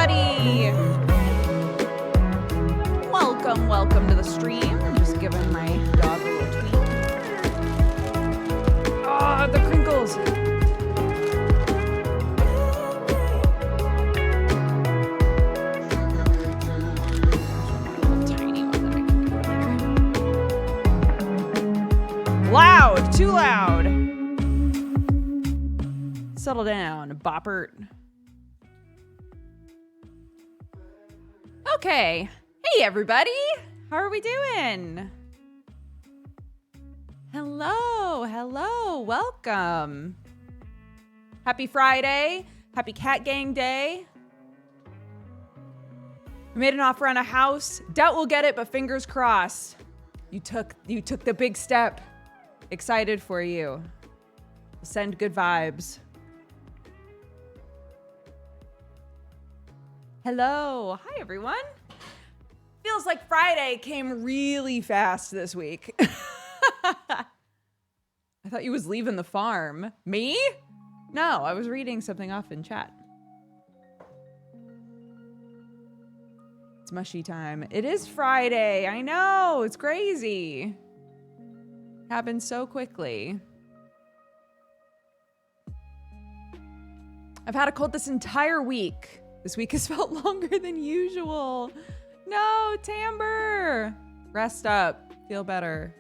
everybody! Welcome to the stream. I'm just giving my dog a little tweet. Oh, the crinkles! Tiny one that I can put later. Loud! Too loud! Settle down, Boppert. Okay. Hey, everybody. How are we doing? Hello. Welcome. Happy Friday. Happy Cat Gang Day. We made an offer on a house. Doubt we'll get it, but fingers crossed. You took the big step. Excited for you. Send good vibes. Hello. Hi, everyone. Feels like Friday came really fast this week. I thought you was leaving the farm. Me? No, I was reading something off in chat. It's mushy time. It is Friday. I know. It's crazy. Happened so quickly. I've had a cold this entire week. This week has felt longer than usual. No, Timbre. Rest up. Feel better.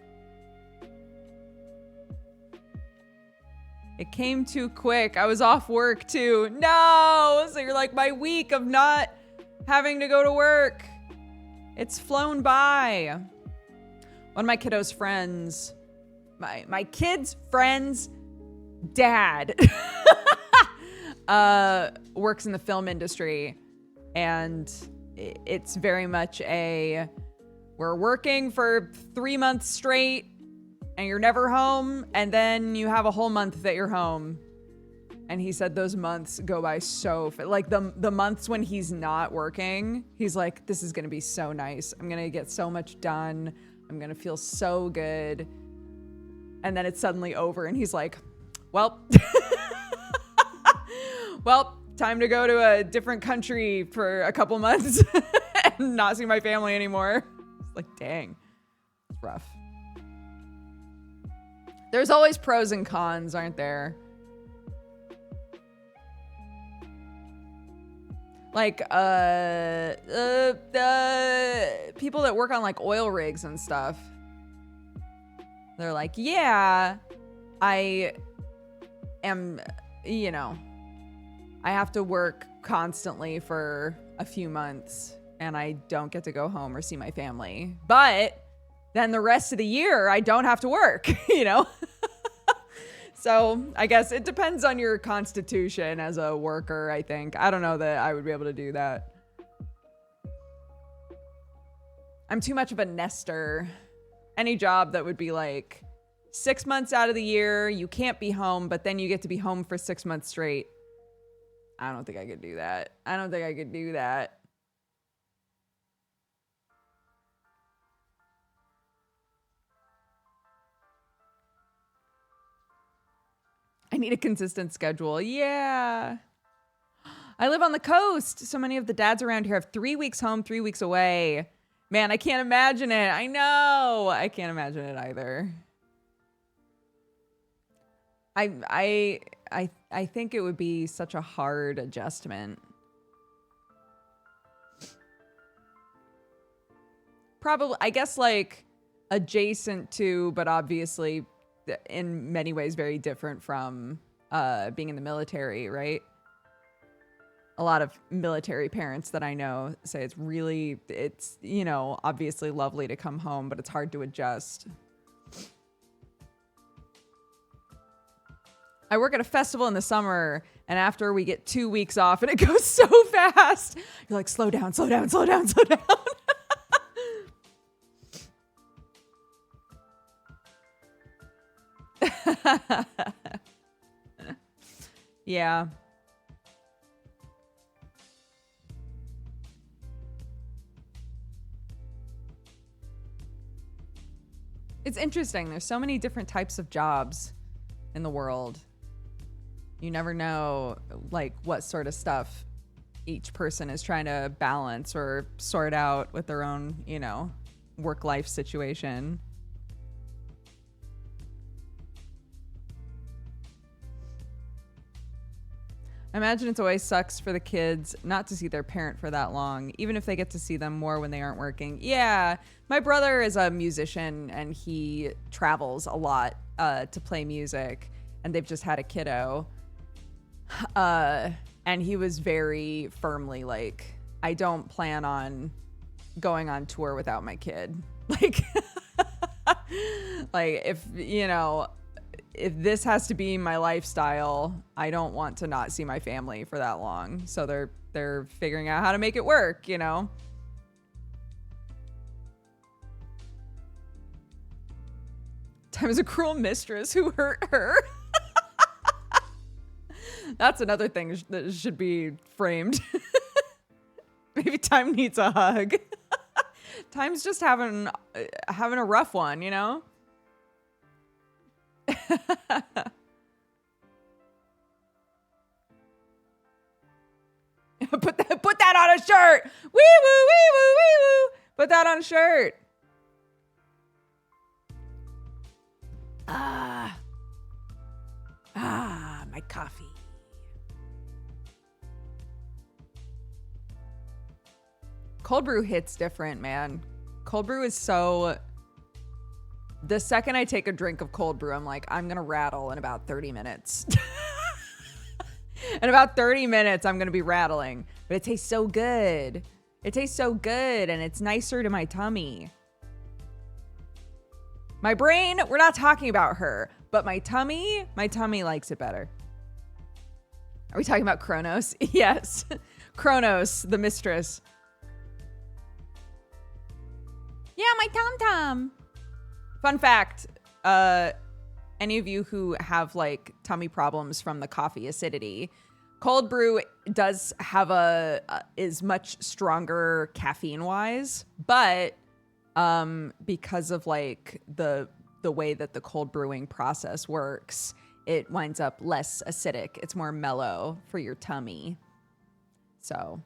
It came too quick. I was off work too. No. So you're like my week of not having to go to work. It's flown by. One of my kiddos' friends, my kid's friend's dad works in the film industry, and it's very much we're working for 3 months straight and you're never home, and then you have a whole month that you're home. And he said those months go by so like the months when he's not working, he's like, this is gonna be so nice. I'm gonna get so much done. I'm gonna feel so good. And then it's suddenly over and he's like, well, time to go to a different country for a couple months and not see my family anymore. It's like, dang, it's rough. There's always pros and cons, aren't there? Like, people that work on like oil rigs and stuff. They're like, yeah, I am, I have to work constantly for a few months and I don't get to go home or see my family. But then the rest of the year, I don't have to work, So I guess it depends on your constitution as a worker, I think. I don't know that I would be able to do that. I'm too much of a nester. Any job that would be like 6 months out of the year, you can't be home, but then you get to be home for 6 months straight. I don't think I could do that. I need a consistent schedule. Yeah. I live on the coast. So many of the dads around here have 3 weeks home, 3 weeks away. Man, I can't imagine it. I know. I can't imagine it either. I think it would be such a hard adjustment. Probably, I guess, like adjacent to, but obviously in many ways very different from being in the military, right? A lot of military parents that I know say it's obviously lovely to come home, but it's hard to adjust. I work at a festival in the summer, and after we get 2 weeks off, and it goes so fast. You're like, slow down. Yeah. It's interesting. There's so many different types of jobs in the world. You never know, like, what sort of stuff each person is trying to balance or sort out with their own, you know, work-life situation. I imagine it always sucks for the kids not to see their parent for that long, even if they get to see them more when they aren't working. Yeah, my brother is a musician and he travels a lot to play music, and they've just had a kiddo. And he was very firmly like, I don't plan on going on tour without my kid. Like, like if, you know, if this has to be my lifestyle, I don't want to not see my family for that long. So they're figuring out how to make it work, you know? Time is a cruel mistress who hurt her. That's another thing that should be framed. Maybe Time needs a hug. Time's just having a rough one, you know? Put that on a shirt. Wee woo, wee woo, wee woo. Put that on a shirt. My coffee. Cold brew hits different, man. Cold brew is so... The second I take a drink of cold brew, I'm like, I'm going to rattle in about 30 minutes. In about 30 minutes, I'm going to be rattling. But it tastes so good. It tastes so good, and it's nicer to my tummy. My brain, we're not talking about her, but my tummy likes it better. Are we talking about Kronos? Yes. Kronos, the mistress. Yeah, my tum-tum. Fun fact, any of you who have like tummy problems from the coffee acidity, cold brew does have is much stronger caffeine wise, but because of like the way that the cold brewing process works, it winds up less acidic. It's more mellow for your tummy. So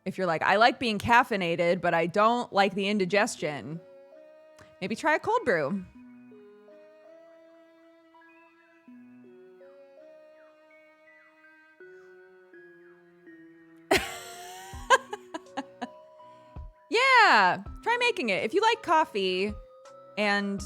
if you're like, I like being caffeinated, but I don't like the indigestion, maybe try a cold brew. Yeah, try making it. If you like coffee and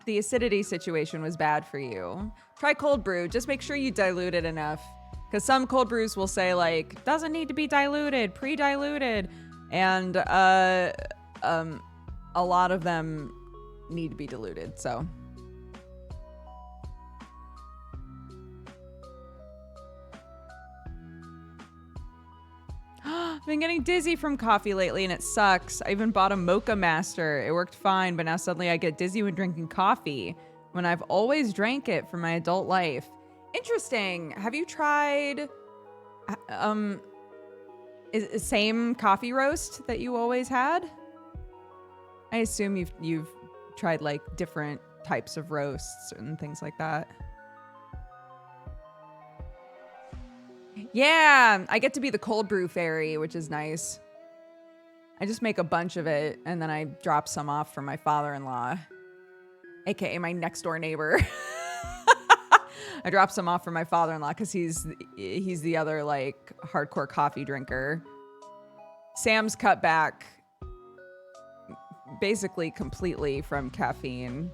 the acidity situation was bad for you, try cold brew. Just make sure you dilute it enough. Because some cold brews will say, like, doesn't need to be diluted, pre-diluted. And a lot of them need to be diluted, so. I've been getting dizzy from coffee lately, and it sucks. I even bought a Mocha Master. It worked fine, but now suddenly I get dizzy when drinking coffee, when I've always drank it for my adult life. Interesting. Have you tried is same coffee roast that you always had? I assume you've tried like different types of roasts and things like that. Yeah, I get to be the cold brew fairy, which is nice. I just make a bunch of it and then I drop some off for my father-in-law, aka my next door neighbor. I dropped some off for my father-in-law because he's the other like hardcore coffee drinker. Sam's cut back basically completely from caffeine.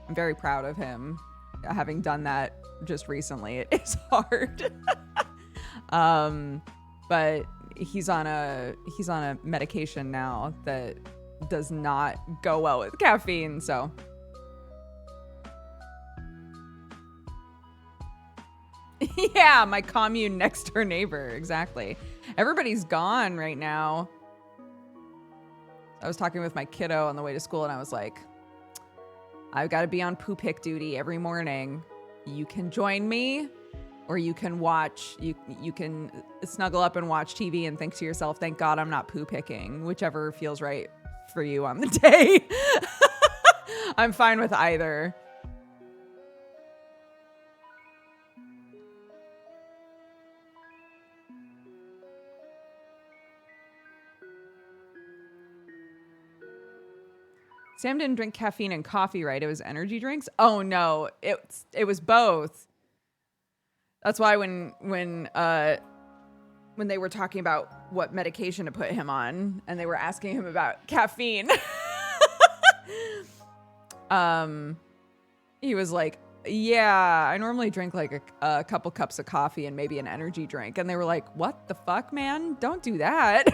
I'm very proud of him having done that just recently. It is hard. But he's on a medication now that does not go well with caffeine, so. Yeah, my commune next door neighbor, exactly. Everybody's gone right now. I was talking with my kiddo on the way to school and I was like, I've got to be on poo pick duty every morning. You can join me or you can watch, you can snuggle up and watch TV and think to yourself, thank God I'm not poo picking, whichever feels right for you on the day. I'm fine with either. Sam didn't drink caffeine and coffee, right? It was energy drinks. Oh no, it was both. That's why when they were talking about what medication to put him on, and they were asking him about caffeine, he was like, "Yeah, I normally drink like a couple cups of coffee and maybe an energy drink." And they were like, "What the fuck, man? Don't do that."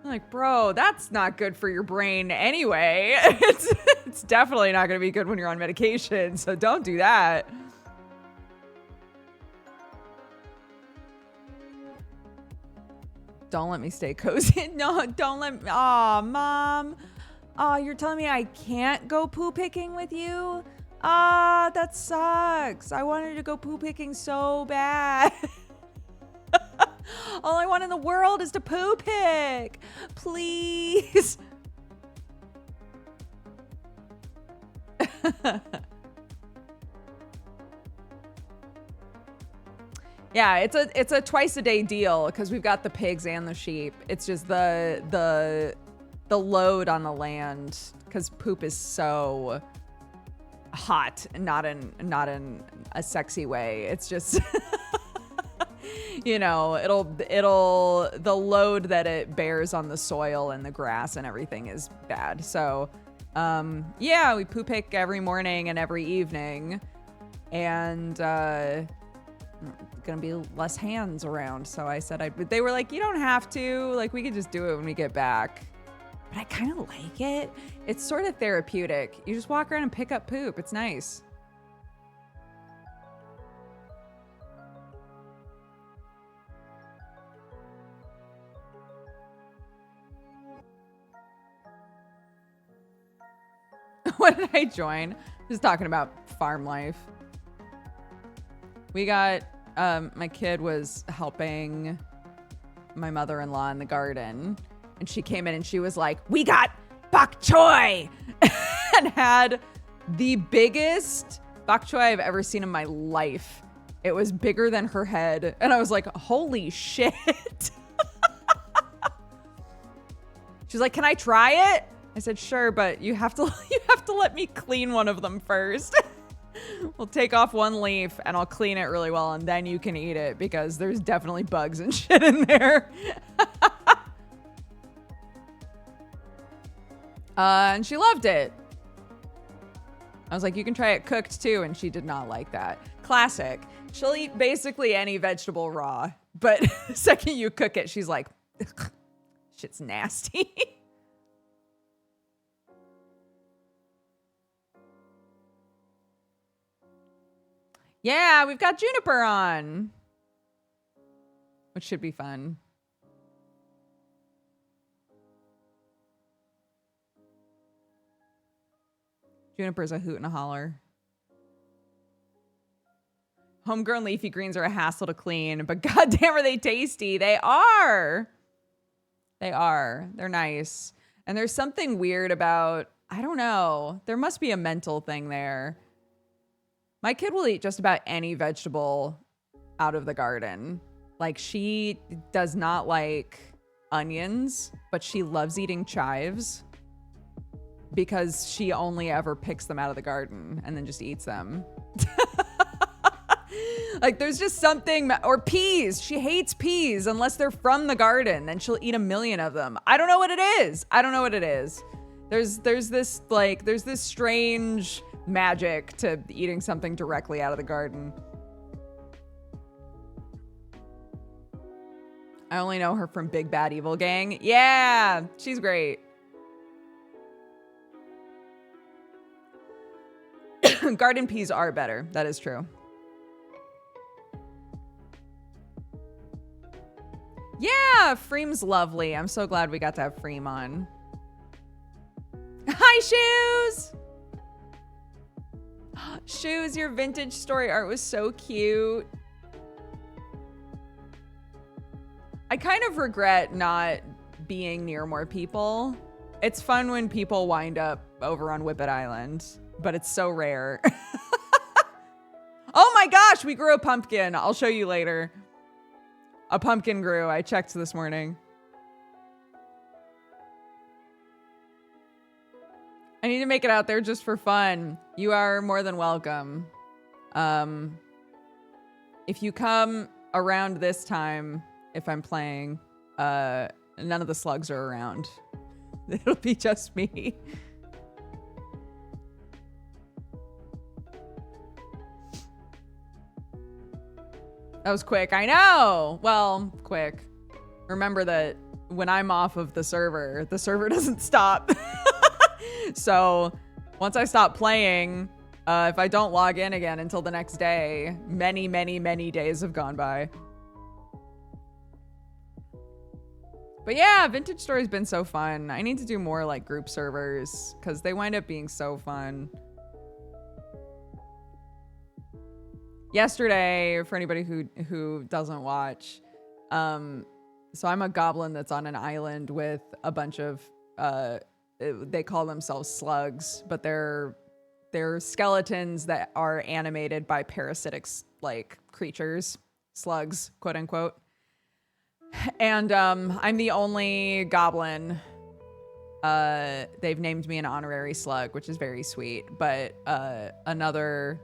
I'm like, bro, that's not good for your brain anyway. It's definitely not going to be good when you're on medication, so don't do that. Don't let me stay cozy. No, don't let me. Aw, Mom. Aw, you're telling me I can't go poo picking with you? Ah, that sucks. I wanted to go poo picking so bad. All I want in the world is to poo pick. Please. Yeah, it's a twice a day deal because we've got the pigs and the sheep. It's just the load on the land because poop is so hot, not in a sexy way. It's just you know, the load that it bears on the soil and the grass and everything is bad. So yeah, we poo pick every morning and every evening, and gonna be less hands around. So I said they were like, you don't have to, like, we could just do it when we get back. But I kind of like it. It's sort of therapeutic. You just walk around and pick up poop. It's nice. What did I join? Just talking about farm life. We got, my kid was helping my mother-in-law in the garden, and she came in and she was like, we got bok choy, and had the biggest bok choy I've ever seen in my life. It was bigger than her head. And I was like, holy shit. She's like, can I try it? I said, sure, but you have to let me clean one of them first. We'll take off one leaf and I'll clean it really well, and then you can eat it because there's definitely bugs and shit in there. And she loved it. I was like, you can try it cooked too, and she did not like that. Classic. She'll eat basically any vegetable raw, but the second you cook it, she's like, shit's nasty. Yeah, we've got Juniper on, which should be fun. Juniper's a hoot and a holler. Homegrown leafy greens are a hassle to clean, but goddamn are they tasty. They are. They are. They're nice. And there's something weird about, I don't know, there must be a mental thing there. My kid will eat just about any vegetable out of the garden. Like, she does not like onions, but she loves eating chives because she only ever picks them out of the garden and then just eats them. Like, there's just something, or peas. She hates peas unless they're from the garden. Then she'll eat a million of them. I don't know what it is. I don't know what it is. There's this strange magic to eating something directly out of the garden. I only know her from Big Bad Evil Gang. Yeah, she's great. Garden peas are better. That is true. Yeah, Freem's lovely. I'm so glad we got to have Freem on. Hi, Shoes! Shoes, your vintage story art was so cute. I kind of regret not being near more people. It's fun when people wind up over on Whippet Island, but it's so rare. Oh my gosh, we grew a pumpkin. I'll show you later. A pumpkin grew. I checked this morning. I need to make it out there just for fun. You are more than welcome. If you come around this time, if I'm playing, none of the slugs are around. It'll be just me. That was quick. I know. Well, quick. Remember that when I'm off of the server doesn't stop. So once I stop playing, if I don't log in again until the next day, many, many, many days have gone by. But yeah, Vintage Story's been so fun. I need to do more like group servers because they wind up being so fun. Yesterday, for anybody who doesn't watch, so I'm a goblin that's on an island with a bunch of, they call themselves slugs, but they're skeletons that are animated by parasitic like creatures, slugs, quote unquote. And I'm the only goblin. They've named me an honorary slug, which is very sweet. But another,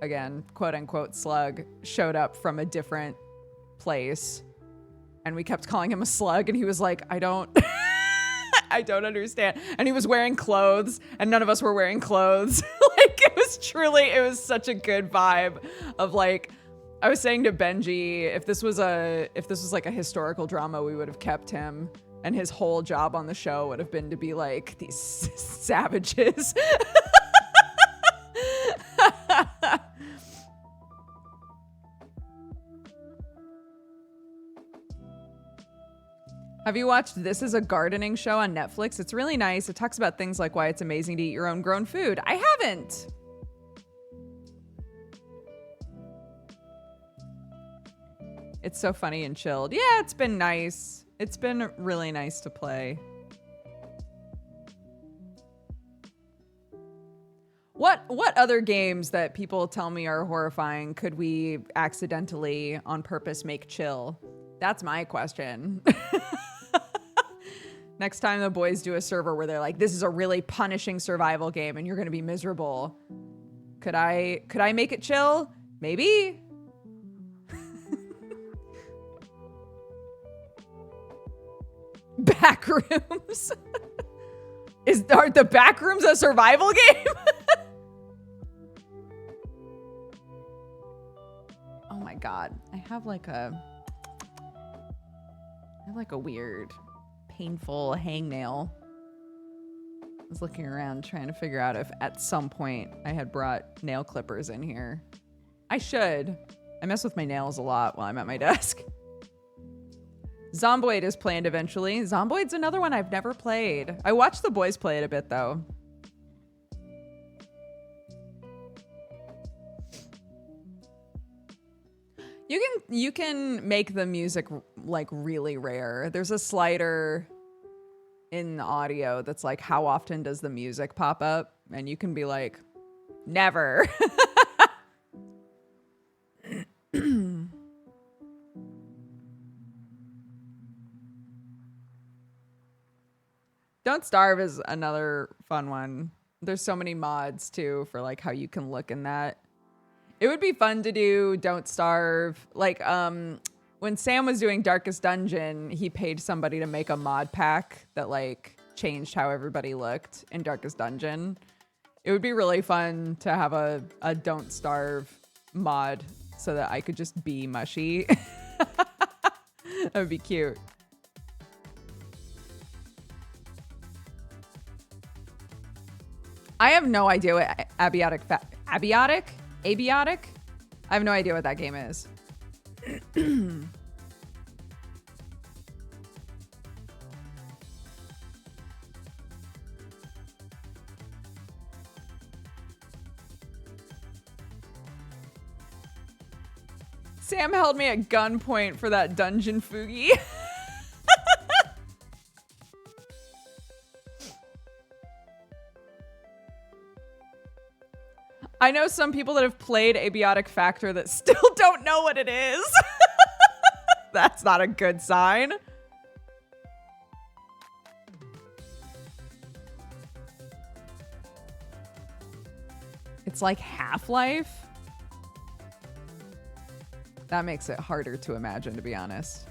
again, quote unquote slug showed up from a different place. And we kept calling him a slug. And he was like, I don't understand. And he was wearing clothes and none of us were wearing clothes. Like it was such a good vibe of like, I was saying to Benji, if this was like a historical drama, we would have kept him, and his whole job on the show would have been to be like these savages. Have you watched This Is a Gardening Show on Netflix? It's really nice. It talks about things like why it's amazing to eat your own grown food. I haven't. It's so funny and chilled. Yeah, it's been nice. It's been really nice to play. What other games that people tell me are horrifying could we accidentally, on purpose, make chill? That's my question. Next time the boys do a server where they're like, this is a really punishing survival game and you're gonna be miserable. Could I make it chill? Maybe. Backrooms. Are the backrooms a survival game? Oh my god. I have like a weird, painful hangnail. I was looking around trying to figure out if at some point I had brought nail clippers in here. I should. I mess with my nails a lot while I'm at my desk. Zomboid is planned eventually. Zomboid's another one I've never played. I watched the boys play it a bit though. You can make the music like really rare. There's a slider in the audio that's like, how often does the music pop up? And you can be like, never. Don't Starve is another fun one. There's so many mods too for like how you can look in that. It would be fun to do Don't Starve. Like when Sam was doing Darkest Dungeon, he paid somebody to make a mod pack that like changed how everybody looked in Darkest Dungeon. It would be really fun to have a Don't Starve mod so that I could just be mushy. That would be cute. I have no idea what abiotic? I have no idea what that game is. Sam held me at gunpoint for that dungeon foogie. I know some people that have played Abiotic Factor that still don't know what it is. That's not a good sign. It's like Half-Life. That makes it harder to imagine, to be honest.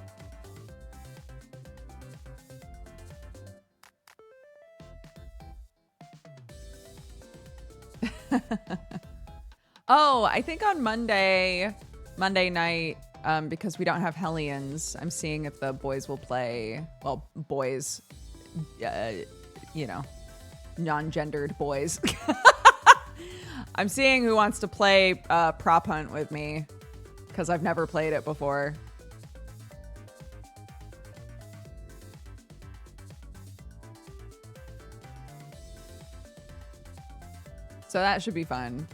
Oh, I think on Monday night, because we don't have Hellions, I'm seeing if the boys will play, well, boys, you know, non-gendered boys. I'm seeing who wants to play Prop Hunt with me, because I've never played it before. So that should be fun.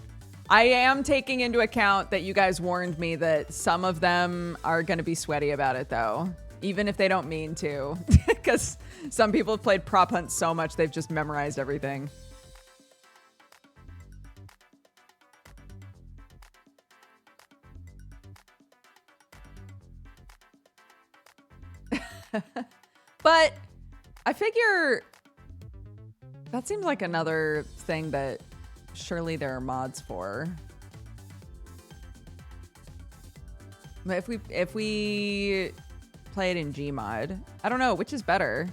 I am taking into account that you guys warned me that some of them are going to be sweaty about it, though, even if they don't mean to, because some people have played Prop Hunt so much they've just memorized everything. But I figure that seems like another thing that surely there are mods for. But if we play it in Gmod, I don't know which is better.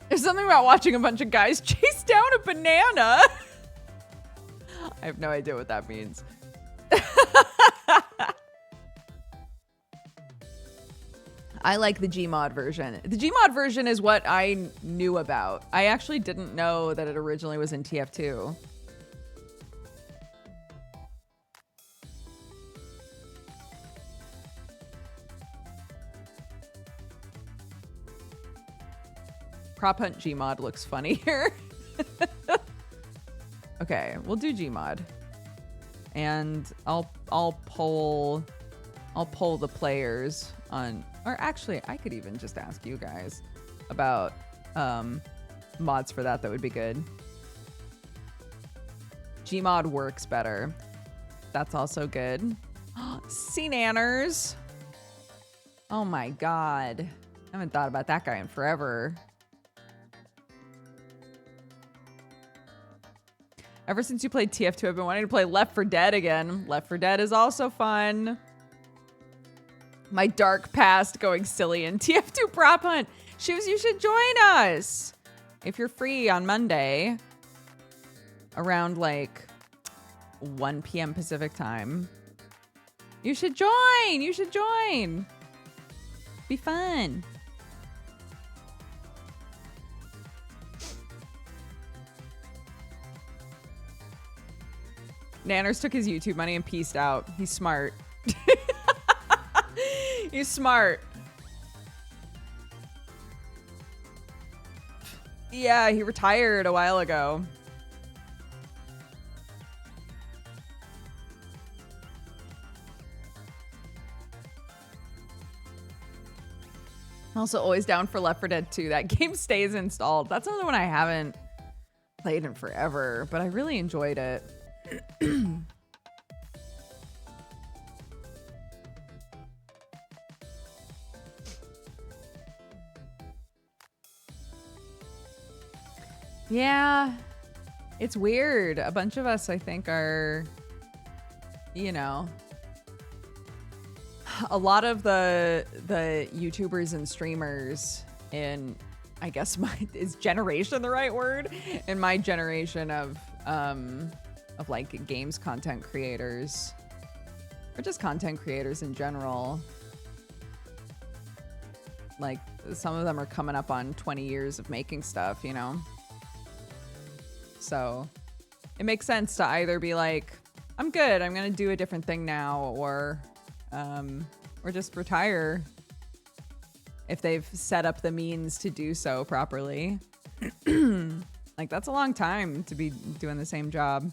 There's something about watching a bunch of guys chase down a banana. I have no idea what that means. I like the Gmod version. The Gmod version is what I knew about. I actually didn't know that it originally was in TF2. Prop Hunt Gmod looks funnier. Okay, we'll do Gmod. And I'll poll the players on, or actually I could even just ask you guys about mods for that would be good. Gmod works better. That's also good. Sea Nanners. Oh my god. I haven't thought about that guy in forever. Ever since you played TF2, I've been wanting to play Left 4 Dead again. Left 4 Dead is also fun. My dark past going silly in TF2 Prop Hunt. Shoes, you should join us. If you're free on Monday, around like 1 p.m. Pacific time. You should join. You should join. Be fun. Nanners took his YouTube money and peaced out. He's smart. He's smart. Yeah, he retired a while ago. Also always down for Left 4 Dead 2. That game stays installed. That's another one I haven't played in forever, but I really enjoyed it. Yeah, it's weird. A bunch of us, I think, are, you know, a lot of the YouTubers and streamers in, I guess, is generation the right word? In my generation of like games content creators, or just content creators in general. Like, some of them are coming up on 20 years of making stuff, you know? So it makes sense to either be like, I'm good, I'm gonna do a different thing now, or just retire if they've set up the means to do so properly. Like, that's a long time to be doing the same job.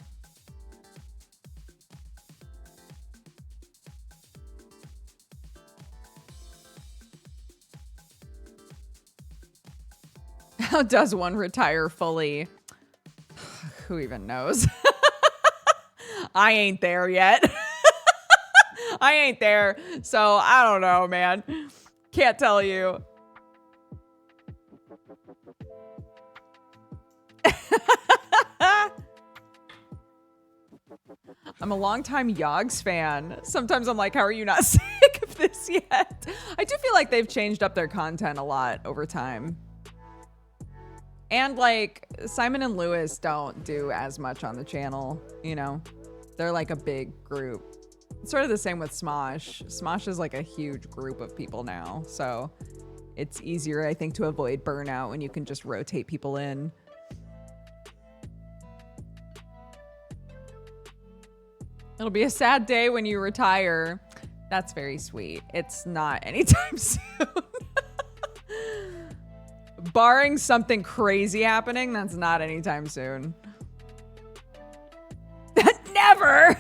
How does one retire fully? Who even knows? I ain't there yet. I ain't there, so I don't know, man. Can't tell you. I'm a longtime Yogs fan. Sometimes I'm like, how are you not sick of this yet? I do feel like they've changed up their content a lot over time. And like Simon and Lewis don't do as much on the channel, you know? They're like a big group. It's sort of the same with Smosh. Smosh is like a huge group of people now. So it's easier, I think, to avoid burnout when you can just rotate people in. It'll be a sad day when you retire. That's very sweet. It's not anytime soon. Barring something crazy happening, that's not anytime soon. Never!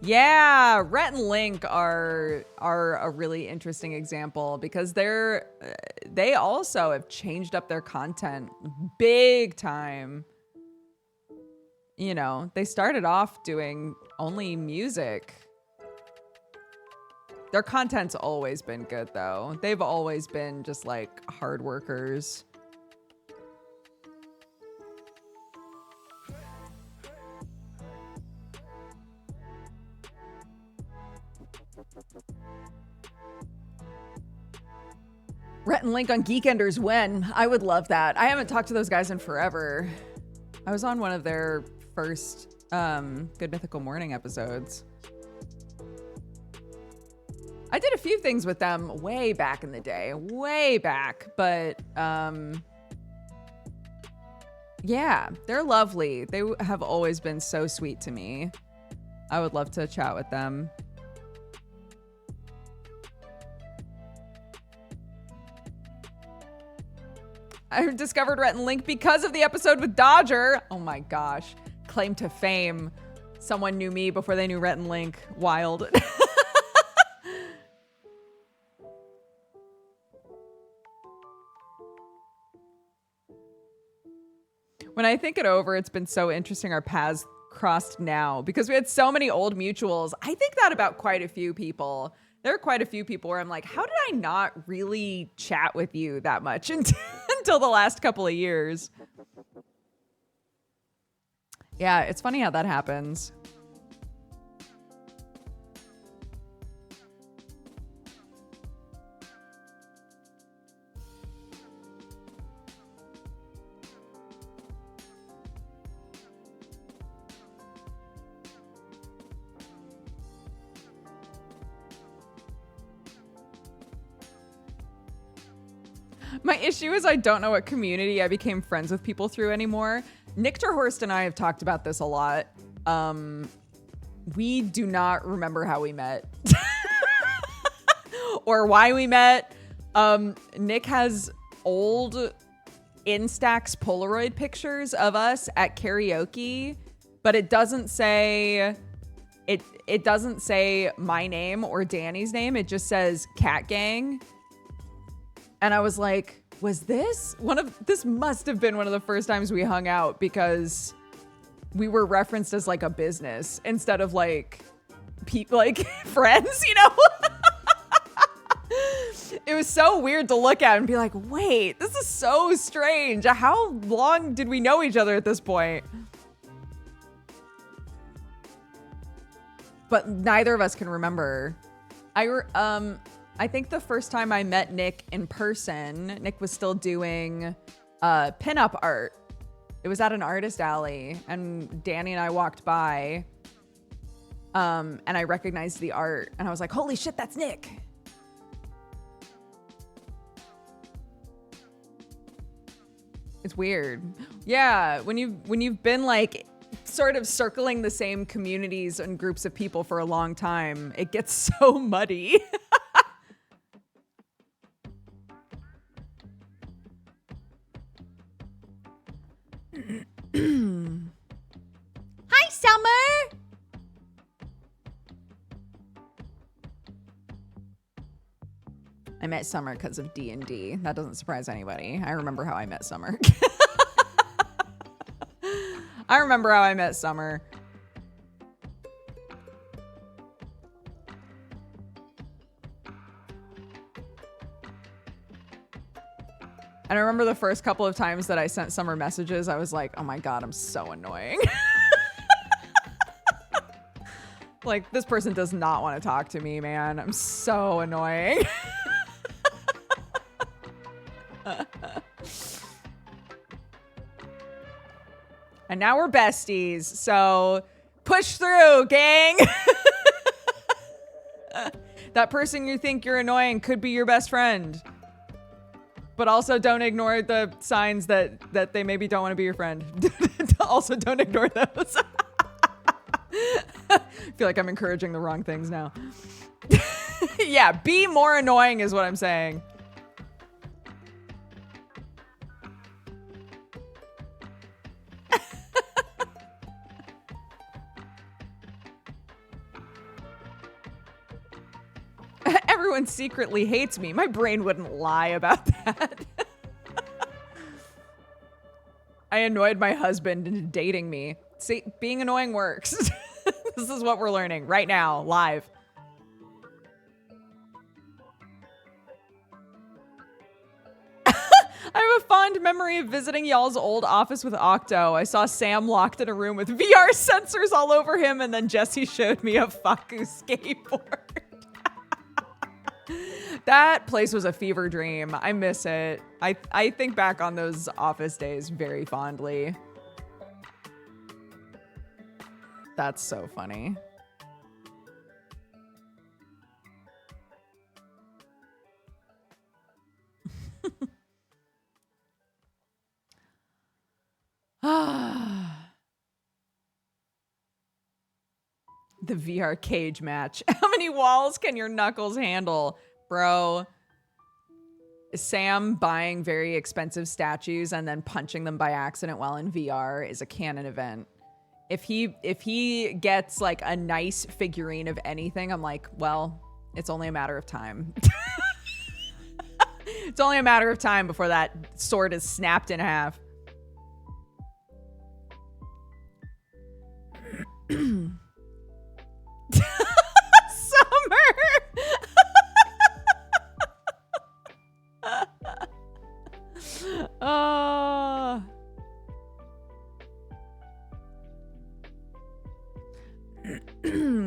Yeah, Rhett and Link are a really interesting example because they also have changed up their content big time. You know, they started off doing only music. Their content's always been good, though. They've always been just like hard workers. Rhett and Link on Geekenders when? I would love that. I haven't talked to those guys in forever. I was on one of their first Good Mythical Morning episodes. I did a few things with them way back in the day, way back, but yeah, they're lovely. They have always been so sweet to me. I would love to chat with them. I discovered Rhett and Link because of the episode with Dodger. Oh my gosh. Claim to fame. Someone knew me before they knew Rhett and Link. Wild. When I think it over, it's been so interesting our paths crossed now because we had so many old mutuals. I think that about quite a few people. There are quite a few people where I'm like, how did I not really chat with you that much until the last couple of years? Yeah, it's funny how that happens. My issue is I don't know what community I became friends with people through anymore. Nick Terhorst and I have talked about this a lot. We do not remember how we met or why we met. Nick has old Instax Polaroid pictures of us at karaoke, but it doesn't say it doesn't say my name or Danny's name. It just says Cat Gang. And I was like, this must have been one of the first times we hung out because we were referenced as like a business instead of like friends, you know? It was so weird to look at and be like, wait, this is so strange. How long did we know each other at this point? But neither of us can remember. I think the first time I met Nick in person, Nick was still doing pinup art. It was at an artist alley, and Danny and I walked by, and I recognized the art, and I was like, holy shit, that's Nick. It's weird. Yeah, when you've been like sort of circling the same communities and groups of people for a long time, it gets so muddy. Hi, Summer! I met Summer because of D&D. That doesn't surprise anybody. I remember how I met Summer. I remember how I met Summer. And I remember the first couple of times that I sent Summer messages, I was like, oh my God, I'm so annoying. Like, this person does not want to talk to me, man. I'm so annoying. And now we're besties, so push through, gang. That person you think you're annoying could be your best friend. But also don't ignore the signs that they maybe don't want to be your friend. Also don't ignore those. I feel like I'm encouraging the wrong things now. Yeah, be more annoying is what I'm saying. Everyone secretly hates me. My brain wouldn't lie about that. I annoyed my husband into dating me. See, being annoying works. This is what we're learning right now, live. I have a fond memory of visiting y'all's old office with Octo. I saw Sam locked in a room with VR sensors all over him, and then Jesse showed me a Faku skateboard. That place was a fever dream. I miss it. I think back on those office days very fondly. That's so funny. The VR cage match. How many walls can your knuckles handle? Bro, Sam buying very expensive statues and then punching them by accident while in VR is a canon event. If he gets like a nice figurine of anything, I'm like, well, it's only a matter of time. It's only a matter of time before that sword is snapped in half. Summer.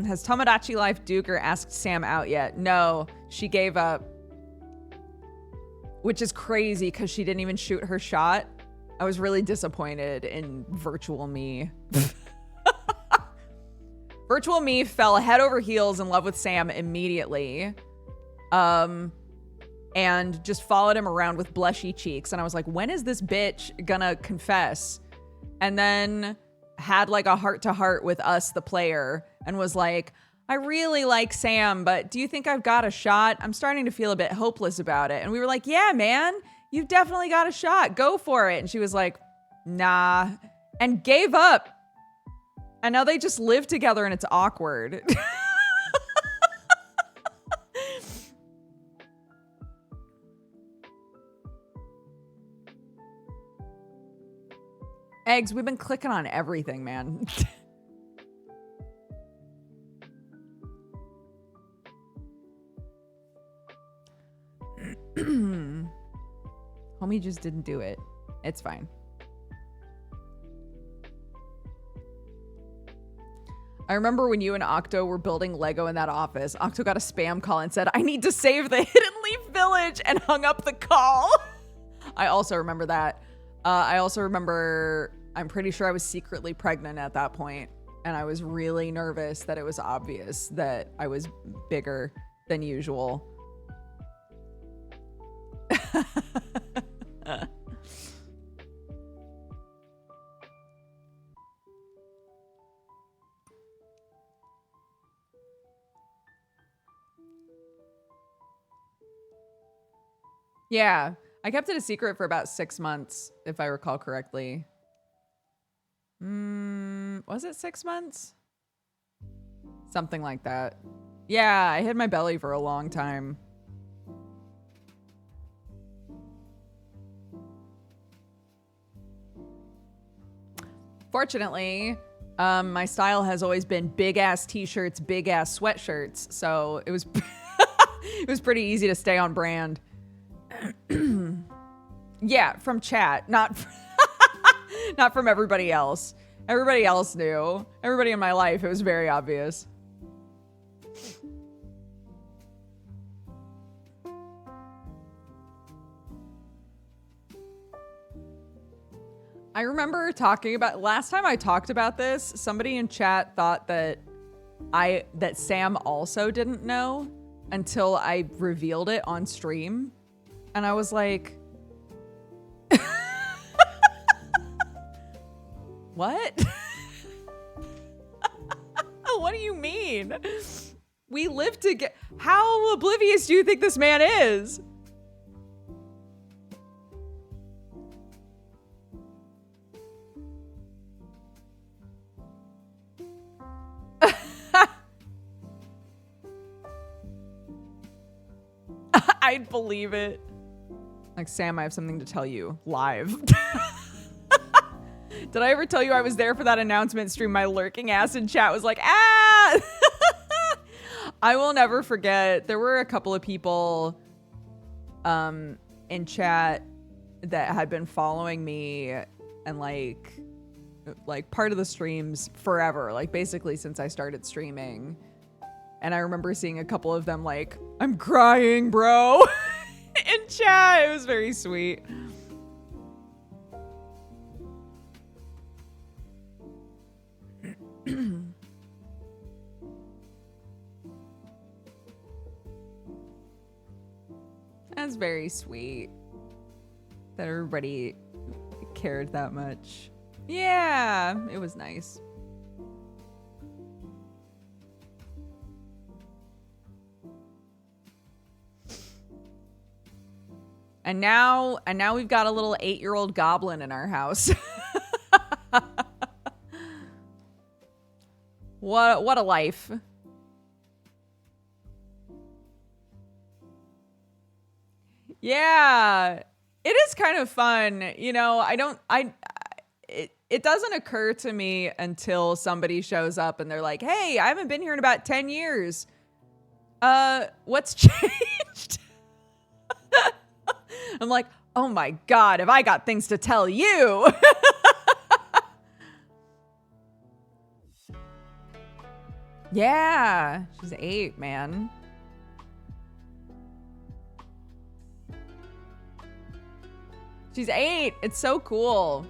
Has Tomodachi Life Duker asked Sam out yet? No, she gave up. Which is crazy because she didn't even shoot her shot. I was really disappointed in Virtual Me. Virtual Me fell head over heels in love with Sam immediately. And just followed him around with blushy cheeks. And I was like, when is this bitch gonna confess? And then had like a heart-to-heart with us, the player, and was like, I really like Sam, but do you think I've got a shot? I'm starting to feel a bit hopeless about it. And we were like, yeah, man, you've definitely got a shot. Go for it. And she was like, nah, and gave up. And now they just live together and it's awkward. Eggs, we've been clicking on everything, man. Homie just didn't do it. It's fine. I remember when you and Octo were building Lego in that office, Octo got a spam call and said, I need to save the Hidden Leaf Village, and hung up the call. I also remember that. I also remember, I'm pretty sure I was secretly pregnant at that point, and I was really nervous that it was obvious that I was bigger than usual. Yeah, I kept it a secret for about 6 months, if I recall correctly. Was it 6 months? Something like that. Yeah, I hid my belly for a long time. Fortunately, my style has always been big ass t-shirts, big ass sweatshirts, so it was it was pretty easy to stay on brand. Yeah, from chat, not not from everybody else. Everybody else knew. Everybody in my life, it was very obvious. I remember talking about last time I talked about this, somebody in chat thought that Sam also didn't know until I revealed it on stream. And I was like, what? What do you mean? We live together. How oblivious do you think this man is? I'd believe it. Like, Sam, I have something to tell you live. Did I ever tell you I was there for that announcement stream? My lurking ass in chat was like, ah! I will never forget. There were a couple of people in chat that had been following me and like part of the streams forever, like basically since I started streaming. And I remember seeing a couple of them like, I'm crying, bro, in chat. It was very sweet. That's very sweet that everybody cared that much. Yeah, it was nice. And now we've got a little 8-year-old goblin in our house. What a life. Yeah, it is kind of fun. You know, it doesn't occur to me until somebody shows up and they're like, hey, I haven't been here in about 10 years. What's changed? I'm like, oh my God, have I got things to tell you? Yeah, she's 8, man. She's 8. It's so cool.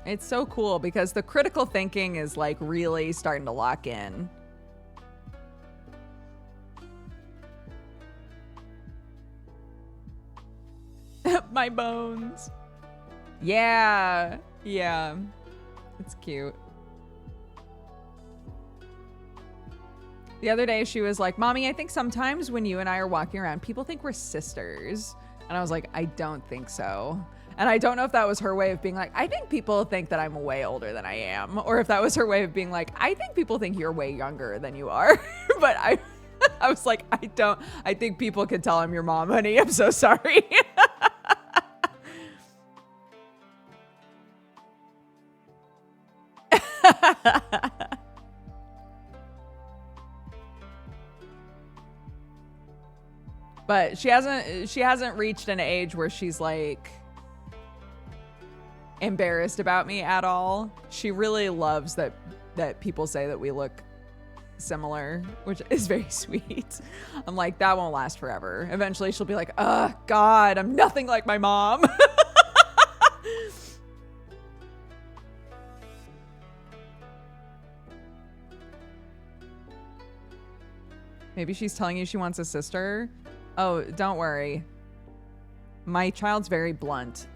It's so cool because the critical thinking is like really starting to lock in. My bones. Yeah. Yeah. It's cute. The other day she was like, Mommy, I think sometimes when you and I are walking around, people think we're sisters. And I was like, I don't think so. And I don't know if that was her way of being like, I think people think that I'm way older than I am. Or if that was her way of being like, I think people think you're way younger than you are. But I was like, I think people can tell I'm your mom, honey. I'm so sorry. But she hasn't reached an age where she's like embarrassed about me at all. She really loves that people say that we look similar, which is very sweet. I'm like, that won't last forever. Eventually she'll be like, oh God, I'm nothing like my mom. Maybe she's telling you she wants a sister. Oh, don't worry. My child's very blunt.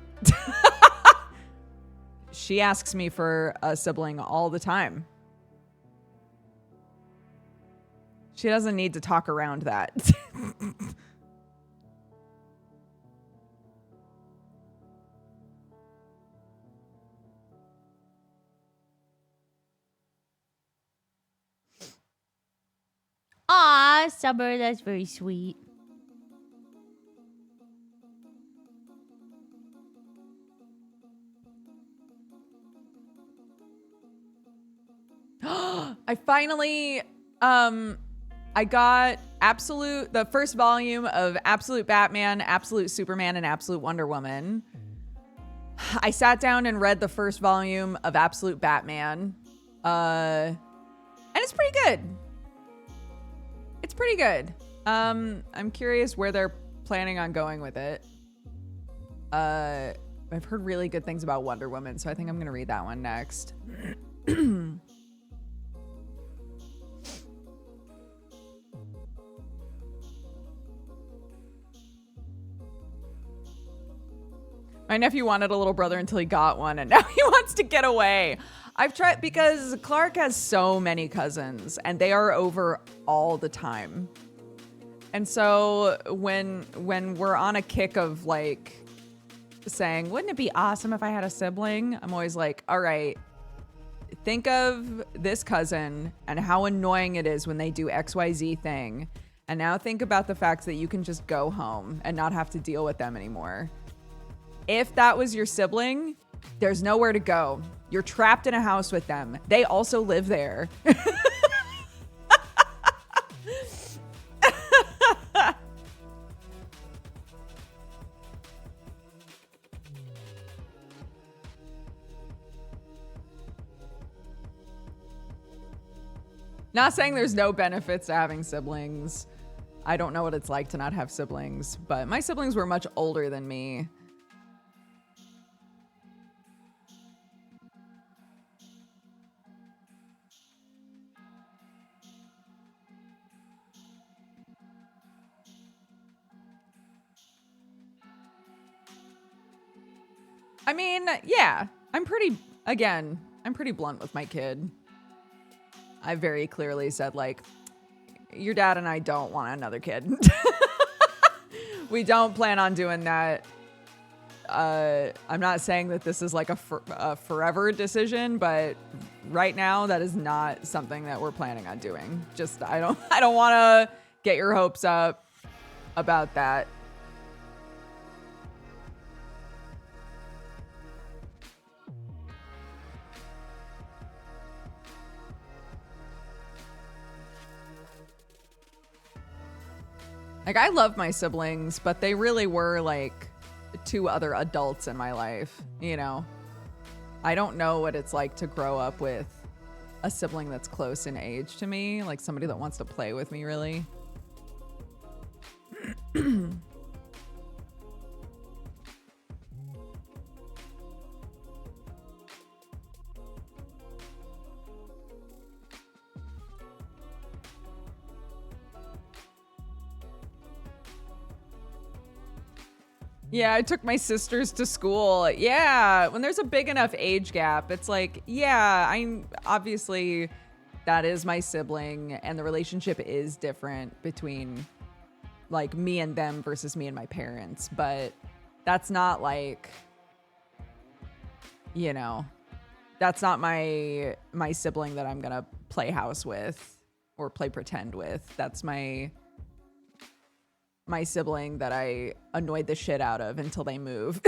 She asks me for a sibling all the time. She doesn't need to talk around that. Aw, Summer, that's very sweet. I I got the first volume of Absolute Batman, Absolute Superman, and Absolute Wonder Woman. I sat down and read the first volume of Absolute Batman. And it's pretty good. It's pretty good. I'm curious where they're planning on going with it. I've heard really good things about Wonder Woman, so I think I'm going to read that one next. My nephew wanted a little brother until he got one, and now he wants to get away. I've tried, because Clark has so many cousins, and they are over all the time. And so when we're on a kick of like saying, wouldn't it be awesome if I had a sibling? I'm always like, all right, think of this cousin and how annoying it is when they do XYZ thing. And now think about the fact that you can just go home and not have to deal with them anymore. If that was your sibling, there's nowhere to go. You're trapped in a house with them. They also live there. Not saying there's no benefits to having siblings. I don't know what it's like to not have siblings, but my siblings were much older than me. I mean, yeah, I'm pretty blunt with my kid. I very clearly said, like, your dad and I don't want another kid. We don't plan on doing that. I'm not saying that this is like a forever decision, but right now that is not something that we're planning on doing. Just, I don't want to get your hopes up about that. Like, I love my siblings, but they really were like two other adults in my life, you know? I don't know what it's like to grow up with a sibling that's close in age to me, like somebody that wants to play with me, really. Yeah, I took my sisters to school. Yeah, when there's a big enough age gap, it's like, yeah, I'm obviously that is my sibling, and the relationship is different between like me and them versus me and my parents, but that's not like, you know, that's not my sibling that I'm gonna play house with or play pretend with. That's my sibling that I annoyed the shit out of until they moved.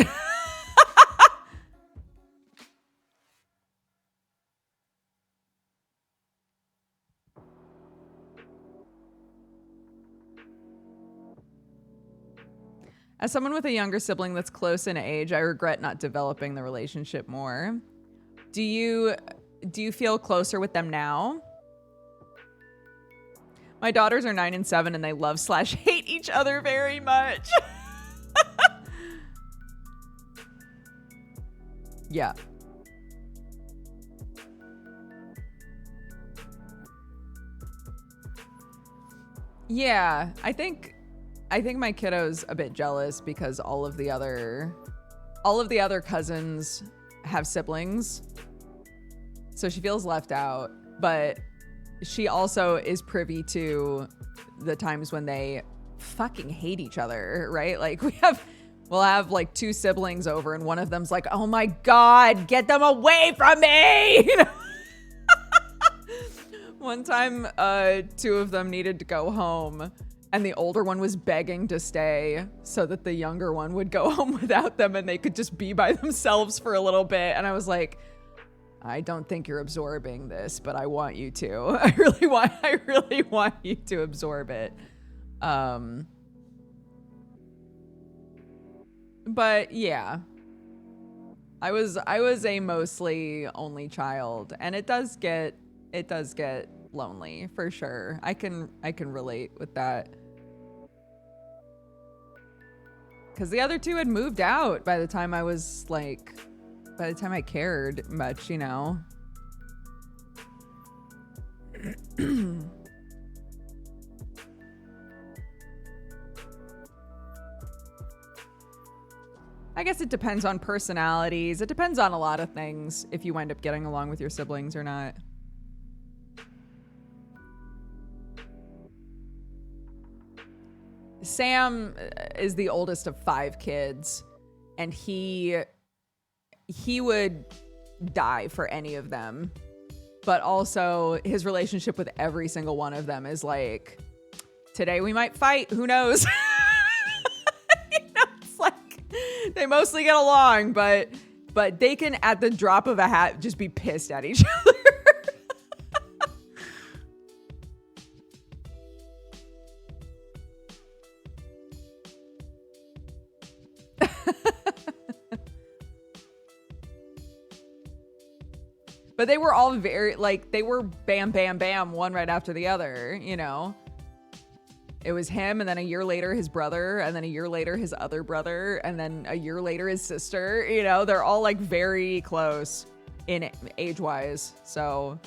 As someone with a younger sibling that's close in age, I regret not developing the relationship more. Do you feel closer with them now? My daughters are 9 and 7, and they love/hate each other very much. Yeah. Yeah, I think my kiddo's a bit jealous because all of the other cousins have siblings. So she feels left out, but she also is privy to the times when they fucking hate each other, right? Like we'll have like 2 siblings over and one of them's like, oh my God, get them away from me. You know? One time, 2 of them needed to go home and the older one was begging to stay so that the younger one would go home without them and they could just be by themselves for a little bit. And I was like, I don't think you're absorbing this, but I want you to. I really want you to absorb it. But yeah. I was a mostly only child, and it does get lonely for sure. I can relate with that. Cuz the other two had moved out by the time I cared much, you know. I guess it depends on personalities. It depends on a lot of things if you wind up getting along with your siblings or not. Sam is the oldest of 5 kids, and he would die for any of them. But also his relationship with every single one of them is like, today we might fight, who knows? They mostly get along, but they can, at the drop of a hat, just be pissed at each other. But they were all very, like, they were bam, bam, bam, one right after the other, you know? It was him, and then a year later, his brother, and then a year later, his other brother, and then a year later, his sister. You know, they're all like very close in age-wise. So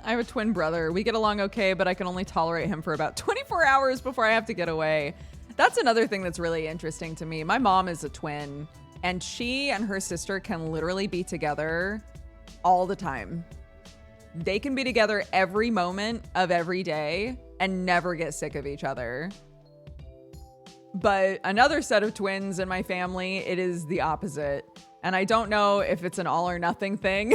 I have a twin brother. We get along okay, but I can only tolerate him for about 24 hours before I have to get away. That's another thing that's really interesting to me. My mom is a twin, and she and her sister can literally be together all the time. They can be together every moment of every day and never get sick of each other. But another set of twins in my family, it is the opposite. And I don't know if it's an all or nothing thing.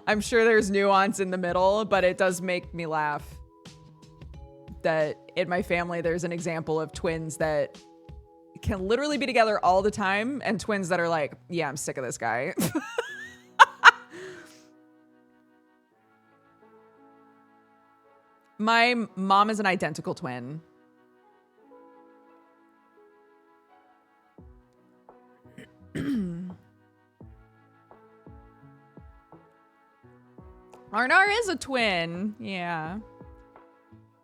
I'm sure there's nuance in the middle, but it does make me laugh that in my family, there's an example of twins that can literally be together all the time, and twins that are like, yeah, I'm sick of this guy. My mom is an identical twin. Arnar is a twin. Yeah.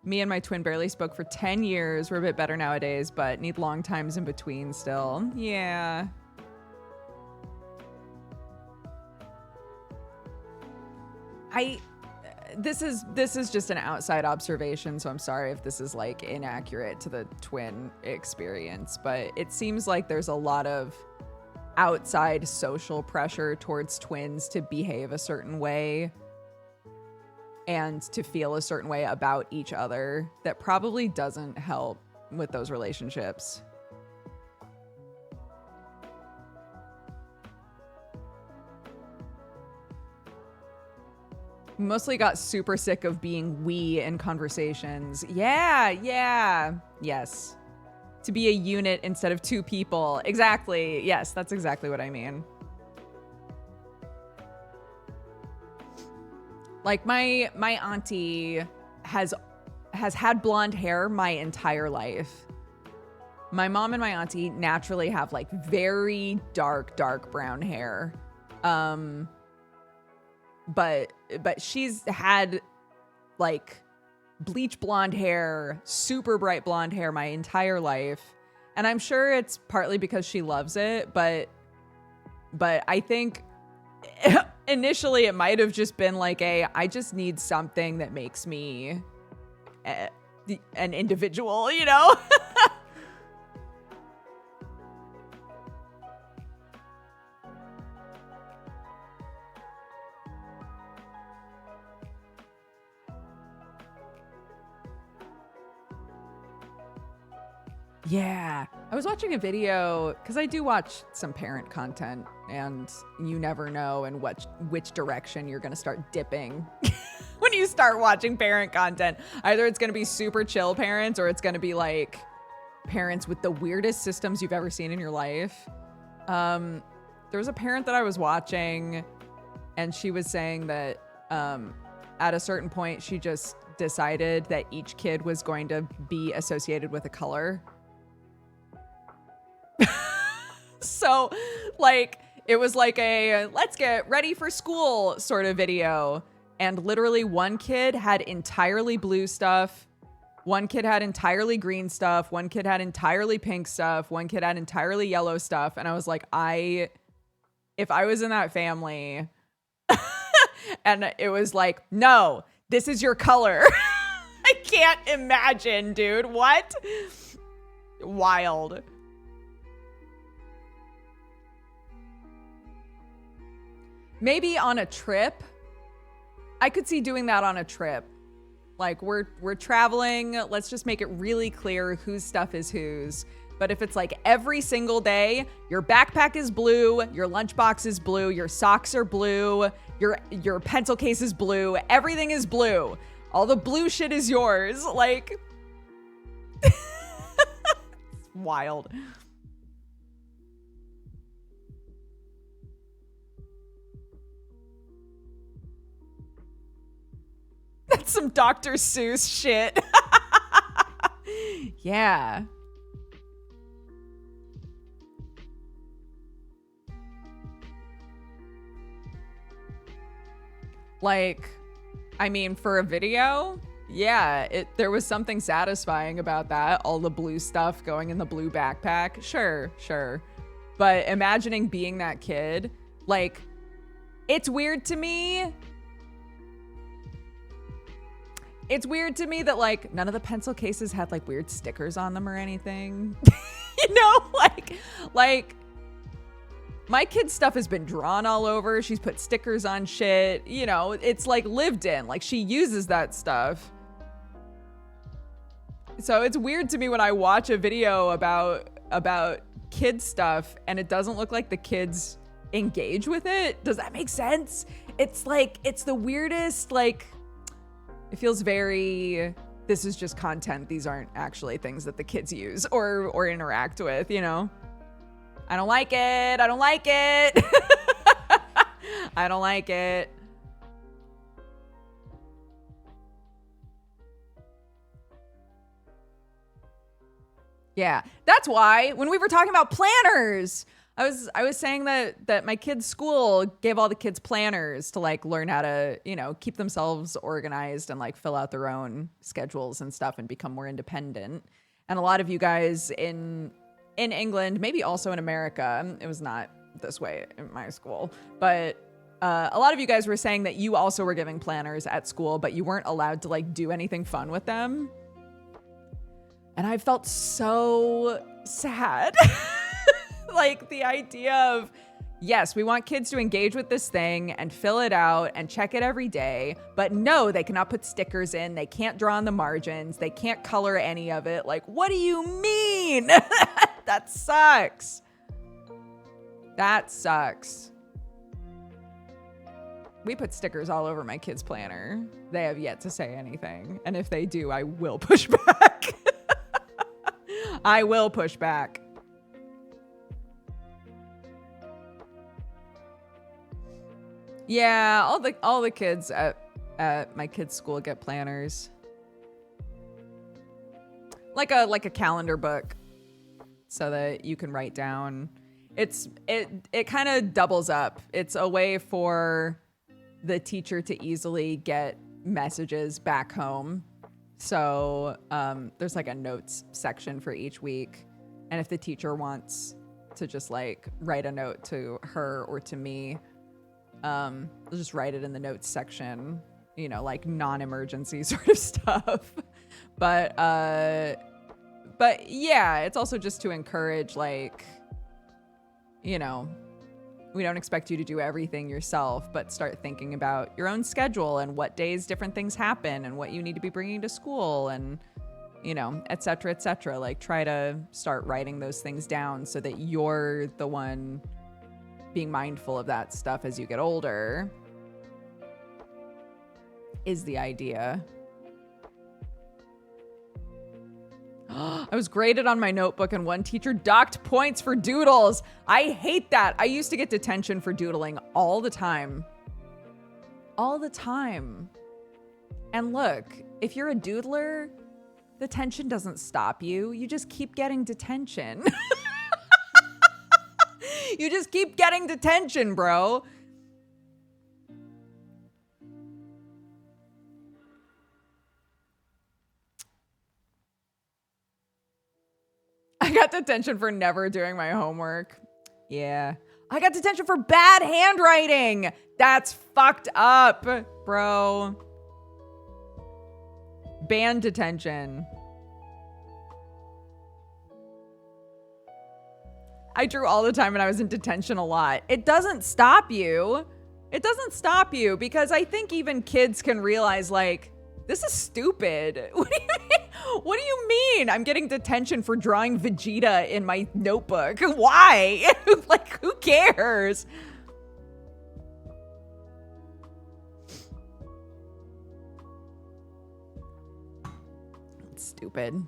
Me and my twin barely spoke for 10 years. We're a bit better nowadays, but need long times in between still. Yeah. This is just an outside observation, so I'm sorry if this is like inaccurate to the twin experience, but it seems like there's a lot of outside social pressure towards twins to behave a certain way and to feel a certain way about each other that probably doesn't help with those relationships. Mostly got super sick of being we in conversations. Yeah. Yes. To be a unit instead of two people. Exactly. Yes, that's exactly what I mean. Like my auntie has had blonde hair my entire life. My mom and my auntie naturally have like very dark brown hair. But she's had like bleach blonde hair, super bright blonde hair my entire life. And I'm sure it's partly because she loves it, but I think initially it might have just been like I just need something that makes me an individual, you know? Yeah. I was watching a video because I do watch some parent content, and you never know in which direction you're going to start dipping when you start watching parent content. Either it's going to be super chill parents, or it's going to be like parents with the weirdest systems you've ever seen in your life. There was a parent that I was watching, and she was saying that at a certain point, she just decided that each kid was going to be associated with a color. So, like, it was like a let's get ready for school sort of video. And literally one kid had entirely blue stuff. One kid had entirely green stuff. One kid had entirely pink stuff. One kid had entirely yellow stuff. And I was like, if I was in that family and it was like, no, this is your color. I can't imagine, dude. What? Wild. Maybe on a trip. I could see doing that on a trip. Like we're traveling, let's just make it really clear whose stuff is whose. But if it's like every single day, your backpack is blue, your lunchbox is blue, your socks are blue, your pencil case is blue, everything is blue. All the blue shit is yours. Like it's wild. That's some Dr. Seuss shit. Yeah. Like, I mean, for a video, yeah, there was something satisfying about that. All the blue stuff going in the blue backpack. Sure. But imagining being that kid, like, it's weird to me. It's weird to me that, like, none of the pencil cases had, like, weird stickers on them or anything. You know, like, my kid's stuff has been drawn all over. She's put stickers on shit. You know, it's, like, lived in. Like, she uses that stuff. So it's weird to me when I watch a video about kid stuff and it doesn't look like the kids engage with it. Does that make sense? It's, like, it's the weirdest, like... It feels very, this is just content. These aren't actually things that the kids use or interact with, you know? I don't like it. I don't like it. I don't like it. Yeah, that's why when we were talking about planners, I was saying that my kids' school gave all the kids planners to like learn how to, you know, keep themselves organized and like fill out their own schedules and stuff and become more independent. And a lot of you guys in England, maybe also in America, it was not this way in my school, but a lot of you guys were saying that you also were giving planners at school, but you weren't allowed to like do anything fun with them. And I felt so sad. Like the idea of, yes, we want kids to engage with this thing and fill it out and check it every day. But no, they cannot put stickers in. They can't draw on the margins. They can't color any of it. Like, what do you mean? That sucks. That sucks. We put stickers all over my kids' planner. They have yet to say anything. And if they do, I will push back. I will push back. Yeah, all the kids at my kids' school get planners. Like a calendar book so that you can write down. It kind of doubles up. It's a way for the teacher to easily get messages back home. So there's like a notes section for each week. And if the teacher wants to just like write a note to her or to me, they'll just write it in the notes section, you know, like non-emergency sort of stuff. But yeah, it's also just to encourage, like, you know, we don't expect you to do everything yourself, but start thinking about your own schedule and what days different things happen and what you need to be bringing to school and, you know, et cetera, like try to start writing those things down so that you're the one being mindful of that stuff as you get older is the idea. I was graded on my notebook and one teacher docked points for doodles. I hate that. I used to get detention for doodling all the time. All the time. And look, if you're a doodler, detention doesn't stop you. You just keep getting detention. You just keep getting detention, bro. I got detention for never doing my homework. Yeah. I got detention for bad handwriting. That's fucked up, bro. Banned detention. I drew all the time and I was in detention a lot. It doesn't stop you. It doesn't stop you because I think even kids can realize, like, this is stupid. What do you mean? What do you mean? I'm getting detention for drawing Vegeta in my notebook. Why? Like, who cares? It's stupid.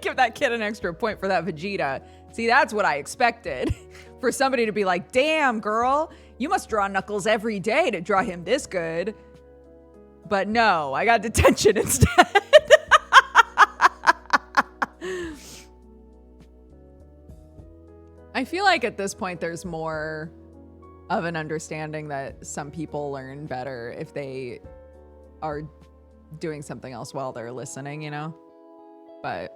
Give that kid an extra point for that Vegeta. See, that's what I expected. For somebody to be like, damn, girl, you must draw Knuckles every day to draw him this good. But no, I got detention instead. I feel like at this point, there's more of an understanding that some people learn better if they are doing something else while they're listening, you know? But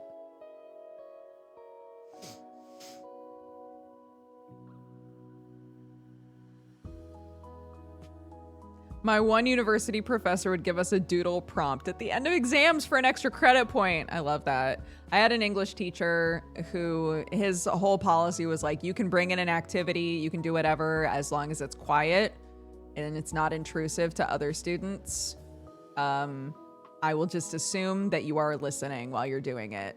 my one university professor would give us a doodle prompt at the end of exams for an extra credit point. I love that. I had an English teacher who his whole policy was like, you can bring in an activity, you can do whatever as long as it's quiet and it's not intrusive to other students. I will just assume that you are listening while you're doing it.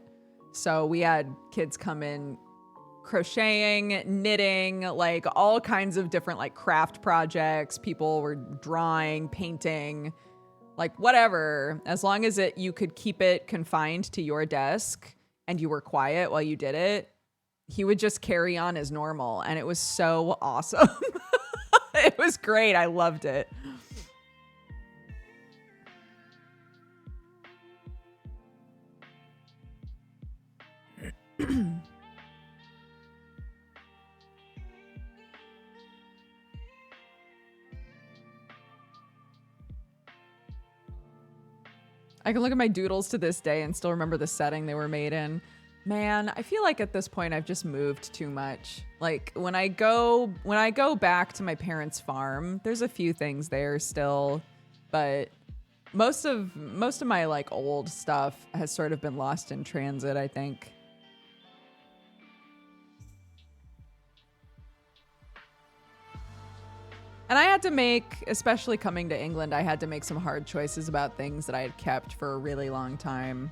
So we had kids come in crocheting, knitting, like all kinds of different like craft projects. People were drawing, painting, like whatever. As long as you could keep it confined to your desk and you were quiet while you did it, he would just carry on as normal. And it was so awesome. It was great. I loved it. I can look at my doodles to this day and still remember the setting they were made in. Man, I feel like at this point I've just moved too much. Like when I go back to my parents' farm, there's a few things there still, but most of my like old stuff has sort of been lost in transit, I think. And I had to make, especially coming to England, I had to make some hard choices about things that I had kept for a really long time.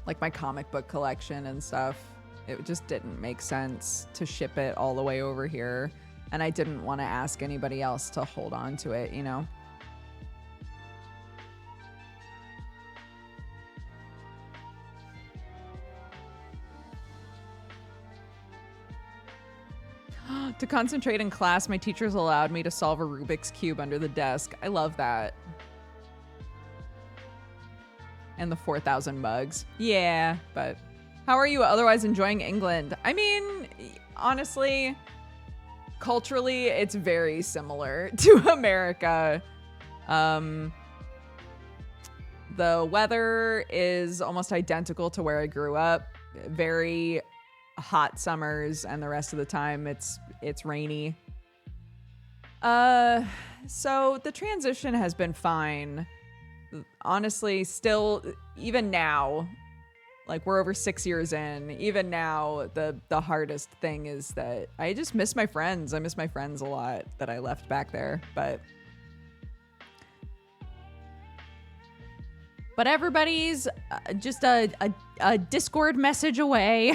Like my comic book collection and stuff. It just didn't make sense to ship it all the way over here. And I didn't want to ask anybody else to hold on to it, you know? To concentrate in class, my teachers allowed me to solve a Rubik's Cube under the desk. I love that. And the 4,000 mugs. Yeah, but how are you otherwise enjoying England? I mean, honestly, culturally, it's very similar to America. The weather is almost identical to where I grew up. Very hot summers, and the rest of the time it's rainy. So the transition has been fine. Honestly, still, even now, Like, we're over 6 years in. Even now, the hardest thing is that I just miss my friends. I miss my friends a lot that I left back there. But everybody's just a Discord message away.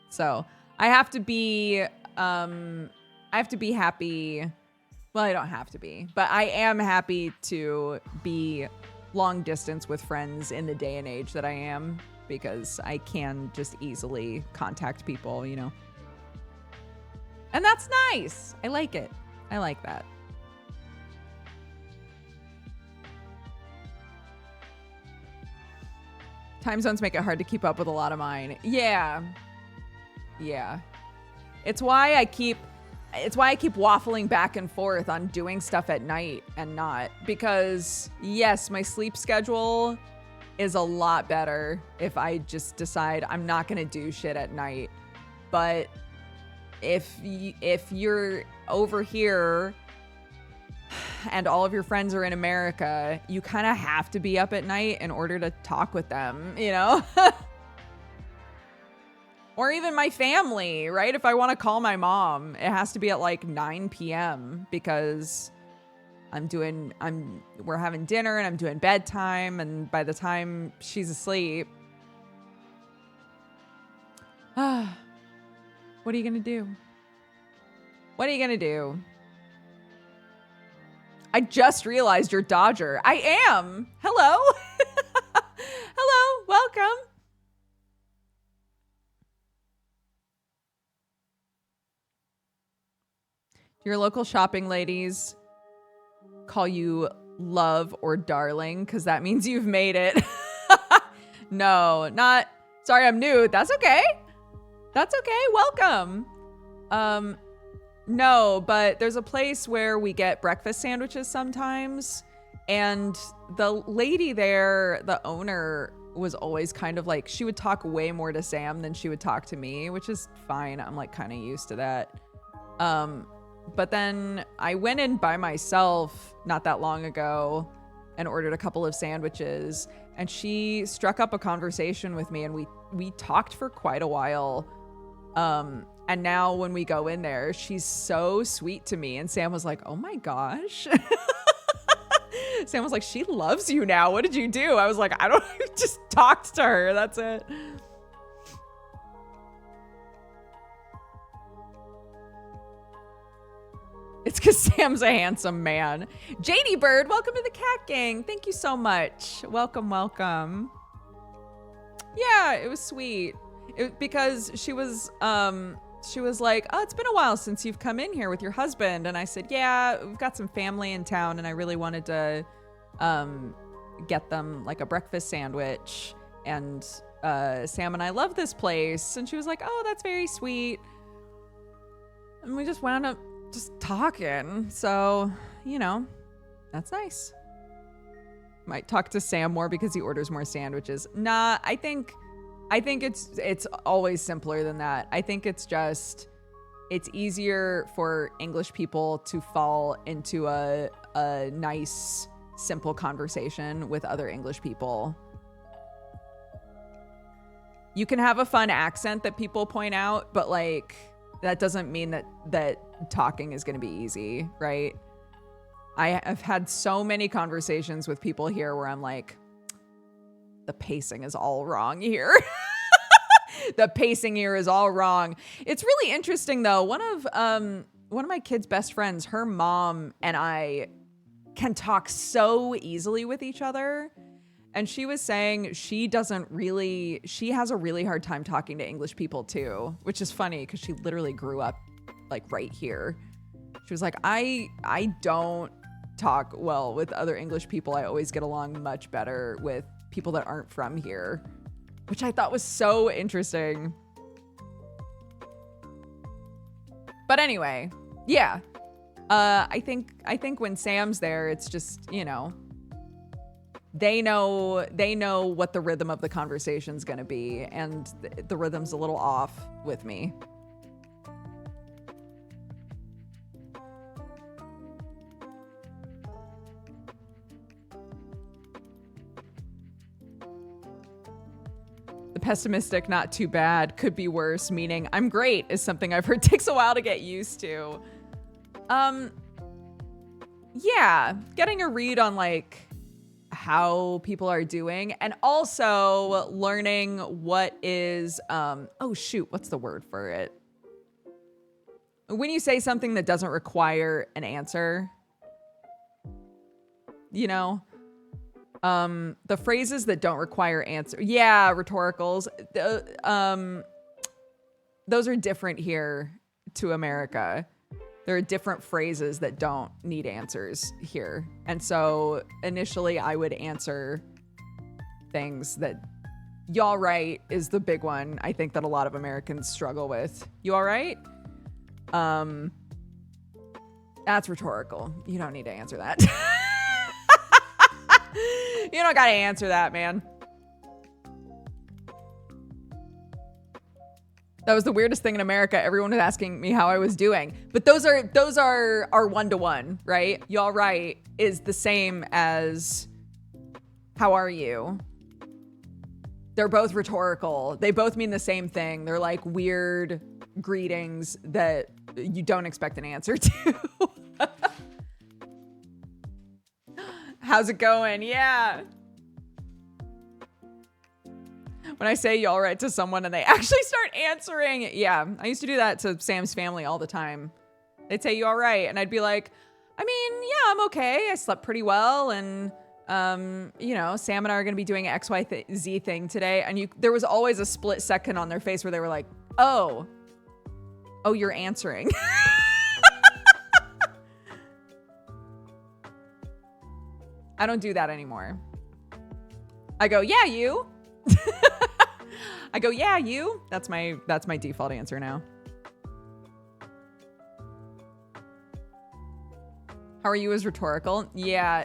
So I have to be happy. Well, I don't have to be, but I am happy to be long distance with friends in the day and age that I am, because I can just easily contact people, you know. And that's nice. I like it. I like that. Time zones make it hard to keep up with a lot of mine. Yeah. Yeah. It's why I keep waffling back and forth on doing stuff at night and not, because yes, my sleep schedule is a lot better if I just decide I'm not going to do shit at night. But if you're over here and all of your friends are in America, you kind of have to be up at night in order to talk with them, you know? Or even my family, right? If I want to call my mom, it has to be at like 9 p.m. because we're having dinner and I'm doing bedtime, and by the time she's asleep, what are you going to do? What are you going to do? I just realized you're Dodger. I am. Hello. Hello. Welcome. Your local shopping ladies call you love or darling because that means you've made it. No, not sorry, I'm new. That's okay. That's okay. Welcome. No, but there's a place where we get breakfast sandwiches sometimes, and the lady there, the owner, was always kind of like, she would talk way more to Sam than she would talk to me, which is fine. I'm like kind of used to that. But then I went in by myself not that long ago and ordered a couple of sandwiches, and she struck up a conversation with me, and we talked for quite a while. And now when we go in there, she's so sweet to me. And Sam was like, oh my gosh. Sam was like, she loves you now. What did you do? I was like, I don't just talked to her. That's it. It's because Sam's a handsome man. JD Bird, welcome to the Cat Gang. Thank you so much. Welcome, welcome. Yeah, it was sweet. Because she was like, oh, it's been a while since you've come in here with your husband. And I said, yeah, we've got some family in town, and I really wanted to get them like a breakfast sandwich. And Sam and I love this place. And she was like, oh, that's very sweet. And we just wound up just talking. So, you know, that's nice. Might talk to Sam more because he orders more sandwiches. Nah, I think it's always simpler than that. I think it's easier for English people to fall into a nice, simple conversation with other English people. You can have a fun accent that people point out, but like that doesn't mean that talking is going to be easy, right? I have had so many conversations with people here where I'm like, the pacing is all wrong here. The pacing here is all wrong. It's really interesting though. One of my kids' best friends, her mom and I can talk so easily with each other. And she was saying she has a really hard time talking to English people too, which is funny because she literally grew up like right here. She was like, I don't talk well with other English people. I always get along much better with people that aren't from here, which I thought was so interesting. But anyway, yeah. I think when Sam's there, it's just, you know, they know what the rhythm of the conversation's going to be, and the rhythm's a little off with me. The pessimistic, not too bad, could be worse, meaning I'm great is something I've heard takes a while to get used to. Yeah, getting a read on like how people are doing, and also learning what is, oh shoot, what's the word for it? When you say something that doesn't require an answer, you know, the phrases that don't require answer. Yeah, rhetoricals. Those are different here to America. There are different phrases that don't need answers here. And so initially I would answer things that, y'all right is the big one. I think that a lot of Americans struggle with. You all right? That's rhetorical. You don't need to answer that. You don't gotta answer that, man. That was the weirdest thing in America. Everyone was asking me how I was doing. But those are one-to-one, right? Y'all right is the same as how are you? They're both rhetorical. They both mean the same thing. They're like weird greetings that you don't expect an answer to. How's it going? Yeah. When I say y'all right to someone and they actually start answering, yeah, I used to do that to Sam's family all the time. They'd say, you all right? And I'd be like, I mean, yeah, I'm okay. I slept pretty well. And, you know, Sam and I are going to be doing an XYZ thing today. And there was always a split second on their face where they were like, oh, you're answering. I don't do that anymore. I go, yeah, you. I go, yeah, you. That's my default answer now. How are you is rhetorical. Yeah,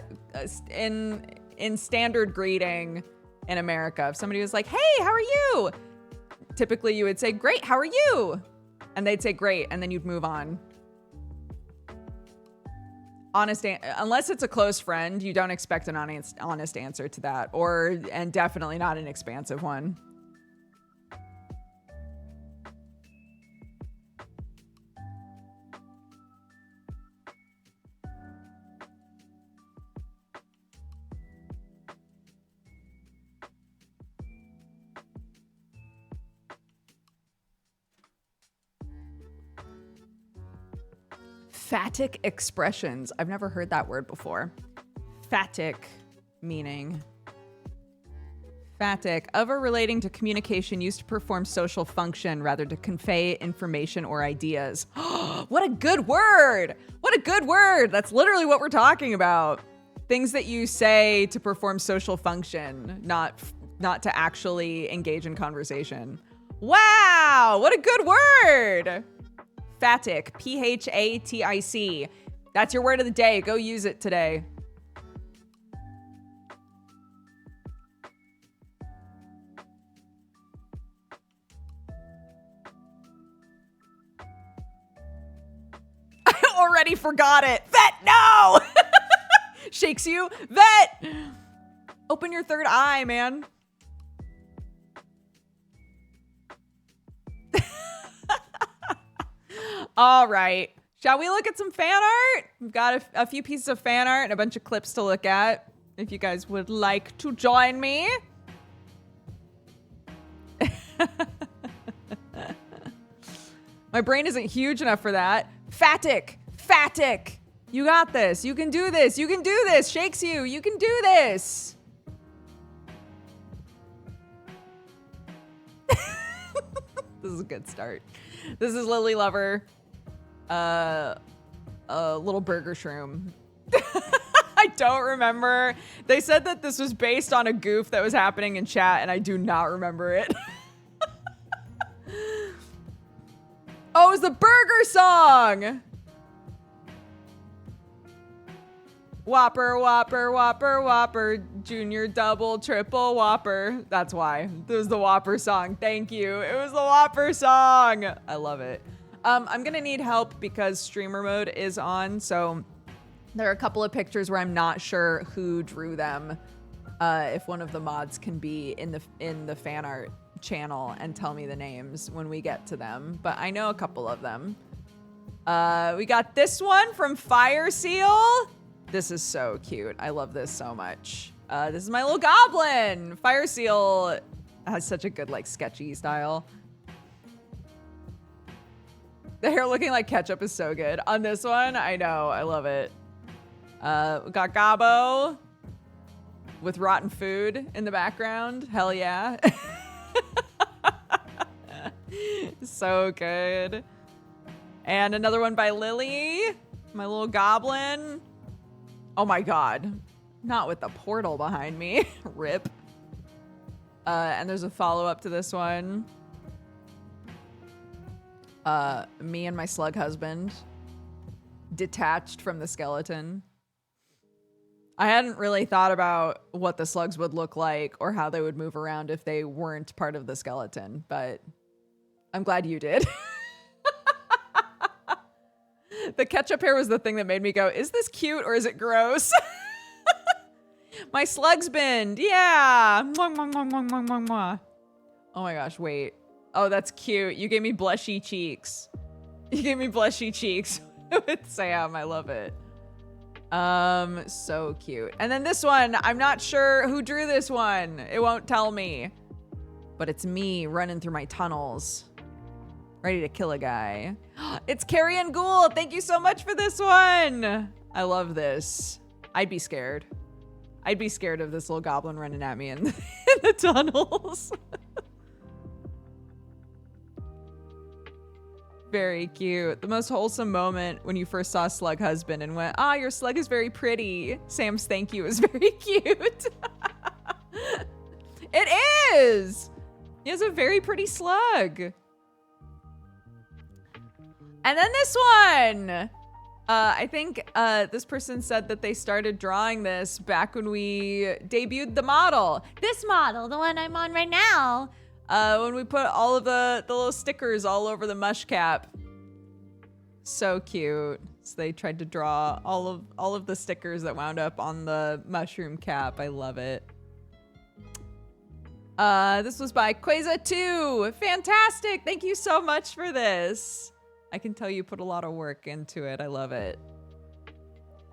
in standard greeting in America, if somebody was like, hey, how are you? Typically you would say, great, how are you? And they'd say, great, and then you'd move on. Unless it's a close friend, you don't expect an honest answer to that, and definitely not an expansive one. Phatic expressions. I've never heard that word before. Phatic meaning. Phatic, of or relating to communication used to perform social function rather to convey information or ideas. What a good word! What a good word! That's literally what we're talking about. Things that you say to perform social function, not to actually engage in conversation. Wow! What a good word! Phatic, P-H-A-T-I-C. That's your word of the day. Go use it today. I already forgot it. Vet, no! Shakes you. Vet! Open your third eye, man. All right. Shall we look at some fan art? We've got a few pieces of fan art and a bunch of clips to look at. If you guys would like to join me. My brain isn't huge enough for that. Phatic. Phatic. You got this. You can do this. You can do this. Shakes you. You can do this. This is a good start. This is Lily Lover. A little burger shroom. I don't remember. They said that this was based on a goof that was happening in chat, and I do not remember it. Oh, it was the burger song. Whopper, Whopper, Whopper, Whopper, Junior, Double, Triple, Whopper. That's why. It was the Whopper song. Thank you. It was the Whopper song. I love it. I'm gonna need help because streamer mode is on, so there are a couple of pictures where I'm not sure who drew them. If one of the mods can be in the fan art channel and tell me the names when we get to them, but I know a couple of them. We got this one from Fire Seal. This is so cute. I love this so much. This is my little goblin. Fire Seal has such a good, like, sketchy style. The hair looking like ketchup is so good. On this one, I know. I love it. We got Gabo with rotten food in the background. Hell yeah. So good. And another one by Lily, my little goblin. Oh my God. Not with the portal behind me. Rip. And there's a follow-up to this one. Me and my slug husband. Detached from the skeleton. I hadn't really thought about what the slugs would look like or how they would move around if they weren't part of the skeleton, but I'm glad you did. The ketchup hair was the thing that made me go, is this cute or is it gross? My slug's bend. Yeah. Mwah, mwah, mwah, mwah, mwah, mwah, mwah. Oh my gosh, wait. Oh, that's cute. You gave me blushy cheeks. You gave me blushy cheeks with Sam. I love it. So cute. And then this one, I'm not sure who drew this one. It won't tell me. But it's me running through my tunnels. Ready to kill a guy. It's Carrion Ghoul. Thank you so much for this one. I love this. I'd be scared. I'd be scared of this little goblin running at me in the tunnels. Very cute. The most wholesome moment when you first saw Slug Husband and went, ah, your slug is very pretty. Sam's thank you is very cute. It is. He has a very pretty slug. And then this one. I think this person said that they started drawing this back when we debuted the model. This model, the one I'm on right now. When we put all of the little stickers all over the mush cap. So cute. So they tried to draw all of the stickers that wound up on the mushroom cap. I love it. This was by Queza2. Fantastic. Thank you so much for this. I can tell you put a lot of work into it. I love it.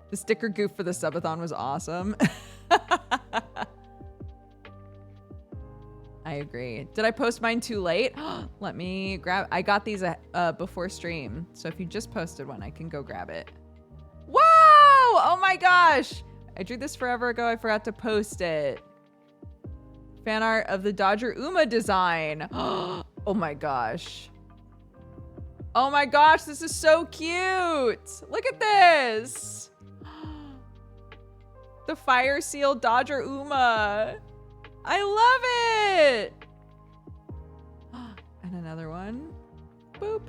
The sticker goof for the subathon was awesome. I agree. Did I post mine too late? Let me grab. I got these before stream. So if you just posted one, I can go grab it. Whoa! Oh my gosh. I drew this forever ago. I forgot to post it. Fan art of the Dodger Uma design. Oh my gosh. Oh my gosh, this is so cute. Look at this. The Fire Seal Dodger Uma. I love it. And another one. Boop.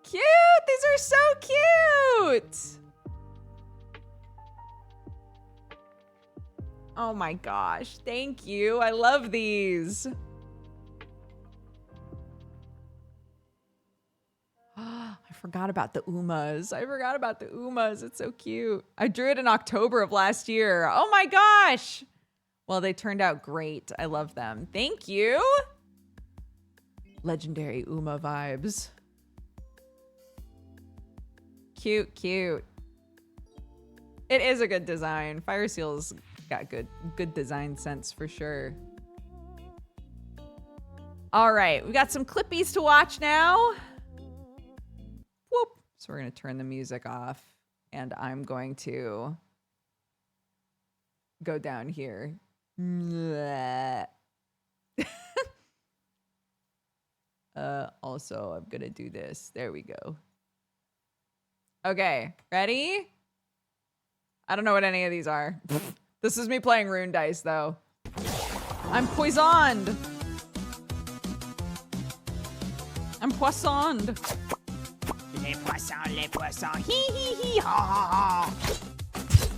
Cute. These are so cute. Oh my gosh. Thank you. I love these. I forgot about the Umas. I forgot about the Umas. It's so cute. I drew it in October of last year. Oh my gosh. Well, they turned out great. I love them. Thank you. Legendary Uma vibes. Cute, cute. It is a good design. Fire Seal's got good design sense for sure. All right, we got some clippies to watch now. Whoop. So we're going to turn the music off and I'm going to go down here. Also, I'm going to do this. There we go. Okay, ready? I don't know what any of these are. This is me playing rune dice though. I'm poisoned. I'm poissoned. Les poissons, hi hi hi ha ha ha.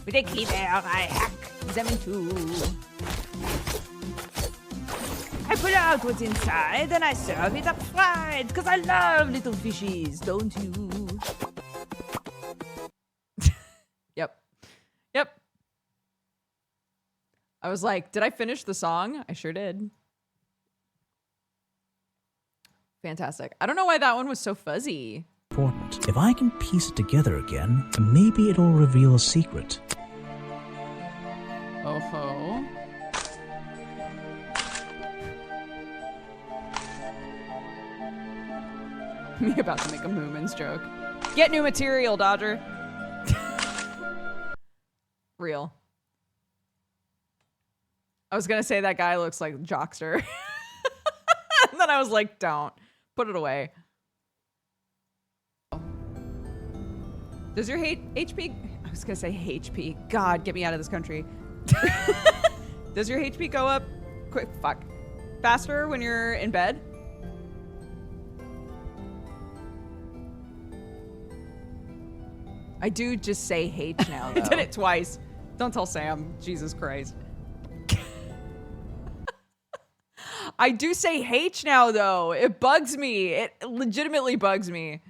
With a key there, I hack them in two. I pull out what's inside and I serve it up fried, cause I love little fishies, don't you? Yep. I was like, did I finish the song? I sure did. Fantastic. I don't know why that one was so fuzzy. Important. If I can piece it together again, maybe it'll reveal a secret. Oh ho. Me about to make a Moomins joke. Get new material, Dodger. Real. I was gonna say that guy looks like Jockster. And then I was like, don't. Put it away. Does your HP... I was gonna say HP. God, get me out of this country. Does your HP go up quick? Fuck. Faster when you're in bed? I do just say H now, though. I did it twice. Don't tell Sam. Jesus Christ. I do say H now, though. It bugs me. It legitimately bugs me.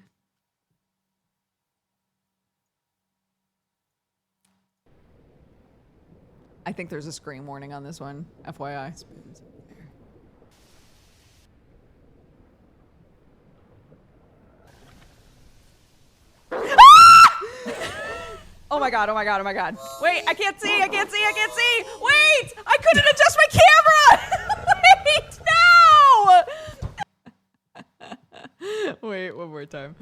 I think there's a scream warning on this one. FYI. Oh my god, oh my god, oh my god. Wait, I can't see, I can't see, I can't see! Wait! I couldn't adjust my camera! Wait, no! Wait, one more time.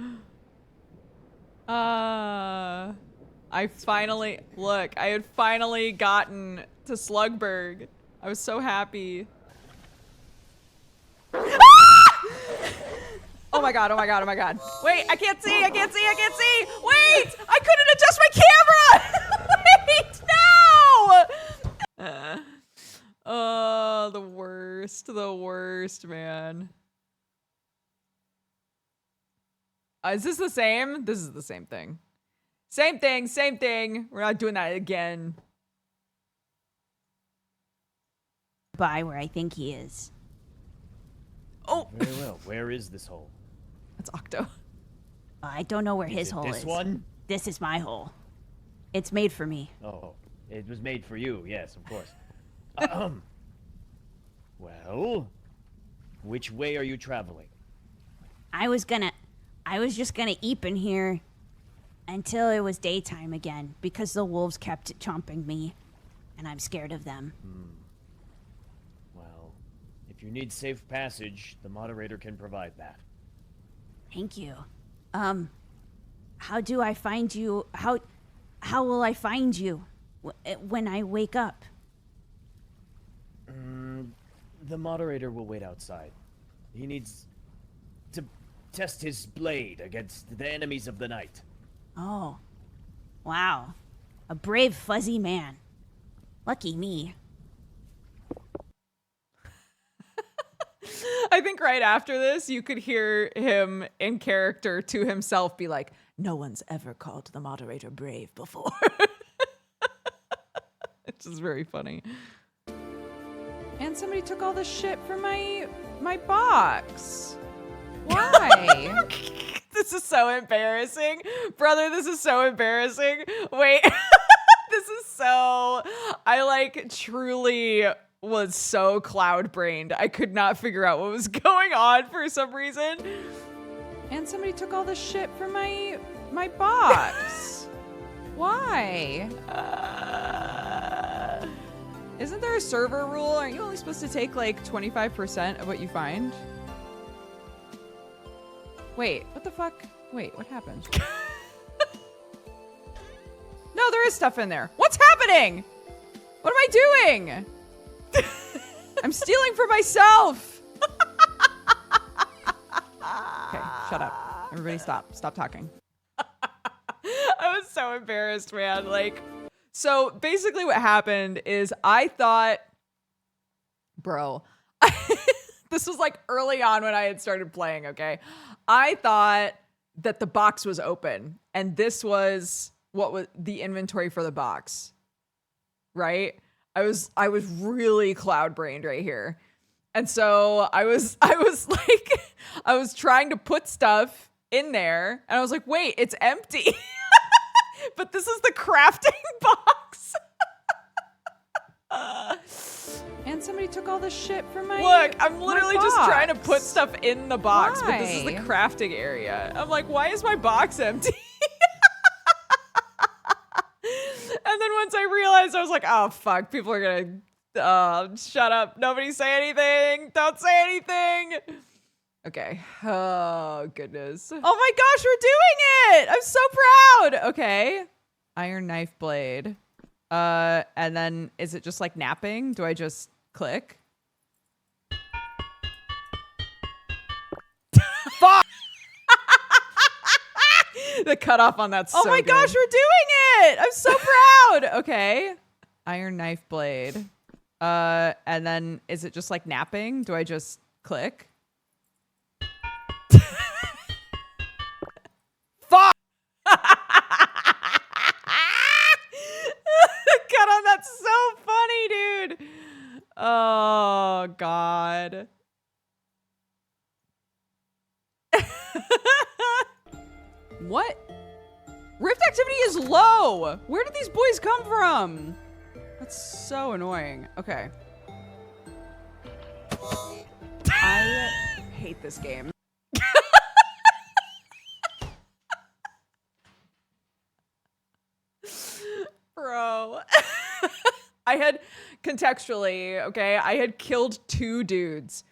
I finally, look, I had finally gotten to Slugberg. I was so happy. Oh my god, oh my god, oh my god. Wait, I can't see, I can't see, I can't see! Wait! I couldn't adjust my camera! Wait, no! Oh, the worst, man. Is this the same? This is the same thing. Same thing, same thing. We're not doing that again. By where I think he is. Oh! Very well. Where is this hole? That's Octo. I don't know where Is his it hole this is. one? This is my hole. It's made for me. Oh, it was made for you. Yes, of course. Well, which way are you traveling? I was just gonna eep in here until it was daytime again because the wolves kept chomping me and I'm scared of them. Well, if you need safe passage, the moderator can provide that. Thank you. How do I find you? How will I find you when I wake up? The moderator will wait outside. He needs to test his blade against the enemies of the night. Oh, wow. A brave, fuzzy man. Lucky me. I think right after this, you could hear him in character to himself be like, no one's ever called the moderator brave before. It's just very funny. And somebody took all the shit from my box. Why? This is so embarrassing. Brother, this is so embarrassing. Wait. This is so... I like truly was so cloud-brained. I could not figure out what was going on for some reason. And somebody took all the shit from my box. Why? Isn't there a server rule? Aren't you only supposed to take like 25% of what you find? Wait, what the fuck? Wait, what happened? No, there is stuff in there. What's happening? What am I doing? I'm stealing for myself. Okay, shut up. Everybody stop. Stop talking. I was so embarrassed, man. Like, so basically what happened is I thought, bro, this was like early on when I had started playing, okay? I thought that the box was open and this was what was the inventory for the box, right? I was really cloud brained right here. And so I was like, I was trying to put stuff in there and I was like, wait, it's empty. But this is the crafting box. And somebody took all the shit from my Look, I'm literally my just trying to box. put stuff in the box, but this is the Why? crafting area. I'm like, why is my box empty? And then once I realized, I was like, oh, fuck, people are gonna shut up. Nobody say anything. Don't say anything. Okay. Oh, goodness. Oh my gosh, we're doing it! I'm so proud. Okay. Iron knife blade. And then is it just like napping? Do I just click? Fuck! The cutoff on that's Oh so my good. gosh, we're doing it! I'm so proud. Okay. Iron knife blade. And then is it just like napping? Do I just click? Fuck! Cut on that's so funny, dude. Oh, God. What? Rift activity is low. Where did these boys come from? That's so annoying. Okay. I hate this game. Bro. I had contextually, okay, I had killed 2 dudes.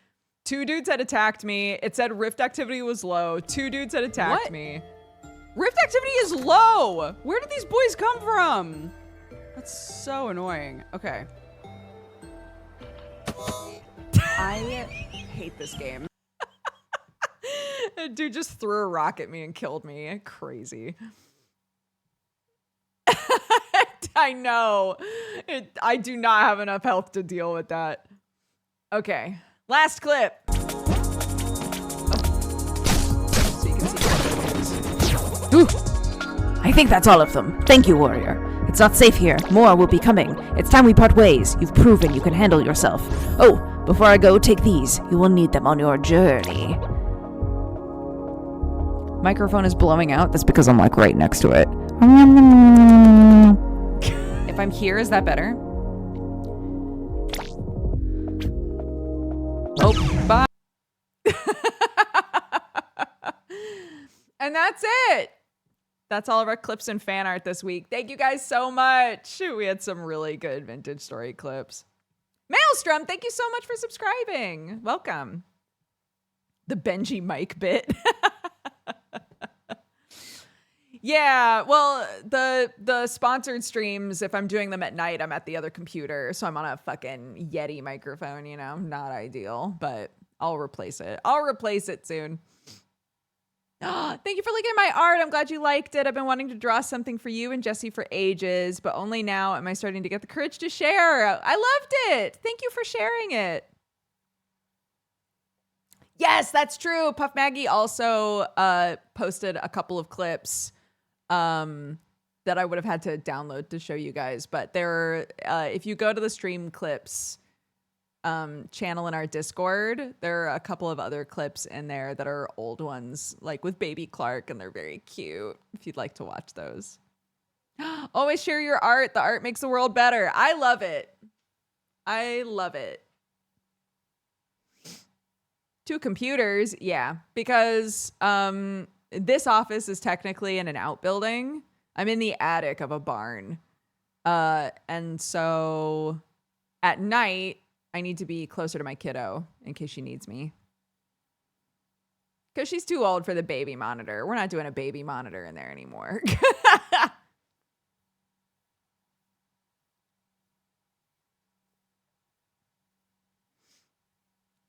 2 dudes had attacked me. It said rift activity was low. 2 dudes had attacked What? me. Rift activity is low. Where did these boys come from? That's so annoying. Okay. I hate this game. A dude just threw a rock at me and killed me. Crazy. I know. I do not have enough health to deal with that. Okay. Last clip. So you can see Ooh. I think that's all of them. Thank you, warrior. It's not safe here. More will be coming. It's time we part ways. You've proven you can handle yourself. Oh, before I go, take these. You will need them on your journey. Microphone is blowing out. That's because I'm like right next to it. if I'm here, is that better? Oh, bye. And that's it. That's all of our clips and fan art this week. Thank you guys so much. We had some really good vintage story clips. Maelstrom, thank you so much for subscribing. Welcome. The Benji Mike bit. Yeah, well, the sponsored streams, if I'm doing them at night, I'm at the other computer, so I'm on a fucking Yeti microphone, you know, not ideal, but I'll replace it. I'll replace it soon. Thank you for looking at my art. I'm glad you liked it. I've been wanting to draw something for you and Jesse for ages, but only now am I starting to get the courage to share. I loved it. Thank you for sharing it. Yes, that's true. Puff Maggie also posted a couple of clips that I would have had to download to show you guys. But there, if you go to the stream clips channel in our Discord, there are a couple of other clips in there that are old ones, like with Baby Clark, and they're very cute if you'd like to watch those. Always share your art. The art makes the world better. I love it. I love it. 2 computers, yeah, because this office is technically in an outbuilding. I'm in the attic of a barn. And so at night, I need to be closer to my kiddo in case she needs me. Because she's too old for the baby monitor. We're not doing a baby monitor in there anymore.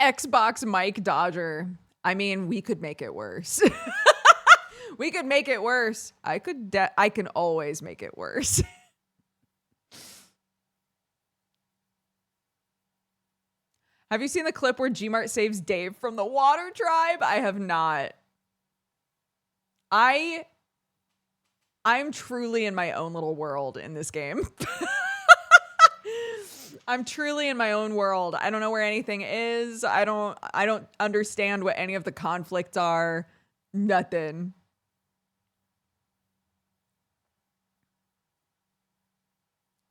Xbox Mike Dodger. I mean, we could make it worse. We could make it worse. I can always make it worse. Have you seen the clip where Gmart saves Dave from the water tribe? I have not. I'm truly in my own little world in this game. I'm truly in my own world. I don't know where anything is. I don't understand what any of the conflicts are. Nothing.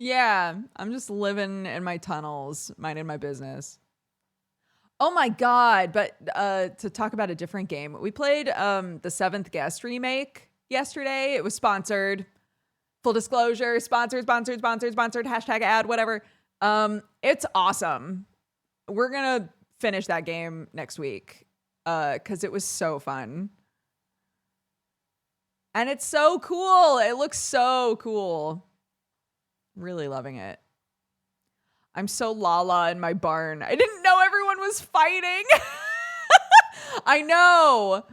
Yeah, I'm just living in my tunnels, minding my business. Oh my god, but to talk about a different game. We played the Seventh Guest remake yesterday. It was sponsored. Full disclosure, sponsored, hashtag ad, whatever. It's awesome. We're gonna finish that game next week. Because it was so fun. And it's so cool. It looks so cool. Really loving it. I'm so Lala in my barn. I didn't know everyone was fighting. I know.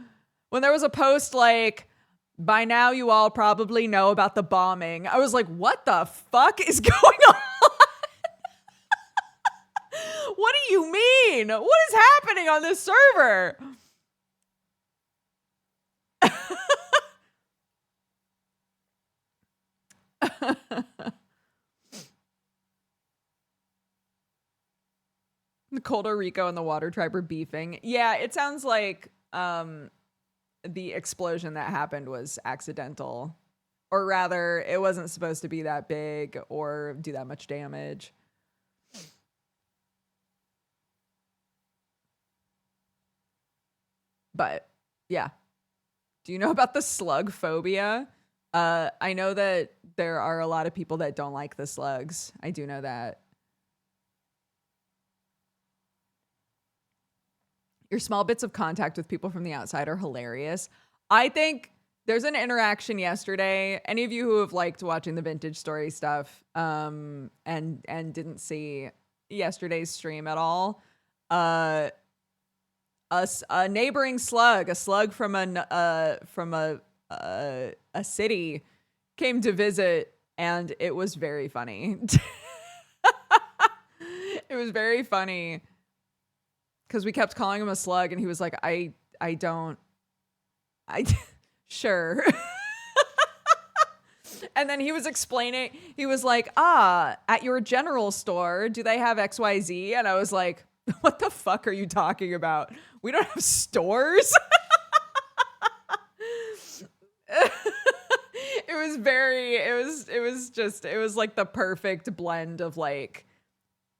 When there was a post like, by now you all probably know about the bombing. I was like, what the fuck is going on? What do you mean? What is happening on this server? Coldo Rico and the Water Tribe are beefing. Yeah, it sounds like the explosion that happened was accidental. Or rather, it wasn't supposed to be that big or do that much damage. But yeah. Do you know about the slug phobia? I know that there are a lot of people that don't like the slugs. I do know that. Your small bits of contact with people from the outside are hilarious. I think there's an interaction yesterday. Any of you who have liked watching the vintage story stuff and didn't see yesterday's stream at all, a neighboring slug, a slug from a city came to visit, and it was very funny. It was very funny because we kept calling him a slug, and he was like, I sure. And then he was explaining, he was like, at your general store, do they have XYZ? And I was like, what the fuck are you talking about? We don't have stores. It was like the perfect blend of like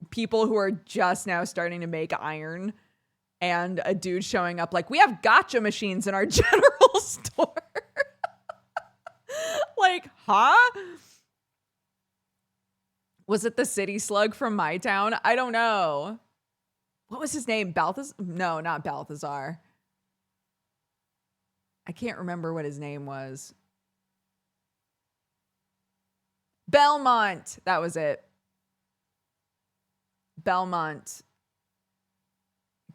people who are just now starting to make iron and a dude showing up like, we have gotcha machines in our general store. Like, huh? Was it the city slug from my town? I don't know. What was his name? Balthazar? No, not Balthazar. I can't remember what his name was. Belmont. That was it. Belmont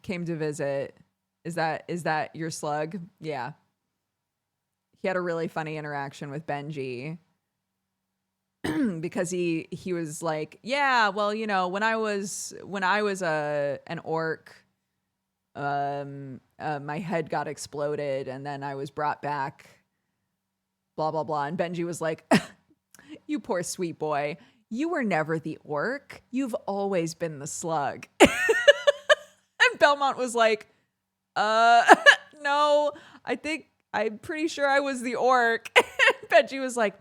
came to visit. Is that your slug? Yeah. He had a really funny interaction with Benji. Because he was like, yeah, well, you know, when I was an orc, my head got exploded and then I was brought back, blah blah blah. And Benji was like, you poor sweet boy, you were never the orc, you've always been the slug. And Belmont was like, no, I'm pretty sure I was the orc. And Benji was like,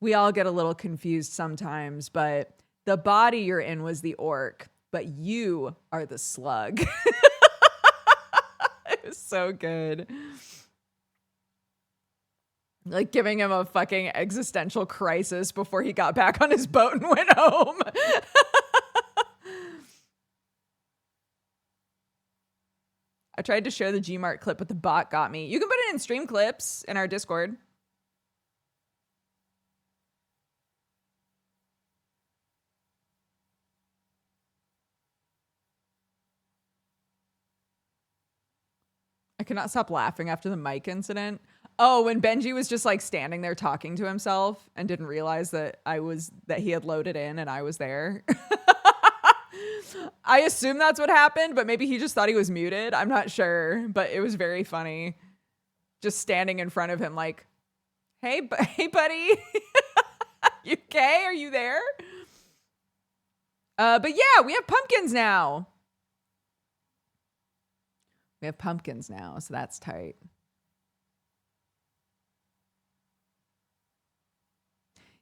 we all get a little confused sometimes, but the body you're in was the orc, but you are the slug. It was so good. Like giving him a fucking existential crisis before he got back on his boat and went home. I tried to share the Gmart clip, but the bot got me. You can put it in stream clips in our Discord. I could not stop laughing after the mic incident. Oh, when Benji was just like standing there talking to himself and didn't realize that he had loaded in and I was there. I assume that's what happened, but maybe he just thought he was muted. I'm not sure, but it was very funny. Just standing in front of him like, hey buddy. You okay? Are you there? But yeah, we have pumpkins now. We have pumpkins now, so that's tight.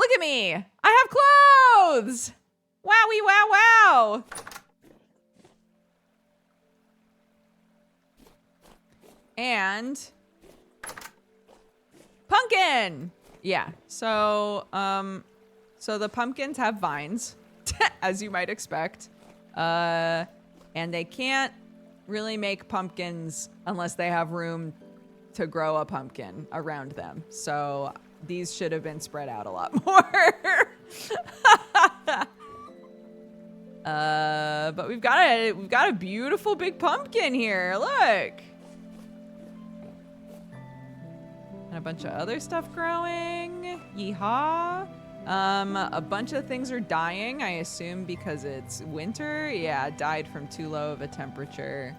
Look at me. I have clothes. Wowie, wow, wow. And pumpkin. Yeah. So the pumpkins have vines, as you might expect. And they can't really make pumpkins unless they have room to grow a pumpkin around them. So these should have been spread out a lot more. But we've got a beautiful big pumpkin here. Look. And a bunch of other stuff growing. Yeehaw. A bunch of things are dying, I assume because it's winter. Yeah, it died from too low of a temperature.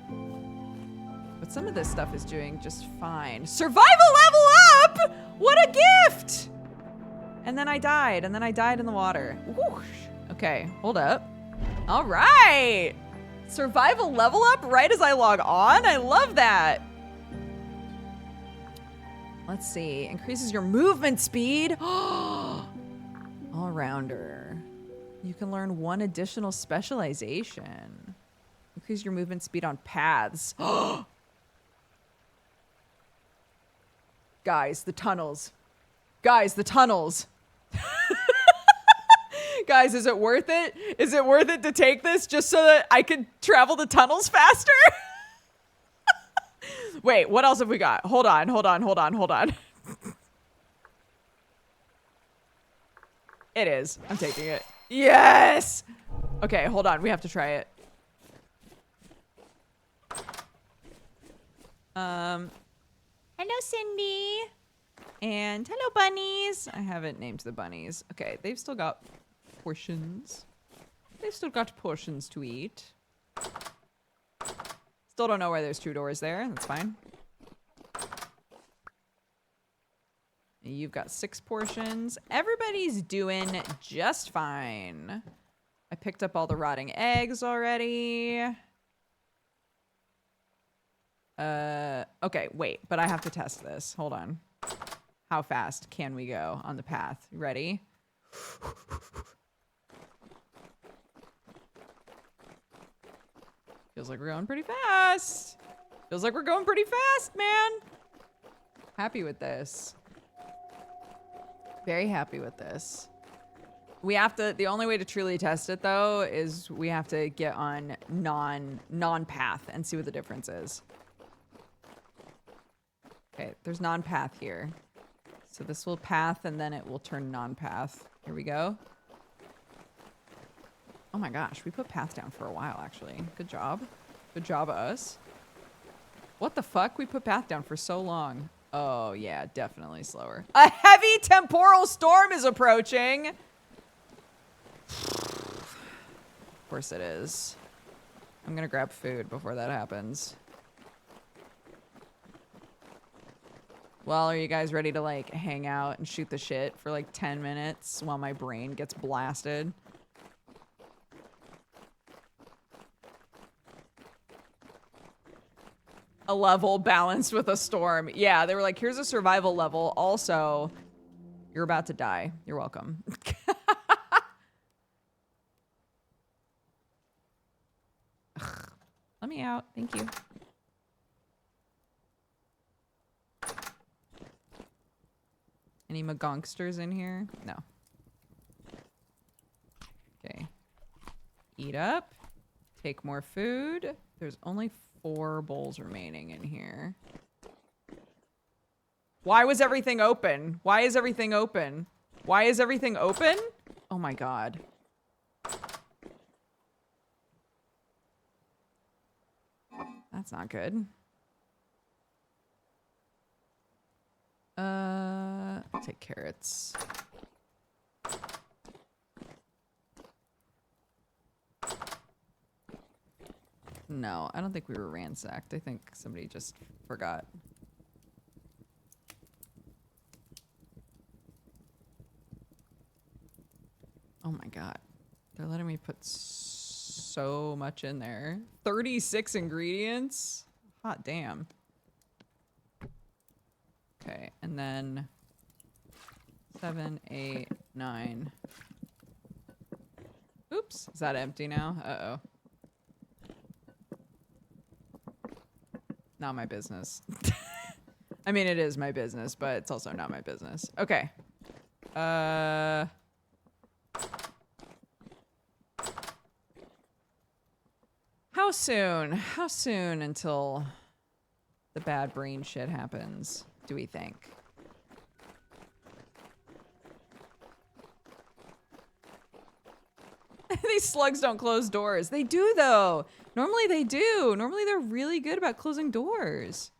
But some of this stuff is doing just fine. Survival level up! What a gift! And then I died in the water. Whoosh. Okay, hold up. All right. Survival level up right as I log on. I love that. Let's see. Increases your movement speed. All-rounder. You can learn one additional specialization. Increase your movement speed on paths. Guys, the tunnels. Guys, the tunnels. Guys, is it worth it? Is it worth it to take this just so that I could travel the tunnels faster? Wait, what else have we got? Hold on. It is. I'm taking it. Yes! Okay, hold on. We have to try it. Hello, Cindy. And hello, bunnies. I haven't named the bunnies. Okay, they've still got portions. They've still got portions to eat. Still don't know why there's 2 doors there. That's fine. You've got 6 portions. Everybody's doing just fine. I picked up all the rotting eggs already. Okay, wait, but I have to test this. Hold on. How fast can we go on the path? Ready? Feels like we're going pretty fast. Feels like we're going pretty fast, man. Happy with this. Very happy with this. We have to, the only way to truly test it though, is we have to get on non-path and see what the difference is. Okay, there's non-path here. So this will path and then it will turn non-path. Here we go. Oh my gosh, we put path down for a while actually. Good job. Good job us. What the fuck? We put path down for so long. Oh yeah, definitely slower. A heavy temporal storm is approaching. Of course it is. I'm gonna grab food before that happens. Well, are you guys ready to like hang out and shoot the shit for like 10 minutes while my brain gets blasted? A level balanced with a storm. Yeah, they were like, here's a survival level. Also, you're about to die. You're welcome. Let me out. Thank you. Any magonksters in here? No. Okay. Eat up. Take more food. There's only 4 bowls remaining in here. Why was everything open? Why is everything open? Why is everything open? Oh my god. That's not good. I'll take carrots. No, I don't think we were ransacked. I think somebody just forgot. Oh my god. They're letting me put so much in there. 36 ingredients? Hot damn. Okay, and then 7, 8, 9. Oops, is that empty now? Uh-oh. Not my business. I mean, it is my business, but it's also not my business. Okay. How soon? How soon until the bad brain shit happens, do we think? These slugs don't close doors. They do, though. Normally they do. Normally they're really good about closing doors.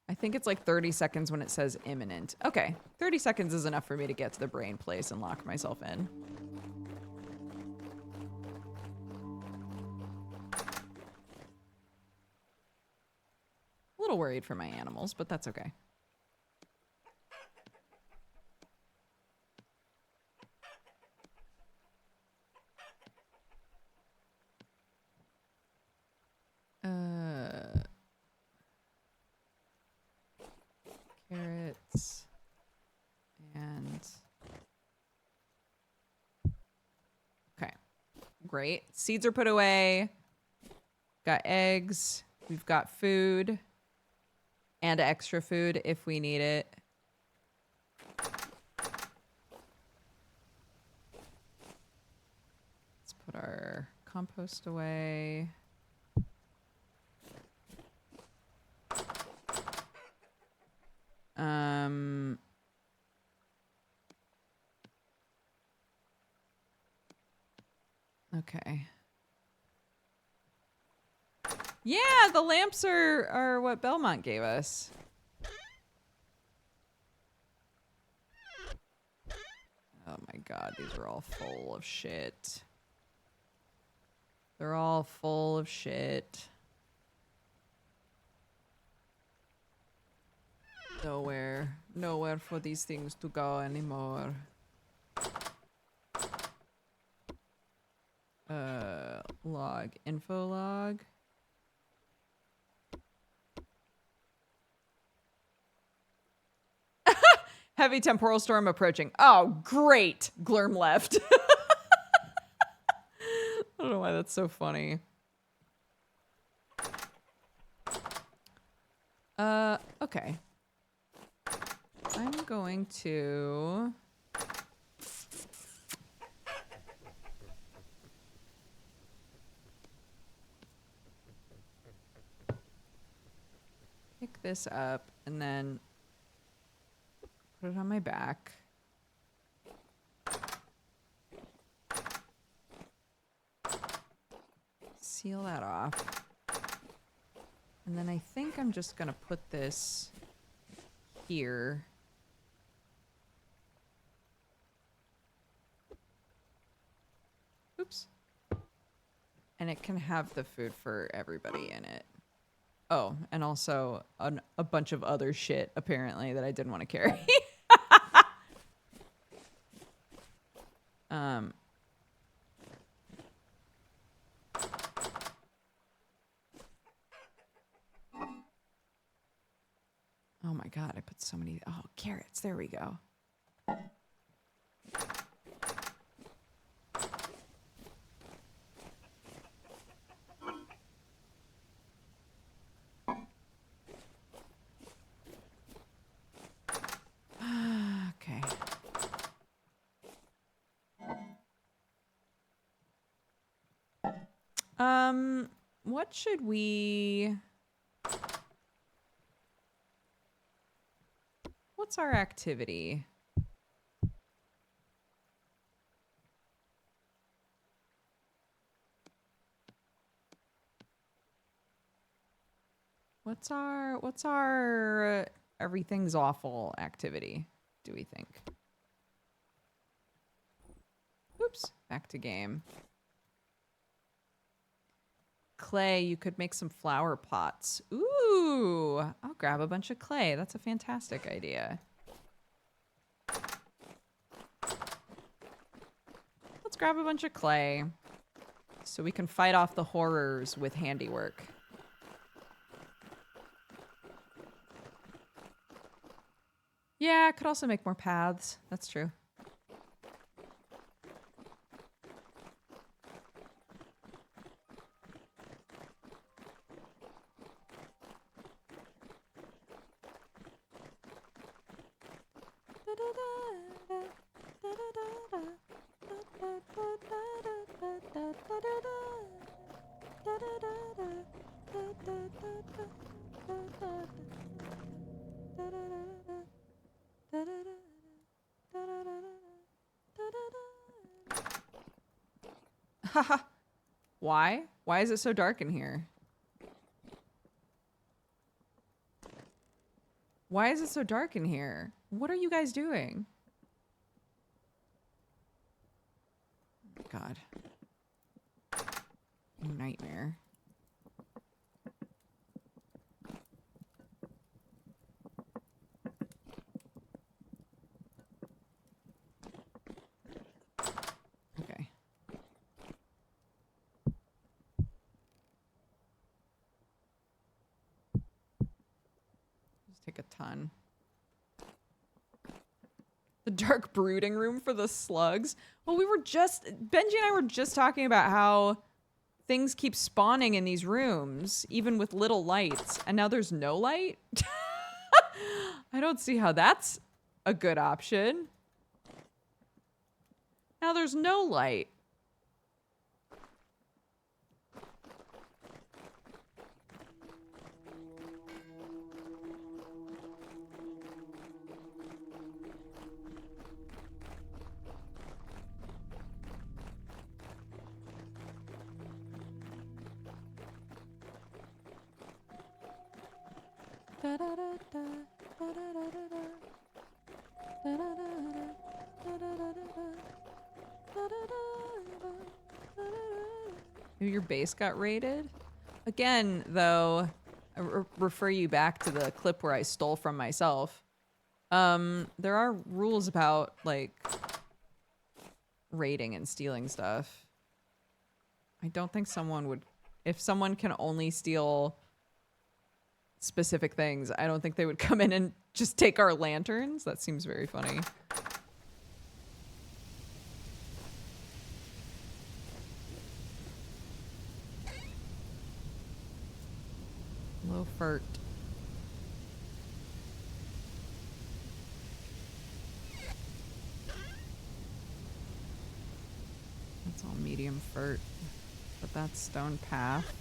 I think it's like 30 seconds when it says imminent. Okay, 30 seconds is enough for me to get to the brain place and lock myself in. A little worried for my animals, but that's okay. Carrots and okay, great. Seeds are put away. Got eggs. We've got food and extra food if we need it. Let's put our compost away. Okay. Yeah, the lamps are what Belmont gave us. Oh my god, these are all full of shit. They're all full of shit. Nowhere for these things to go anymore. Log, info log. Heavy temporal storm approaching. Oh, great. Glurm left. I don't know why that's so funny. Okay. I'm going to pick this up and then put it on my back. Seal that off. And then I think I'm just gonna put this here. Oops. And it can have the food for everybody in it. Oh, and also a bunch of other shit, apparently, that I didn't want to carry. Oh my god, I put so many... Oh, carrots. There we go. Okay. What should we... What's our activity? What's our everything's awful activity, do we think? Oops, back to game. Clay, you could make some flower pots. Ooh, I'll grab a bunch of clay. That's a fantastic idea. Let's grab a bunch of clay so we can fight off the horrors with handiwork. Yeah, I could also make more paths. That's true. Why? Why is it so dark in here? Why is it so dark in here? What are you guys doing? God. Nightmare. Okay. Just take a ton. The dark brooding room for the slugs. Well, Benji and I were just talking about how things keep spawning in these rooms, even with little lights, and now there's no light? I don't see how that's a good option. Now there's no light. Maybe your base got raided? Again, though, I refer you back to the clip where I stole from myself. There are rules about, like, raiding and stealing stuff. I don't think someone would... If someone can only steal specific things, I don't think they would come in and just take our lanterns. That seems very funny. Low furt. That's all medium furt. But that's stone path.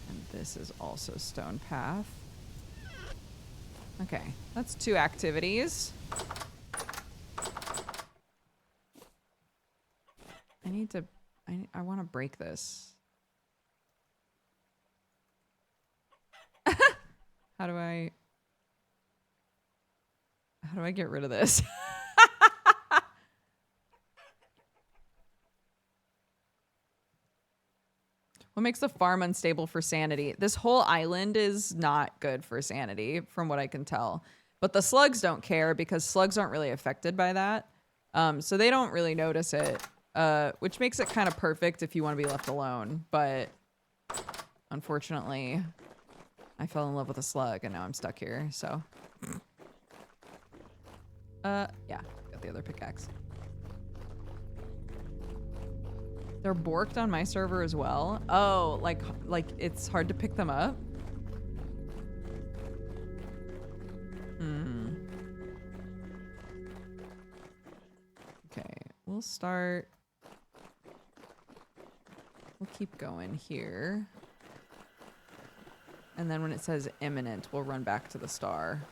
And this is also stone path. Okay, that's 2 activities. I want to break this. How do I get rid of this? What makes the farm unstable for sanity? This whole island is not good for sanity, from what I can tell. But the slugs don't care because slugs aren't really affected by that. So they don't really notice it, which makes it kind of perfect if you want to be left alone. But unfortunately, I fell in love with a slug and now I'm stuck here, so. Yeah, got the other pickaxe. They're borked on my server as well. Oh, like it's hard to pick them up? Hmm. Okay, we'll start. We'll keep going here. And then when it says imminent, we'll run back to the star.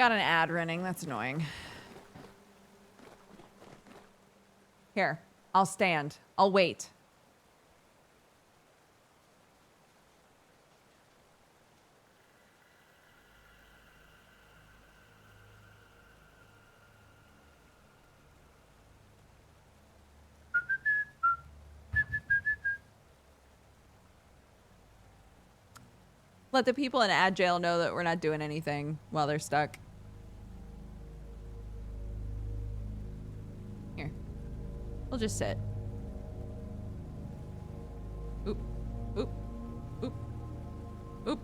Got an ad running. That's annoying. Here, I'll stand. I'll wait. Let the people in ad jail know that we're not doing anything while they're stuck. Here. We'll just sit. Oop. Oop. Oop. Oop.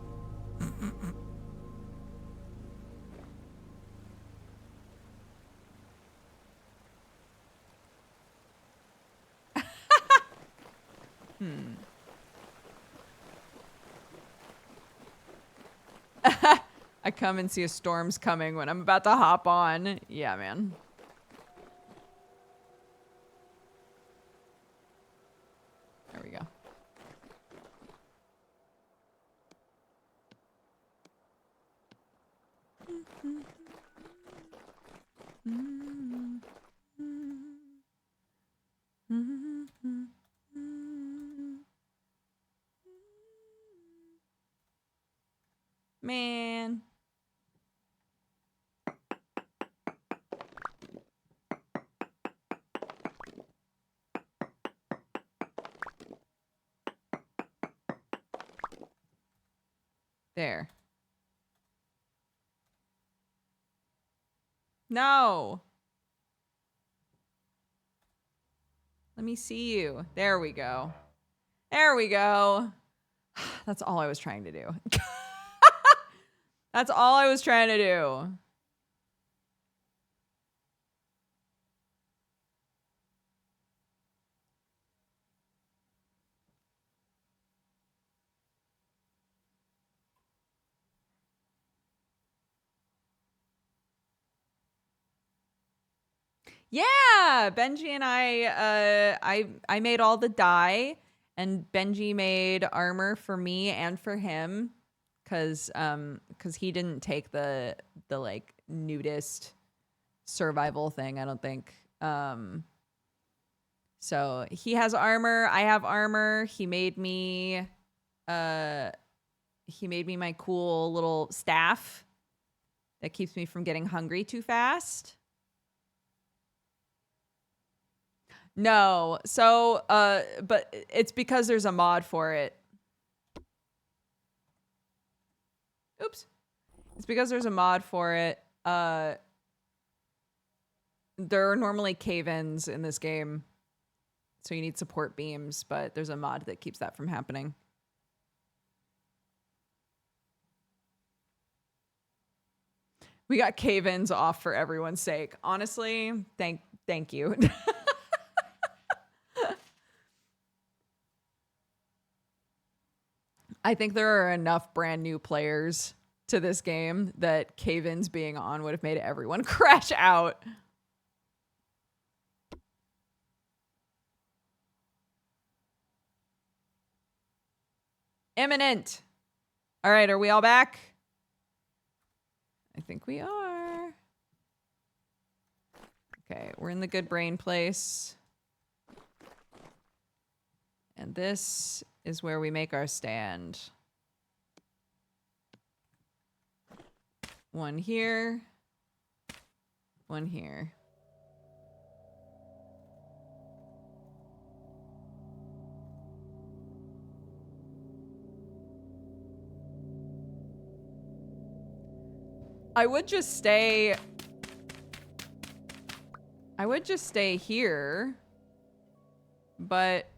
I come and see a storm's coming when I'm about to hop on. Yeah, man. There we go. Man. There. No. Let me see you. There we go. There we go. That's all I was trying to do. That's all I was trying to do. Yeah, Benji and I made all the dye, and Benji made armor for me and for him, cause he didn't take the like nudist survival thing, I don't think. So he has armor, I have armor. He made me my cool little staff that keeps me from getting hungry too fast. No, so, but it's because there's a mod for it. Oops. It's because there's a mod for it. There are normally cave-ins in this game, so you need support beams, but there's a mod that keeps that from happening. We got cave-ins off for everyone's sake. Honestly, thank you. I think there are enough brand new players to this game that cave-ins being on would have made everyone crash out. Imminent. All right, are we all back? I think we are. Okay, we're in the good brain place. And this is where we make our stand. One here. One here. I would just stay here, but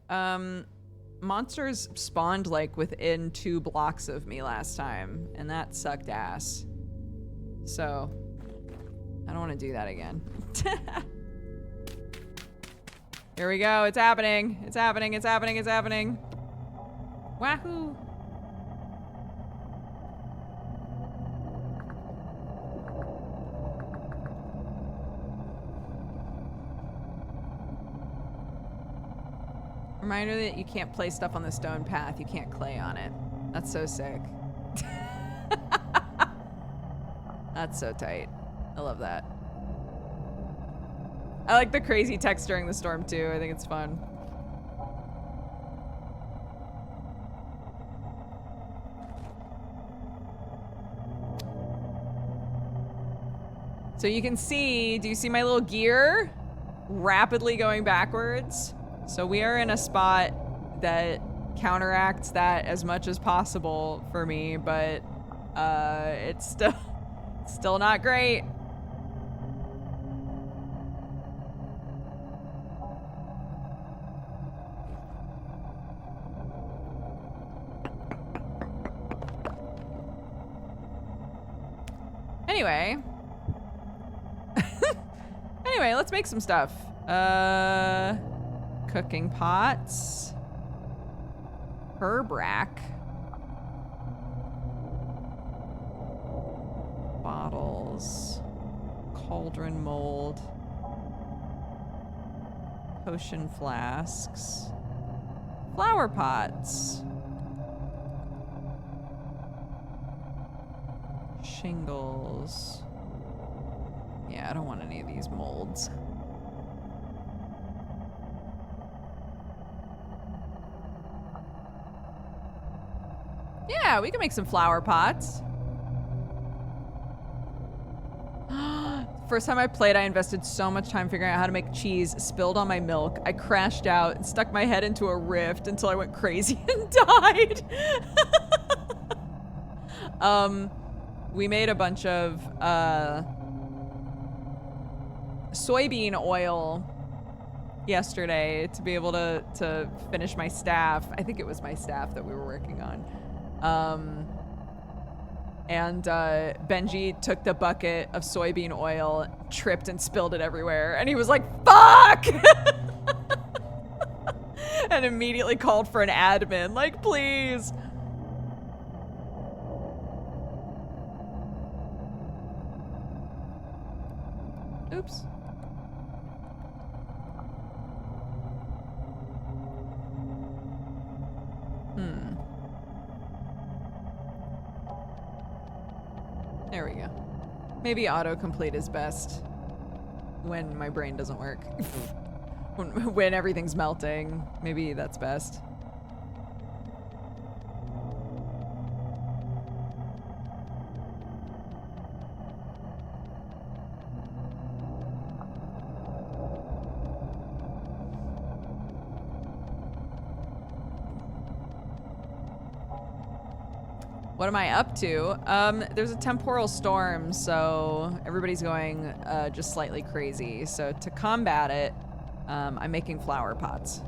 monsters spawned like within 2 blocks of me last time, and that sucked ass. So I don't want to do that again. Here we go. It's happening. It's happening. It's happening. It's happening. Wahoo. Reminder that you can't place stuff on the stone path. You can't clay on it. That's so sick. That's so tight. I love that. I like the crazy text during the storm too. I think it's fun. So you can see, do you see my little gear rapidly going backwards? So we are in a spot that counteracts that as much as possible for me, but it's still not great. Anyway. Anyway, let's make some stuff. Cooking pots. Herb rack. Bottles. Cauldron mold. Potion flasks. Flower pots. Shingles. Yeah, I don't want any of these molds. Yeah, we can make some flower pots. First time I played, I invested so much time figuring out how to make cheese, spilled on my milk. I crashed out and stuck my head into a rift until I went crazy and died. We made a bunch of soybean oil yesterday to be able to finish my staff. I think it was my staff that we were working on. And Benji took the bucket of soybean oil, tripped and spilled it everywhere, and he was like, fuck! And immediately called for an admin, like, please. Oops. There we go. Maybe autocomplete is best when my brain doesn't work. when everything's melting, maybe that's best. What am I up to? There's a temporal storm, so everybody's going just slightly crazy. So to combat it, I'm making flower pots.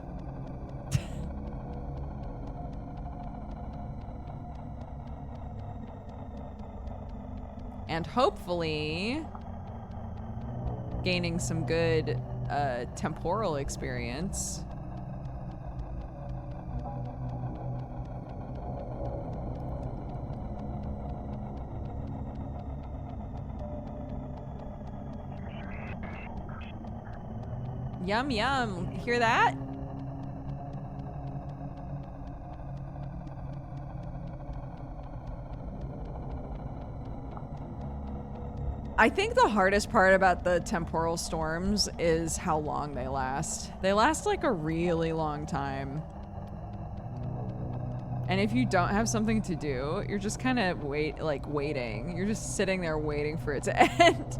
And hopefully gaining some good temporal experience. Yum, yum. Hear that? I think the hardest part about the temporal storms is how long they last. They last like a really long time. And if you don't have something to do, you're just kind of waiting. You're just sitting there waiting for it to end.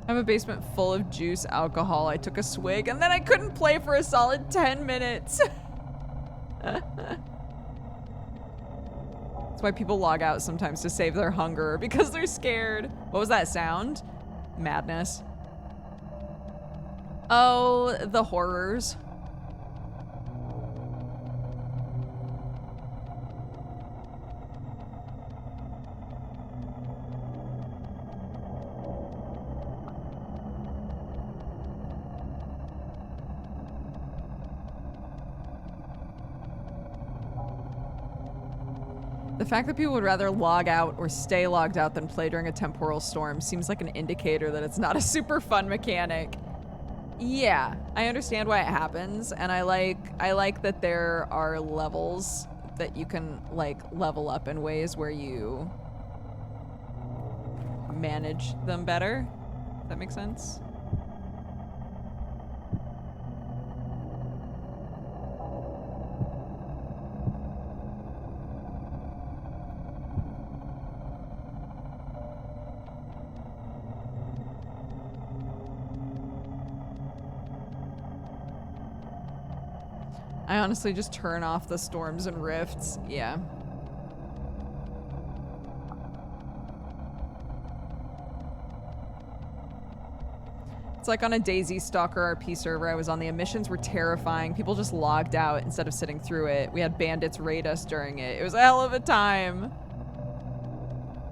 I have a basement full of juice alcohol. I took a swig and then I couldn't play for a solid 10 minutes. That's why people log out sometimes to save their hunger, because they're scared. What was that sound? Madness. Oh, the horrors. The fact that people would rather log out or stay logged out than play during a temporal storm seems like an indicator that it's not a super fun mechanic. Yeah, I understand why it happens, and I like that there are levels that you can like level up in ways where you manage them better. Does that make sense? I honestly just turn off the storms and rifts. Yeah. It's like on a Daisy Stalker RP server I was on, the emissions were terrifying. People just logged out instead of sitting through it. We had bandits raid us during it. It was a hell of a time.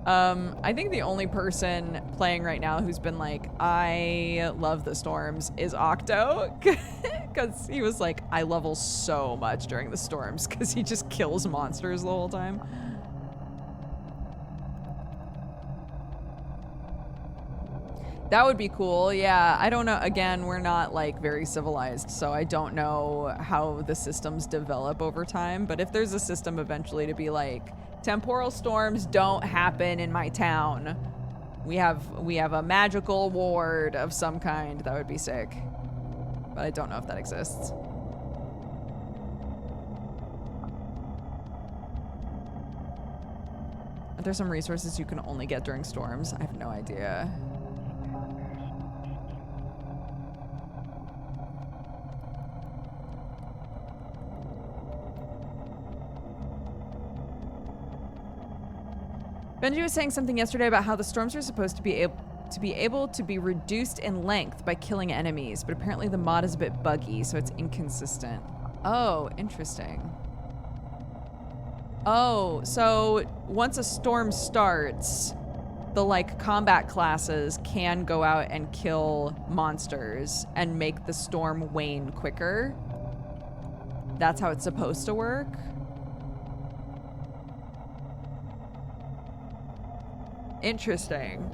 I think the only person playing right now who's been like, I love the storms is Octo. Because he was like, I level so much during the storms because he just kills monsters the whole time. That would be cool. Yeah, I don't know. Again, we're not like very civilized, so I don't know how the systems develop over time. But if there's a system eventually to be like, temporal storms don't happen in my town. We have a magical ward of some kind. That would be sick. But I don't know if that exists. Are there some resources you can only get during storms? I have no idea. Benji was saying something yesterday about how the storms are supposed to be able to be reduced in length by killing enemies, but apparently the mod is a bit buggy, so it's inconsistent. Oh, interesting. Oh, so once a storm starts, the like combat classes can go out and kill monsters and make the storm wane quicker. That's how it's supposed to work. Interesting.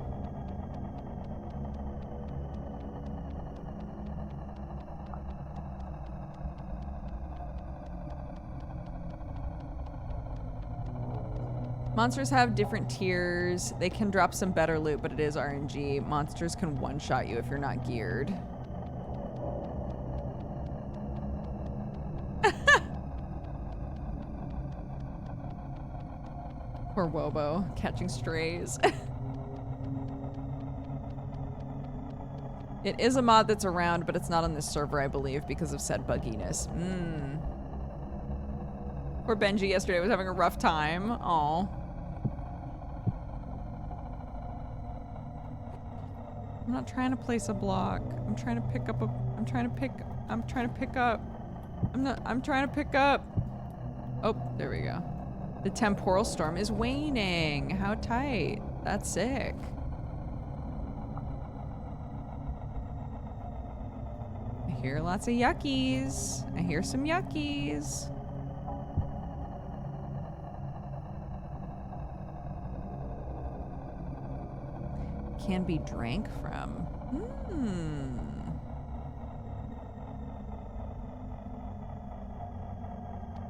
Monsters have different tiers. They can drop some better loot, but it is RNG. Monsters can one-shot you if you're not geared. Poor Wobo, catching strays. It is a mod that's around, but it's not on this server, I believe, because of said bugginess. Poor Benji yesterday was having a rough time. Aw. I'm not trying to place a block. I'm trying to pick up. Oh, there we go. The temporal storm is waning. How tight. That's sick. I hear lots of yuckies. I hear some yuckies. Can be drank from.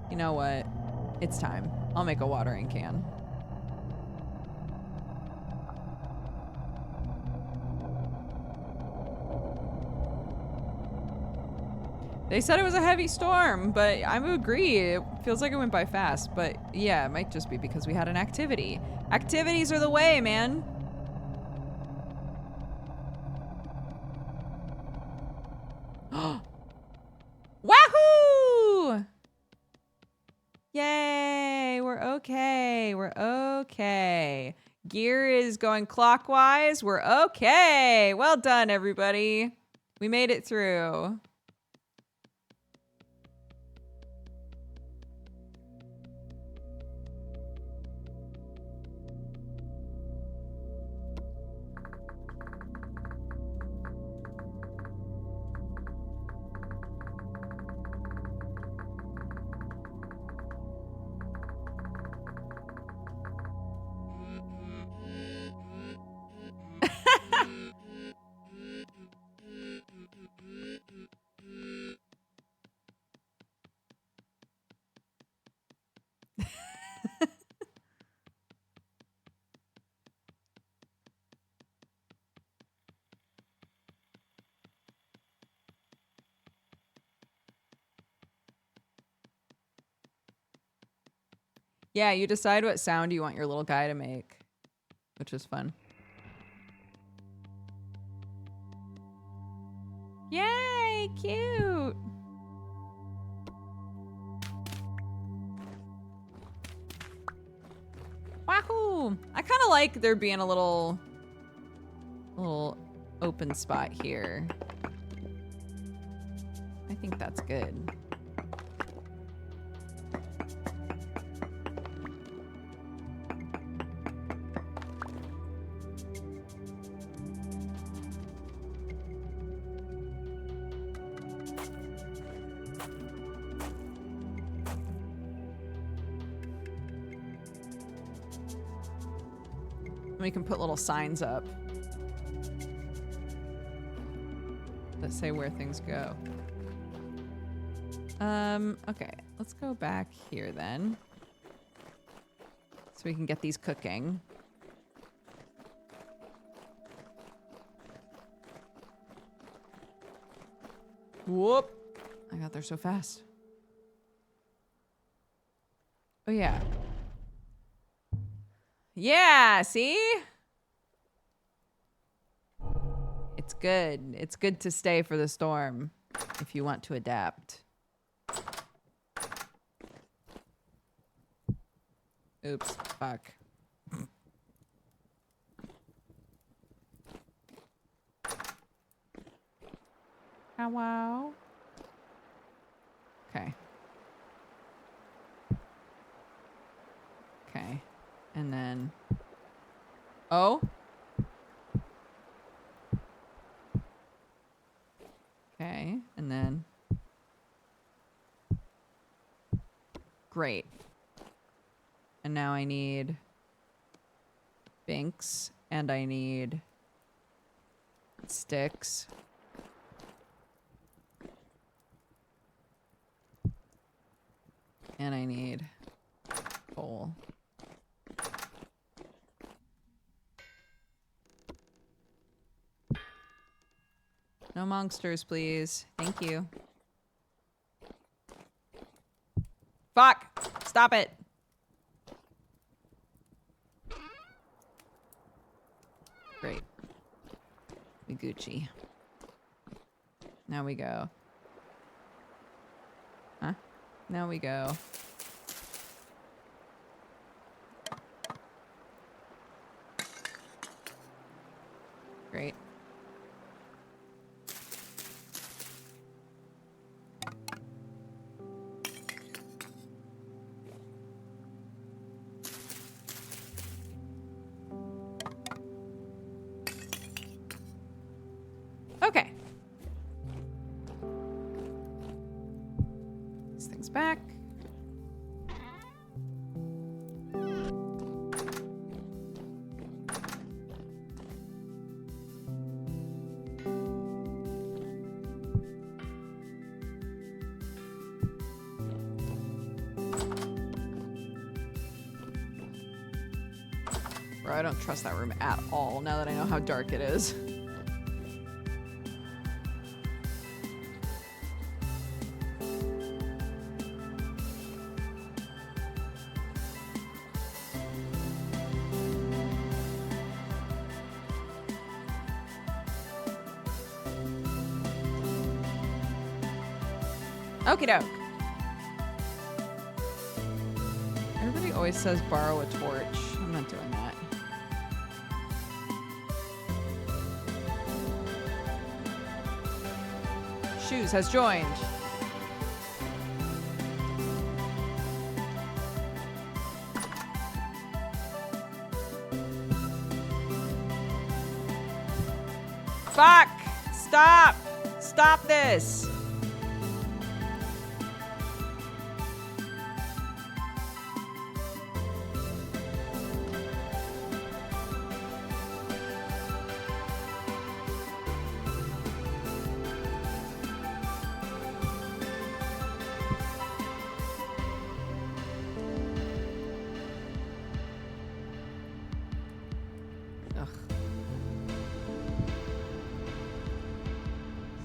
You know what? It's time. I'll make a watering can. They said it was a heavy storm, but I would agree. It feels like it went by fast, but yeah, it might just be because we had an activity. Activities are the way, man. Wahoo! Yay, we're okay. We're okay. Gear is going clockwise. We're okay. Well done, everybody. We made it through. Yeah, you decide what sound you want your little guy to make, which is fun. Yay, cute. Wahoo! I kind of like there being a little open spot here. I think that's good. We can put little signs up that say where things go. Okay, let's go back here then. So we can get these cooking. Whoop! I got there so fast. Oh yeah. Yeah, see? It's good. It's good to stay for the storm if you want to adapt. Oops, fuck. Wow. Okay. Okay. And then... Oh? Okay, and then... Great. And now I need... Binks, and I need... Sticks. And I need... Coal. No monsters, please. Thank you. Fuck! Stop it! Great. We Gucci. Now we go. Huh? Now we go. Great. Okay. These things back. Bro, I don't trust that room at all now that I know how dark it is. Okie doke. Everybody always says borrow a torch. I'm not doing that. Shoes has joined. Fuck! Stop! Stop this!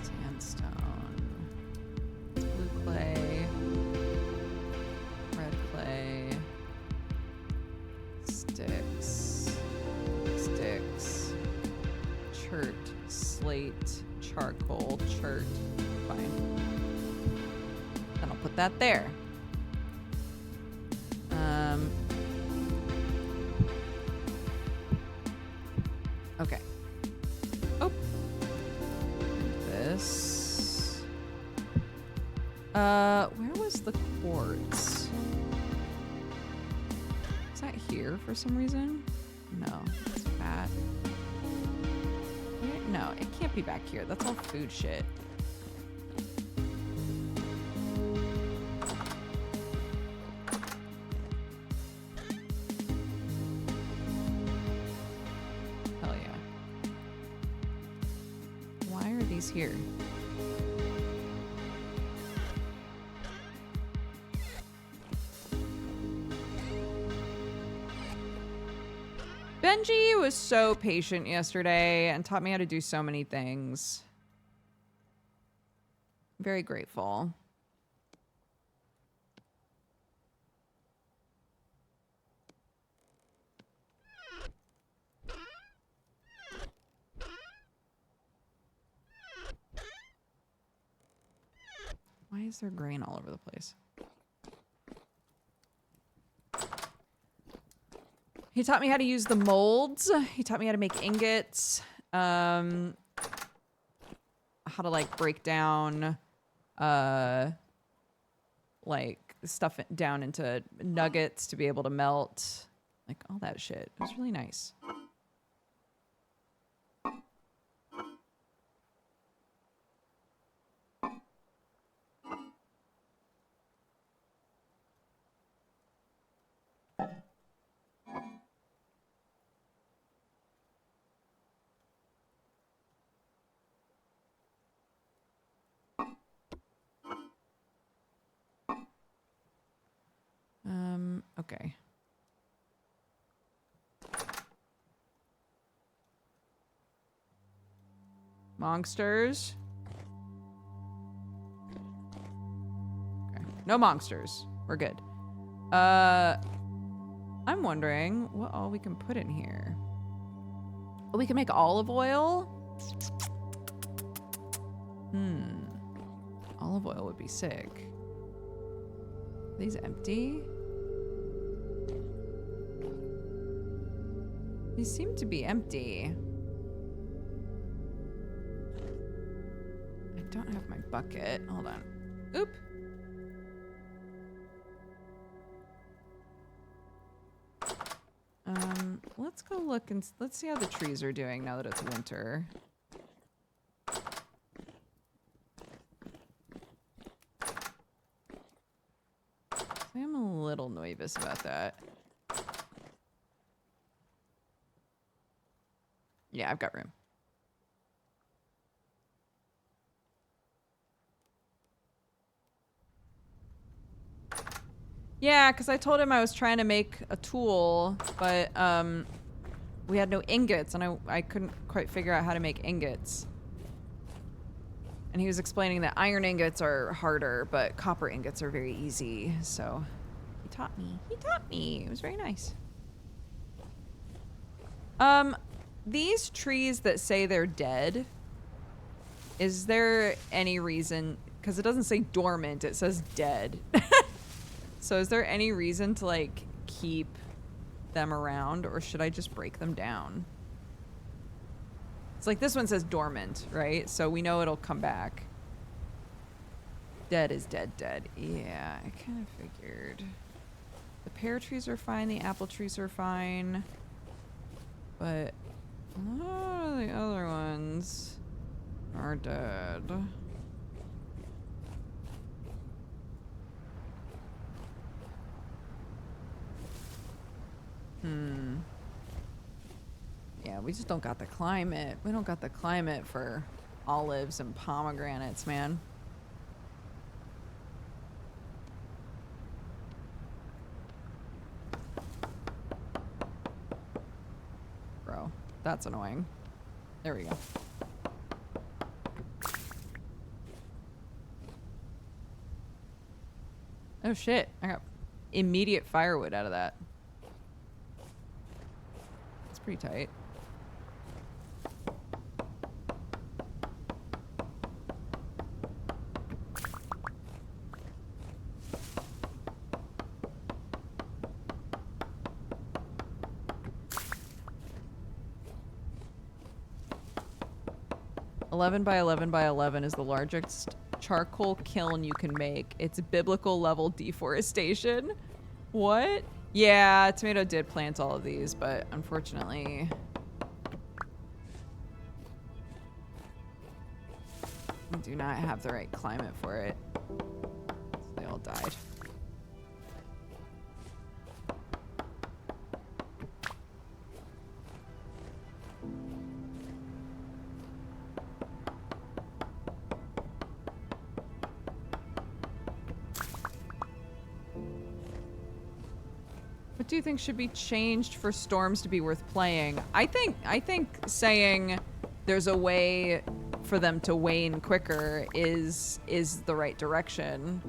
Sandstone. chert, slate, charcoal, chert. Fine. Then I'll put that there. Okay. Oh. This. Where was the quartz? Is that here for some reason? No, it's fat. No, it can't be back here. That's all food shit. Hell yeah. Why are these here? Benji was so patient yesterday and taught me how to do so many things. Very grateful. Why is there grain all over the place? He taught me how to use the molds. He taught me how to make ingots. How to like break down like stuff it down into nuggets to be able to melt. Like all that shit. It was really nice. Okay. Monsters. Okay. No monsters. We're good. I'm wondering what all we can put in here. Oh, we can make olive oil? Olive oil would be sick. Are these empty? These seem to be empty. I don't have my bucket. Hold on. Oop. Let's go look and let's see how the trees are doing now that it's winter. I am a little nervous about that. Yeah, I've got room. Yeah, because I told him I was trying to make a tool, but we had no ingots, and I couldn't quite figure out how to make ingots. And he was explaining that iron ingots are harder, but copper ingots are very easy. So he taught me. He taught me. It was very nice. These trees that say they're dead, is there any reason? Because it doesn't say dormant, it says dead. So is there any reason to like keep them around, or should I just break them down? It's like this one says dormant, right? So we know it'll come back. Dead is dead, dead. Yeah, I kind of figured. The pear trees are fine, the apple trees are fine. But a lot of the other ones are dead. Yeah, we just don't got the climate. We don't got the climate for olives and pomegranates, man. Bro, that's annoying. There we go. Oh shit, I got immediate firewood out of that. That's pretty tight. 11 by 11 by 11 is the largest charcoal kiln you can make. It's biblical level deforestation. What? Yeah, Tomato did plant all of these, but unfortunately... we do not have the right climate for it. So they all died. What do you think should be changed for storms to be worth playing? I think saying there's a way for them to wane quicker is the right direction.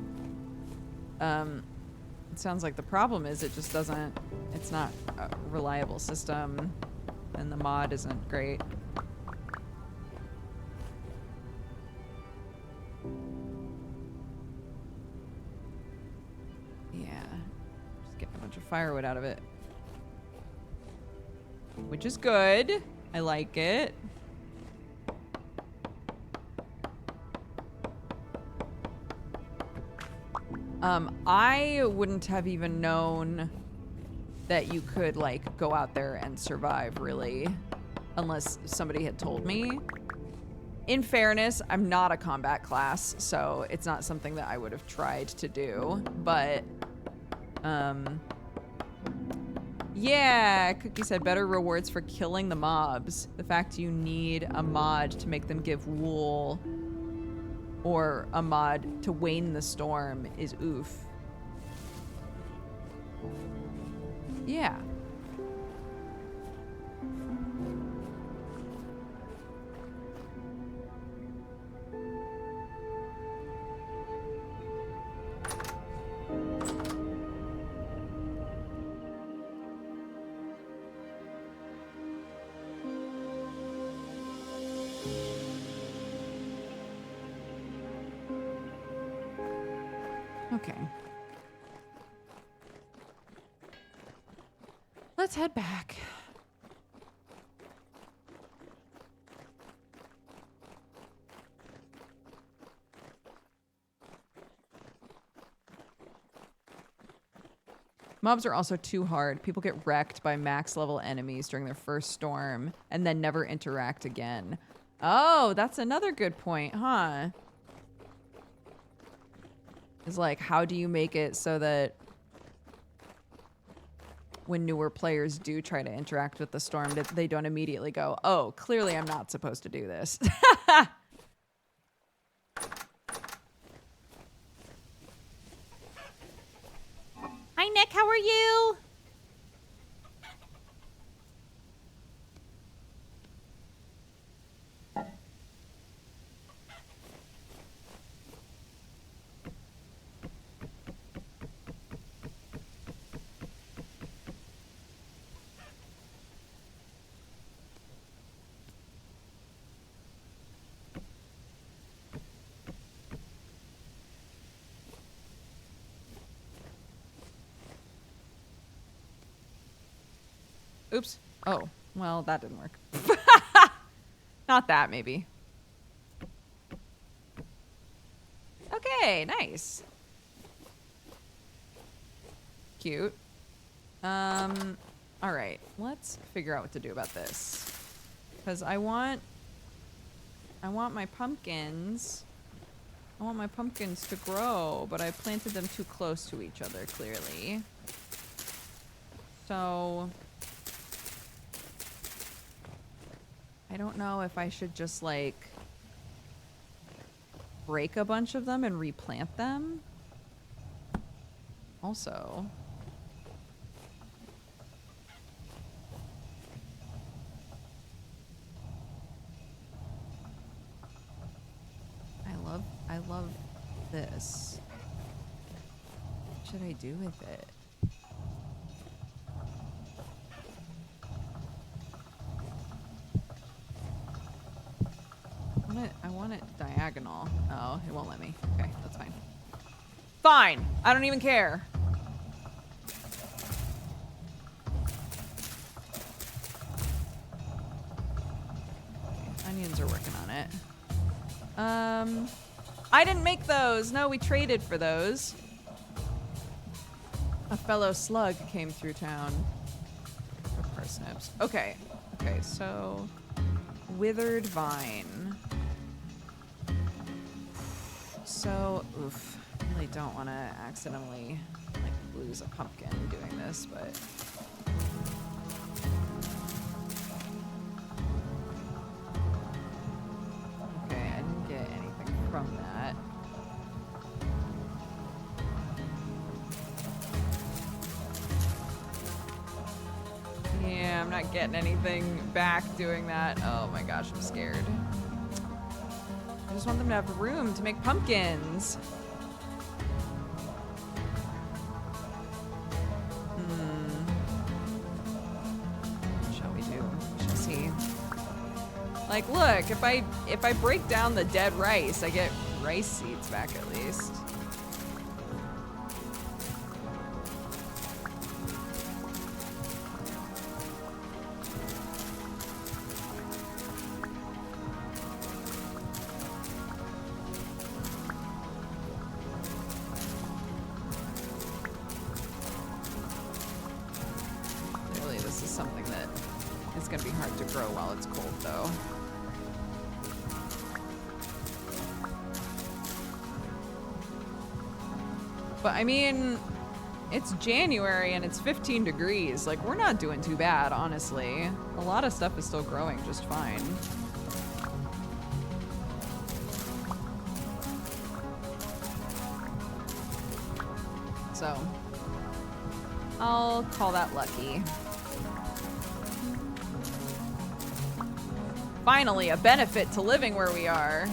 It sounds like the problem is it just doesn't, it's not a reliable system and the mod isn't great. Yeah, just getting a bunch of firewood out of it. Which is good. I like it. I wouldn't have even known that you could, like, go out there and survive, really, unless somebody had told me. In fairness, I'm not a combat class, so it's not something that I would have tried to do, but, yeah, Cookie said better rewards for killing the mobs. The fact you need a mod to make them give wool or a mod to wane the storm is oof. Yeah. Okay. Let's head back. Mobs are also too hard. People get wrecked by max level enemies during their first storm and then never interact again. Oh, that's another good point, huh? Is like, how do you make it so that when newer players do try to interact with the storm, that they don't immediately go, oh, clearly I'm not supposed to do this. Hi, Nick. How are you? Oops. Oh, well, that didn't work. Not that, maybe. Okay, nice. Cute. All right, let's figure out what to do about this. Because I want my pumpkins. I want my pumpkins to grow, but I planted them too close to each other, clearly. So I don't know if I should just, like, break a bunch of them and replant them. Also, I love this. What should I do with it? I want it diagonal. Oh, it won't let me. Okay, that's fine. Fine. I don't even care. I need onions are working on it. I didn't make those. No, we traded for those. A fellow slug came through town for parsnips. Okay. Okay, so withered vine. So, oof. I really don't want to accidentally like lose a pumpkin doing this, but okay, I didn't get anything from that. Yeah, I'm not getting anything back doing that. Oh my gosh, I'm scared. I just want them to have room to make pumpkins. What shall we do? We shall see. Like, look, if I break down the dead rice, I get rice seeds back at least. Clearly, this is something that is going to be hard to grow while it's cold, though. But I mean, it's January and it's 15 degrees. Like, we're not doing too bad, honestly. A lot of stuff is still growing just fine. So, I'll call that lucky. Finally, a benefit to living where we are.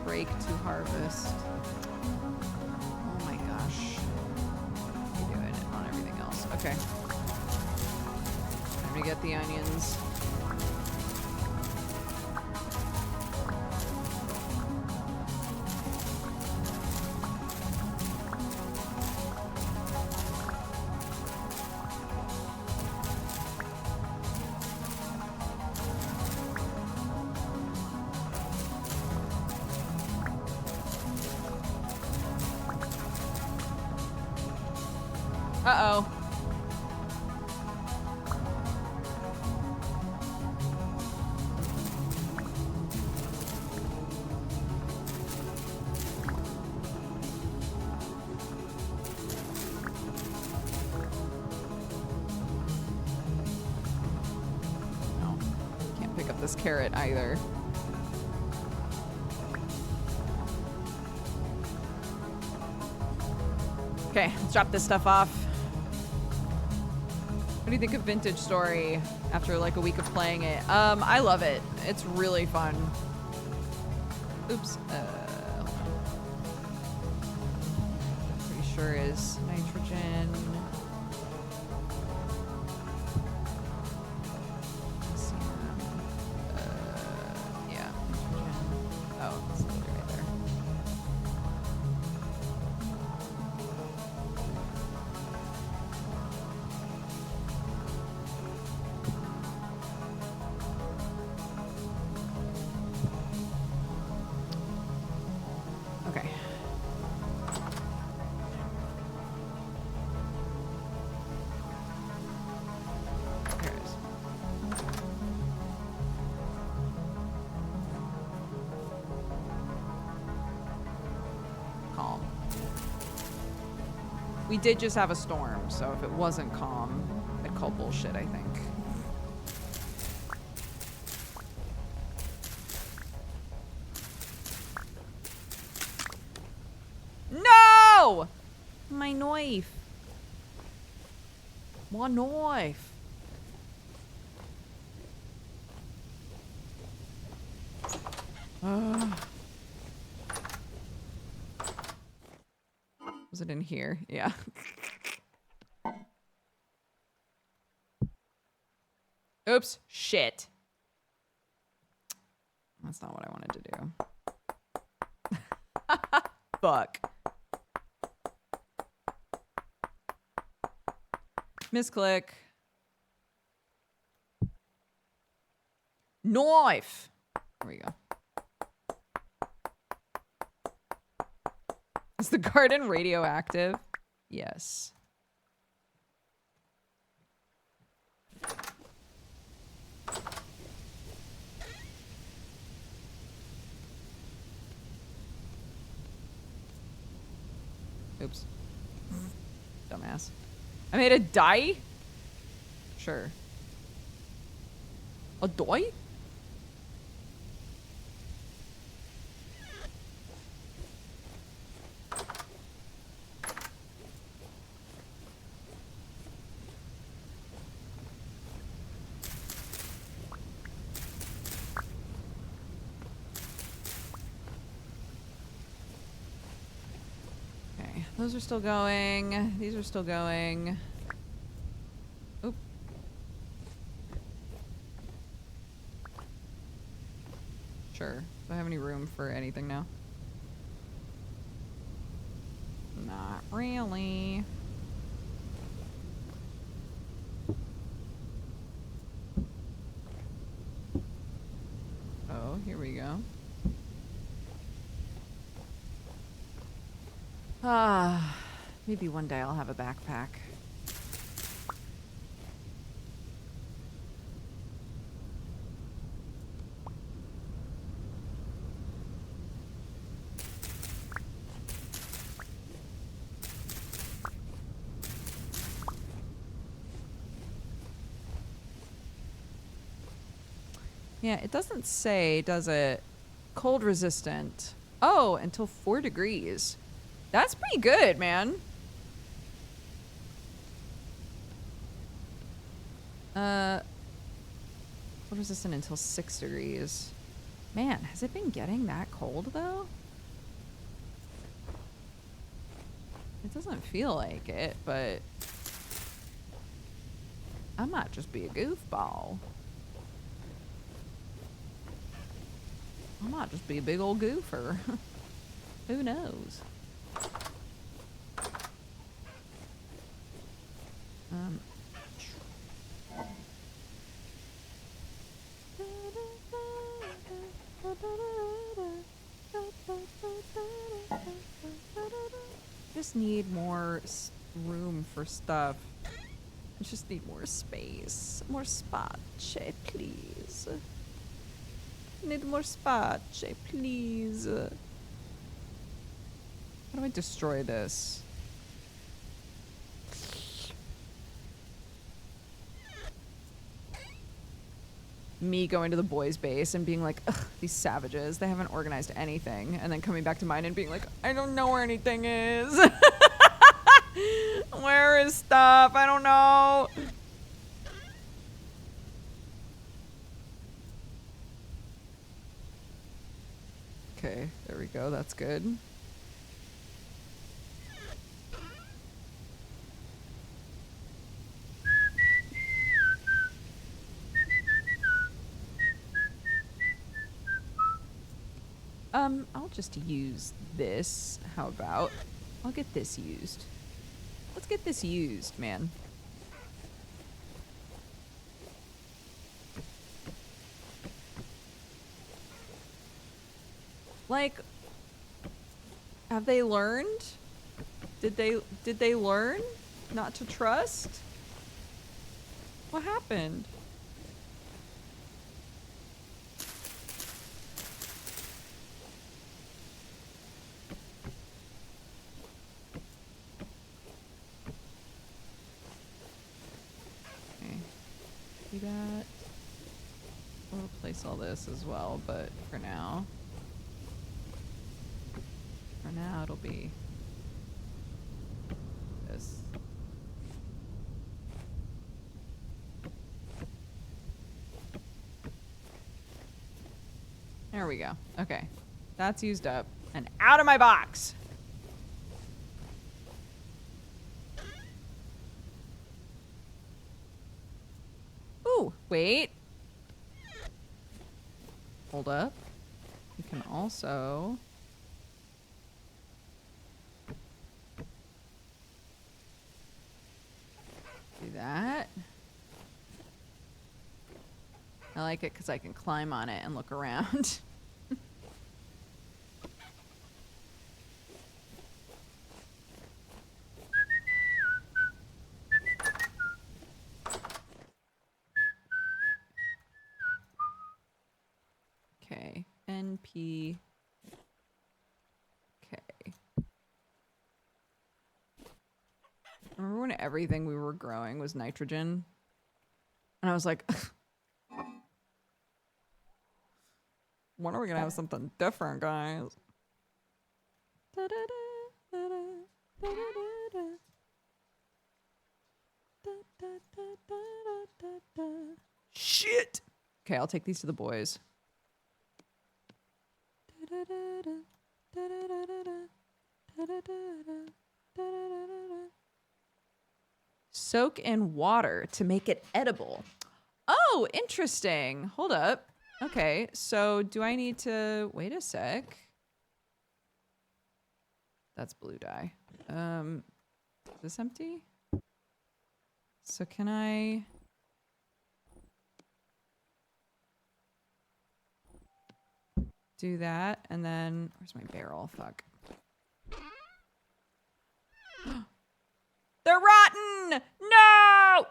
Break to harvest. Oh my gosh. You do it on everything else. Okay. Time to get the onions. Uh-oh. No. Can't pick up this carrot either. Okay, let's drop this stuff off. What do you think of Vintage Story after like a week of playing it? I love it. It's really fun. Oops. Hold on. Pretty sure is nitrogen. Yeah, nitrogen. Oh, it's literally right there. Okay. There it is. Calm. We did just have a storm, so if it wasn't calm, I'd call bullshit, I think. No! My knife. My knife. Was it in here? Yeah. Oops. Shit. That's not what I wanted to do. Fuck. Misclick. Knife. There we go. Is the garden radioactive? Yes. Oops. Dumbass. I made a die? Sure. A die? Okay, those are still going. These are still going. Oop. Sure. Do I have any room for anything now? Not really. Oh, here we go. Ah, maybe one day I'll have a backpack. Yeah, it doesn't say, does it? Cold resistant. Oh, until 4 degrees. That's pretty good, man. Cold resistant until 6 degrees. Man, has it been getting that cold, though? It doesn't feel like it, but I might just be a goofball. I might just be a big old goofer. Who knows? Just need more room for stuff. I just need more space. More spot, please. Need more spot, please. How do I destroy this? Me going to the boys' base and being like, ugh, these savages, they haven't organized anything. And then coming back to mine and being like, I don't know where anything is. Where is stuff? I don't know. Okay, there we go. That's good. I'll just use this. How about? I'll get this used. Let's get this used, man. Like, have they learned? Did they learn not to trust? What happened? Okay. Do that. We'll replace all this as well, but for now. For now, it'll be this. There we go. Okay. That's used up. And out of my box! Ooh, Wait. Hold up. You can also... do that. I like it because I can climb on it and look around. Okay, NP. Okay. Remember when everything we were growing was nitrogen? And I was like, when are we gonna have something different, guys? Shit! Okay, I'll take these to the boys. Soak in water to make it edible. Oh, interesting. Hold up. Okay, so do I need to... wait a sec. That's blue dye. Is this empty? So can I... do that, and then... where's my barrel? Fuck. They're rotten! No!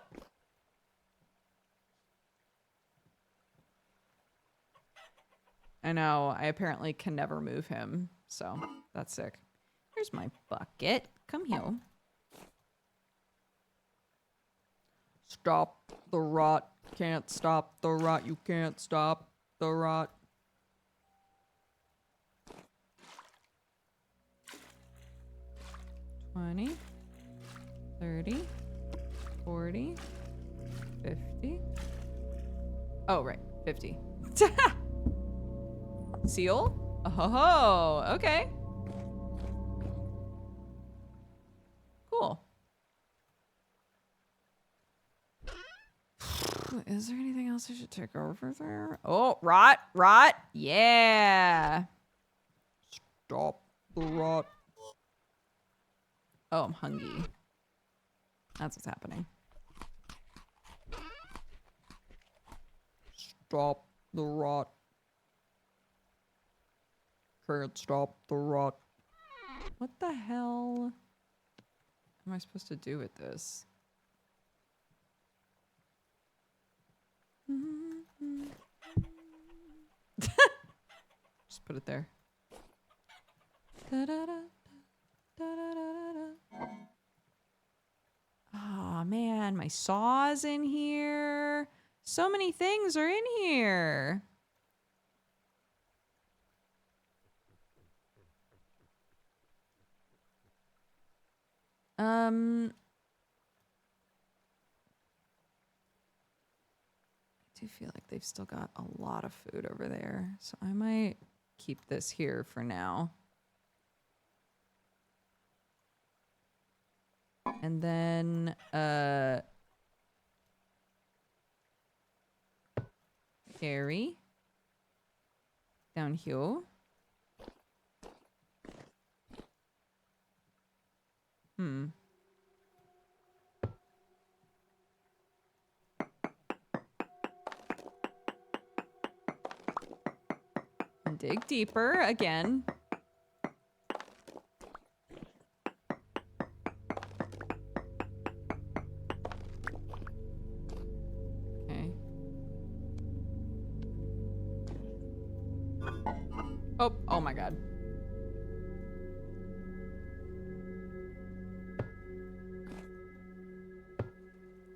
I know. I apparently can never move him, so that's sick. Here's my bucket. Come here. Stop the rot. Can't stop the rot. You can't stop the rot. $20, $30, $40, $50. Oh, right. 50. Seal? Oh, ho, ho. Okay. Cool. Is there anything else I should take over there? Oh, rot, rot. Yeah. Stop the rot. Oh, I'm hungry. That's what's happening. Stop the rot. Can't stop the rot. What the hell am I supposed to do with this? Just put it there. Oh man, my saw's in here. So many things are in here. I do feel like they've still got a lot of food over there, so I might keep this here for now. And then, carry down here. And dig deeper again. Oh my god.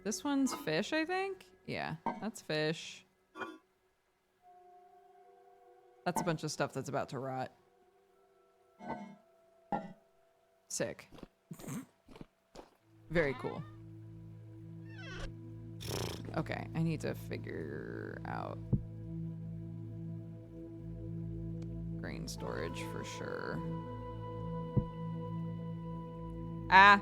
This one's fish, I think? Yeah, that's fish. That's a bunch of stuff that's about to rot. Sick. Very cool. Okay, I need to figure out grain storage for sure. Ah.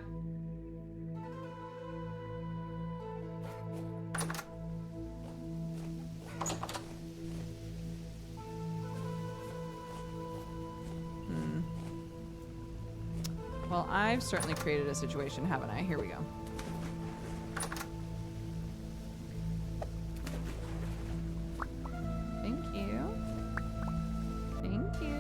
Well, I've certainly created a situation, haven't I? Here we go. Thank you. Thank you.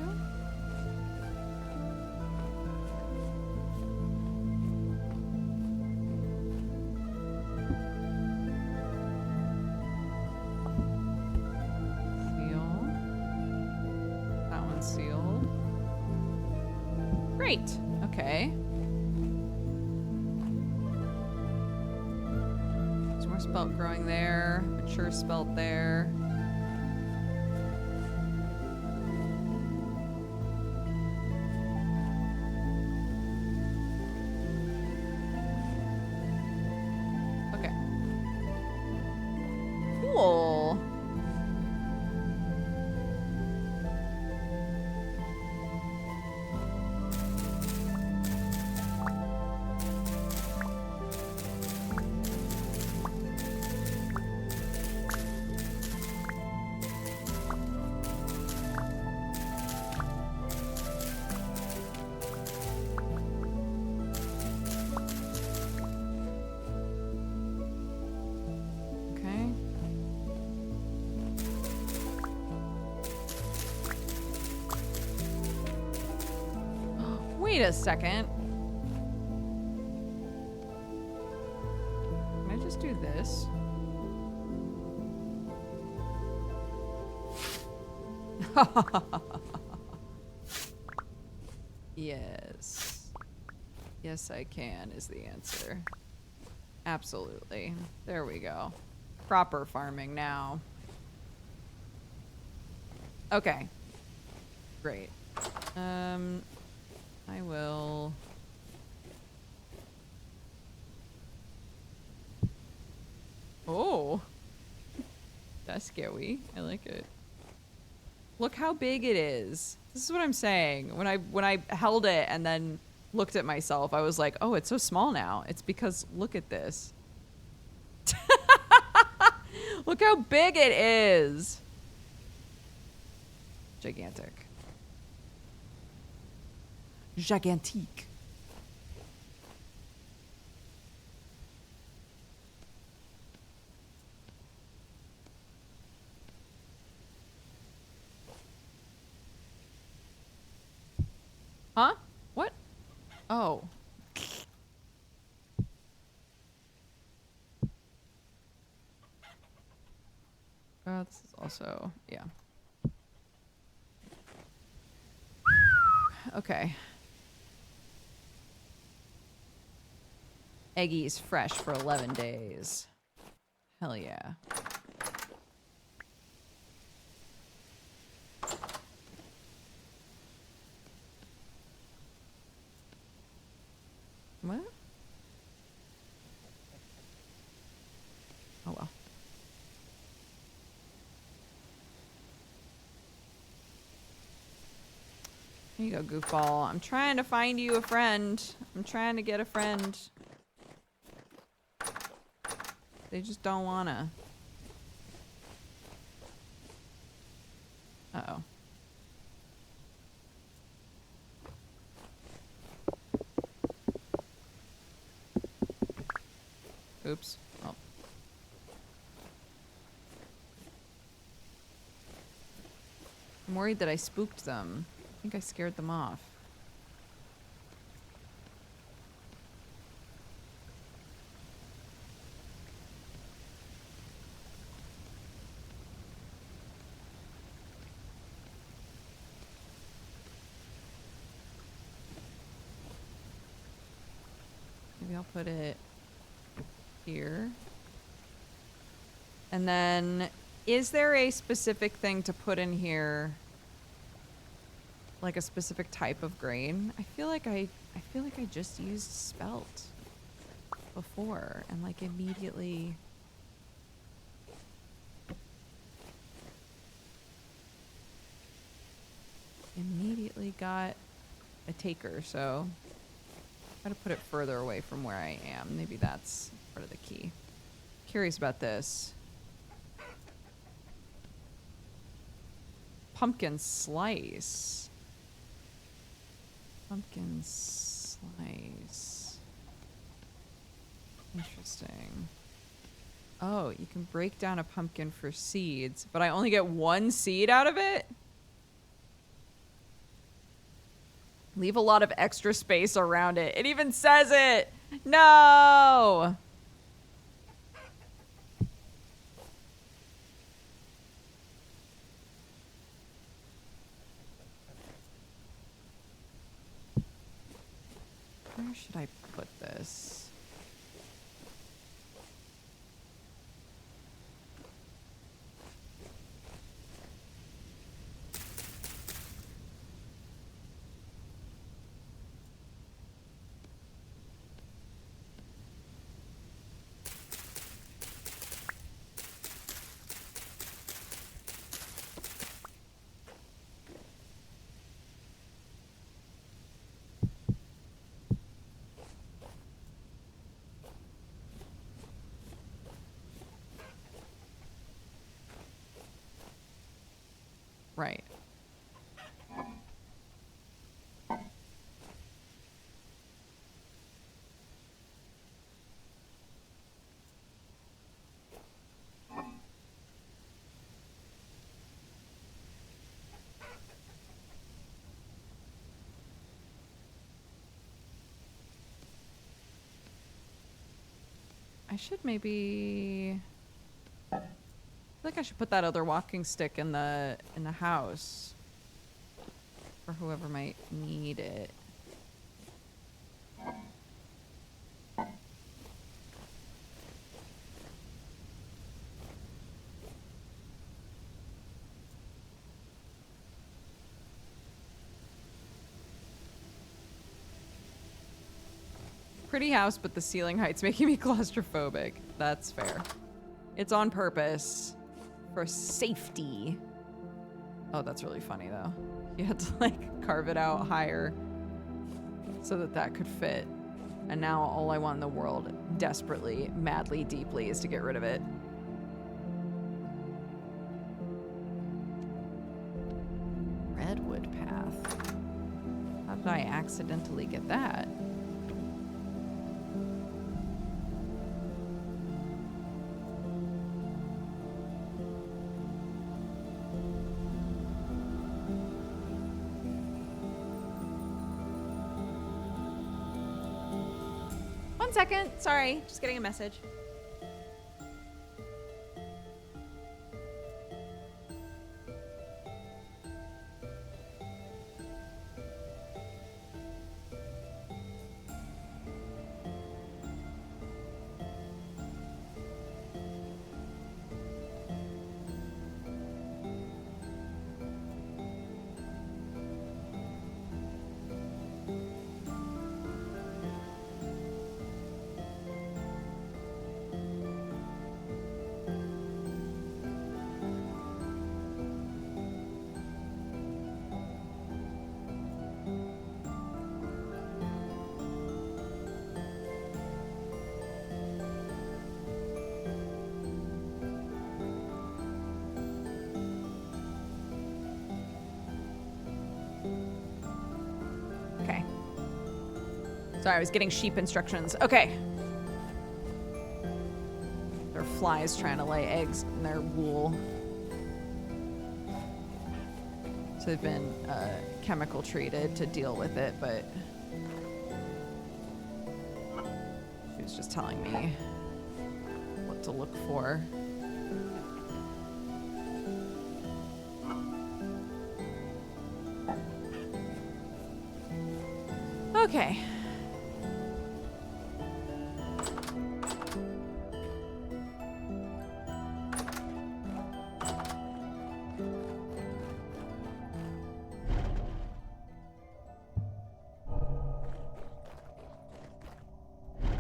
Seal. That one's sealed. Great. Okay. There's more spelt growing there. Mature spelt there. Okay. Cool. Okay. Wait a second. Can I just do this? Yes. Yes, I can is the answer. Absolutely. There we go. Proper farming now. Okay. Great. I will... Oh. That's scary. I like it. Look how big it is. This is what I'm saying. When I held it and then looked at myself, I was like, oh, it's so small now. It's because look at this. Look how big it is. Gigantic. Gigantique. Huh? What? Oh. This is also, yeah. Okay. Eggy's fresh for 11 days. Hell yeah. What? Oh well. Here you go, goofball. I'm trying to find you a friend. I'm trying to get a friend. They just don't wanna. Uh-oh. Oops. Oh. I'm worried that I spooked them. I think I scared them off. Maybe I'll put it here. And then, is there a specific thing to put in here? Like a specific type of grain? I feel like I just used spelt before and like immediately got a taker, so try to put it further away from where I am. Maybe that's part of the key. Curious about this. Pumpkin slice. Pumpkin slice. Slice. Interesting. Oh, you can break down a pumpkin for seeds, but I only get 1 seed out of it? Leave a lot of extra space around it. It even says it! No! Where should I put this? Right. I should maybe... I feel like I should put that other walking stick in the house for whoever might need it. Pretty house, but the ceiling height's making me claustrophobic. That's fair. It's on purpose. For safety. Oh, that's really funny, though. You had to, like, carve it out higher so that that could fit. And now all I want in the world, desperately, madly, deeply, is to get rid of it. Redwood path. How did I accidentally get that? One second. Sorry. Just getting a message. Sorry, I was getting sheep instructions. Okay. There are flies trying to lay eggs in their wool. So they've been chemical treated to deal with it, but she was just telling me what to look for. Okay.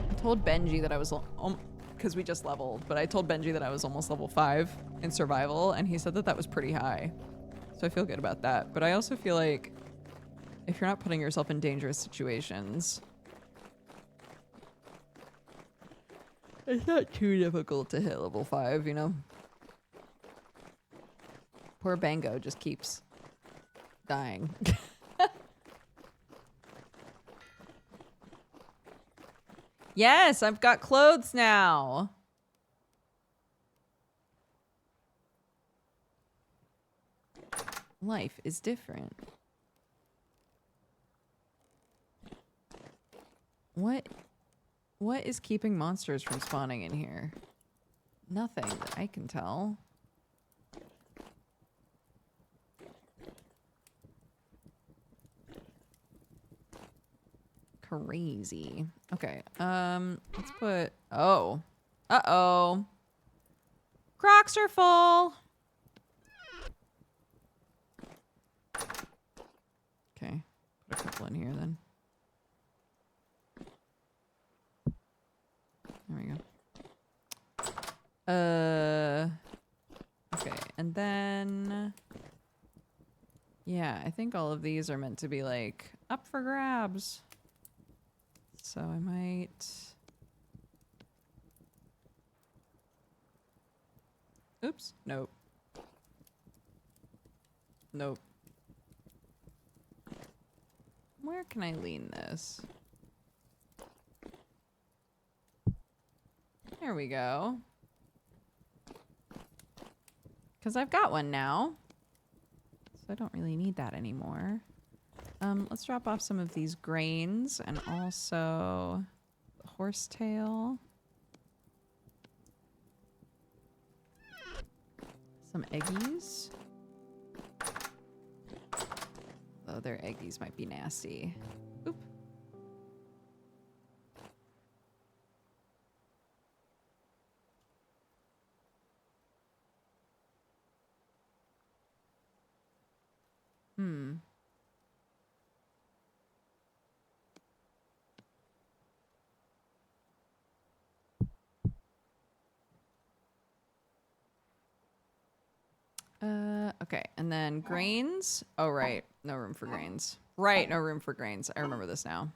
I told Benji that I was, because we just leveled, but I told Benji that I was almost level 5 in survival, and he said that that was pretty high. So I feel good about that. But I also feel like if you're not putting yourself in dangerous situations, it's not too difficult to hit level 5, you know? Poor Bango just keeps dying. Yes, I've got clothes now. Life is different. What is keeping monsters from spawning in here? Nothing that I can tell. Crazy. Okay. Let's put Uh-oh. Crocs are full. Okay. Put a couple in here then. There we go. Okay, and then yeah, I think all of these are meant to be like up for grabs. So I might Oops. Nope. Nope. Where can I lean this? There we go. Because I've got one now. So I don't really need that anymore. Let's drop off some of these grains and also the horsetail. Some eggies. Though their eggies might be nasty. Oop. Okay, and then grains. Oh, right. No room for grains. Right, no room for grains. I remember this now.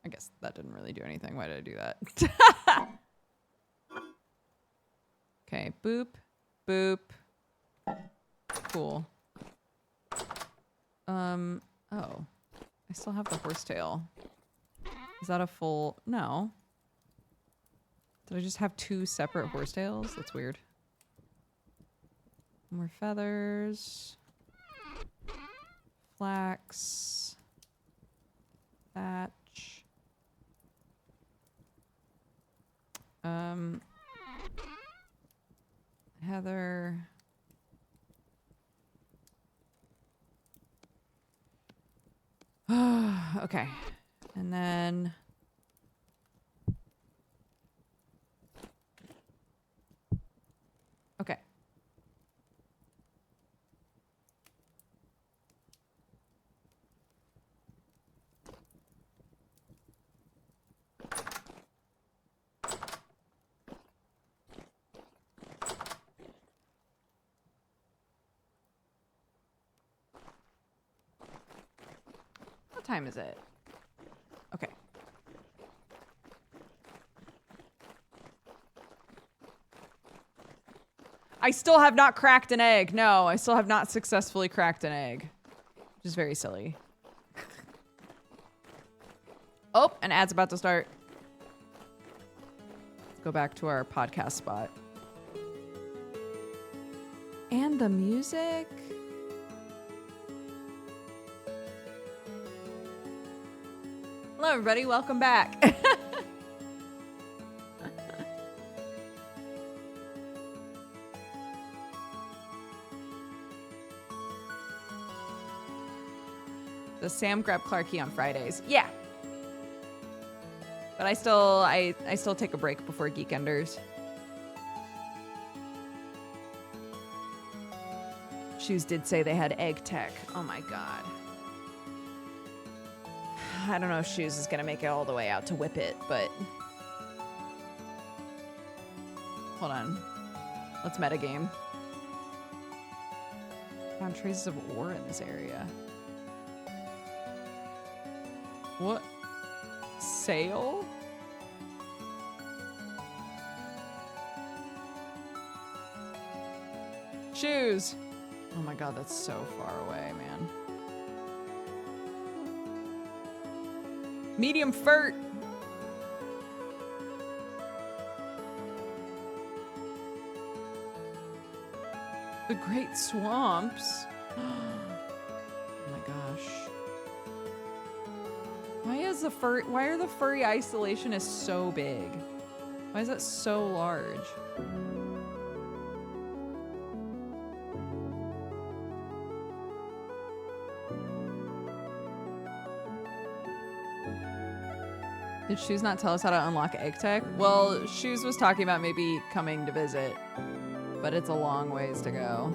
I guess that didn't really do anything. Why did I do that? Okay, boop, boop. Cool. Oh. I still have the horsetail. Is that a full... No. Did I just have two separate horsetails? That's weird. More feathers. Flax. Thatch. Heather. Okay. And then... Okay. What time is it? Okay. I still have not cracked an egg. No, I still have not successfully cracked an egg. Which is very silly. Oh, an ad's about to start. Let's go back to our podcast spot. And the music. Hello, everybody. Welcome back. Does Sam grab Clarky on Fridays? Yeah. But I still take a break before Geekenders. Shoes did say they had egg tech. Oh my god. I don't know if Shoes is gonna make it all the way out to whip it, but... Hold on. Let's metagame. Found traces of ore in this area. What? Sail? Shoes. Oh my god, that's so far away, man. Medium furt. The Great Swamps. Oh my gosh. Why are the furry isolationists so big? Why is that so large? Did Shoes not tell us how to unlock egg tech? Well, Shoes was talking about maybe coming to visit, but it's a long ways to go.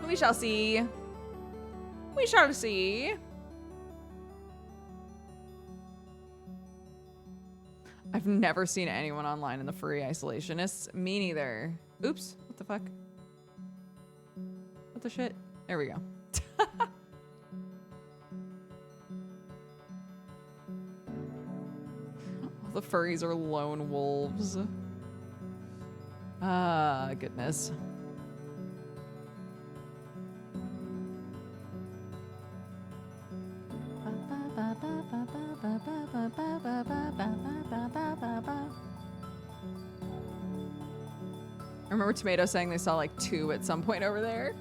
We shall see. We shall see. I've never seen anyone online in the furry isolationists. Me neither. Oops. What the fuck? What the shit? There we go. All the furries are lone wolves. Ah, goodness. I remember Tomato saying they saw like 2 at some point over there.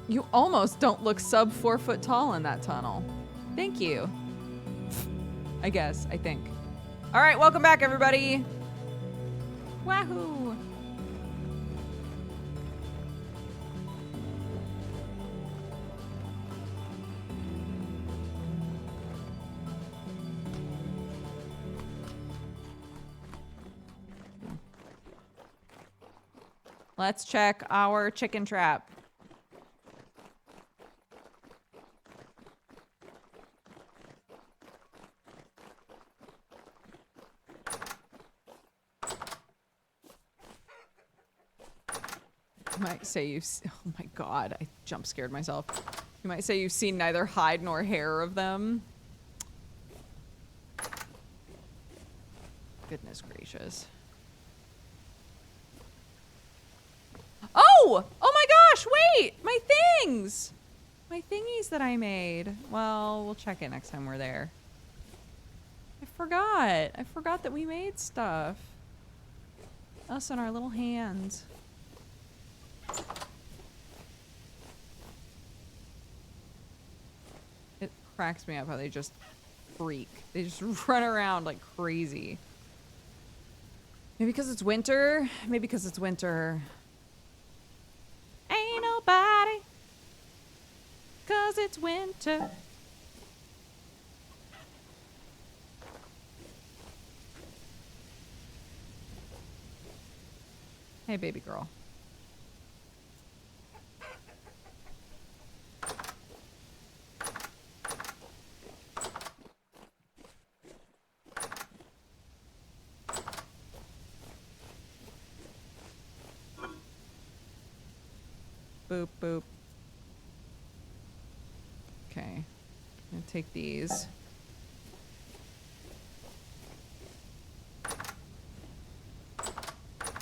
You almost don't look sub 4 foot tall in that tunnel. Thank you. I guess, I think. All right, welcome back, everybody. Wahoo! Let's check our chicken trap. You might say you've oh my god, I jump scared myself. You might say you've seen neither hide nor hair of them. Goodness gracious. Oh! Oh my gosh, wait! My things! My thingies that I made. Well, we'll check it next time we're there. I forgot. I forgot that we made stuff. Us and our little hands. It cracks me up how they just freak. They just run around like crazy. Maybe because it's winter. Maybe because it's winter. Ain't nobody. 'Cause it's winter. Hey, baby girl. Boop, boop. Okay. I'm gonna take these.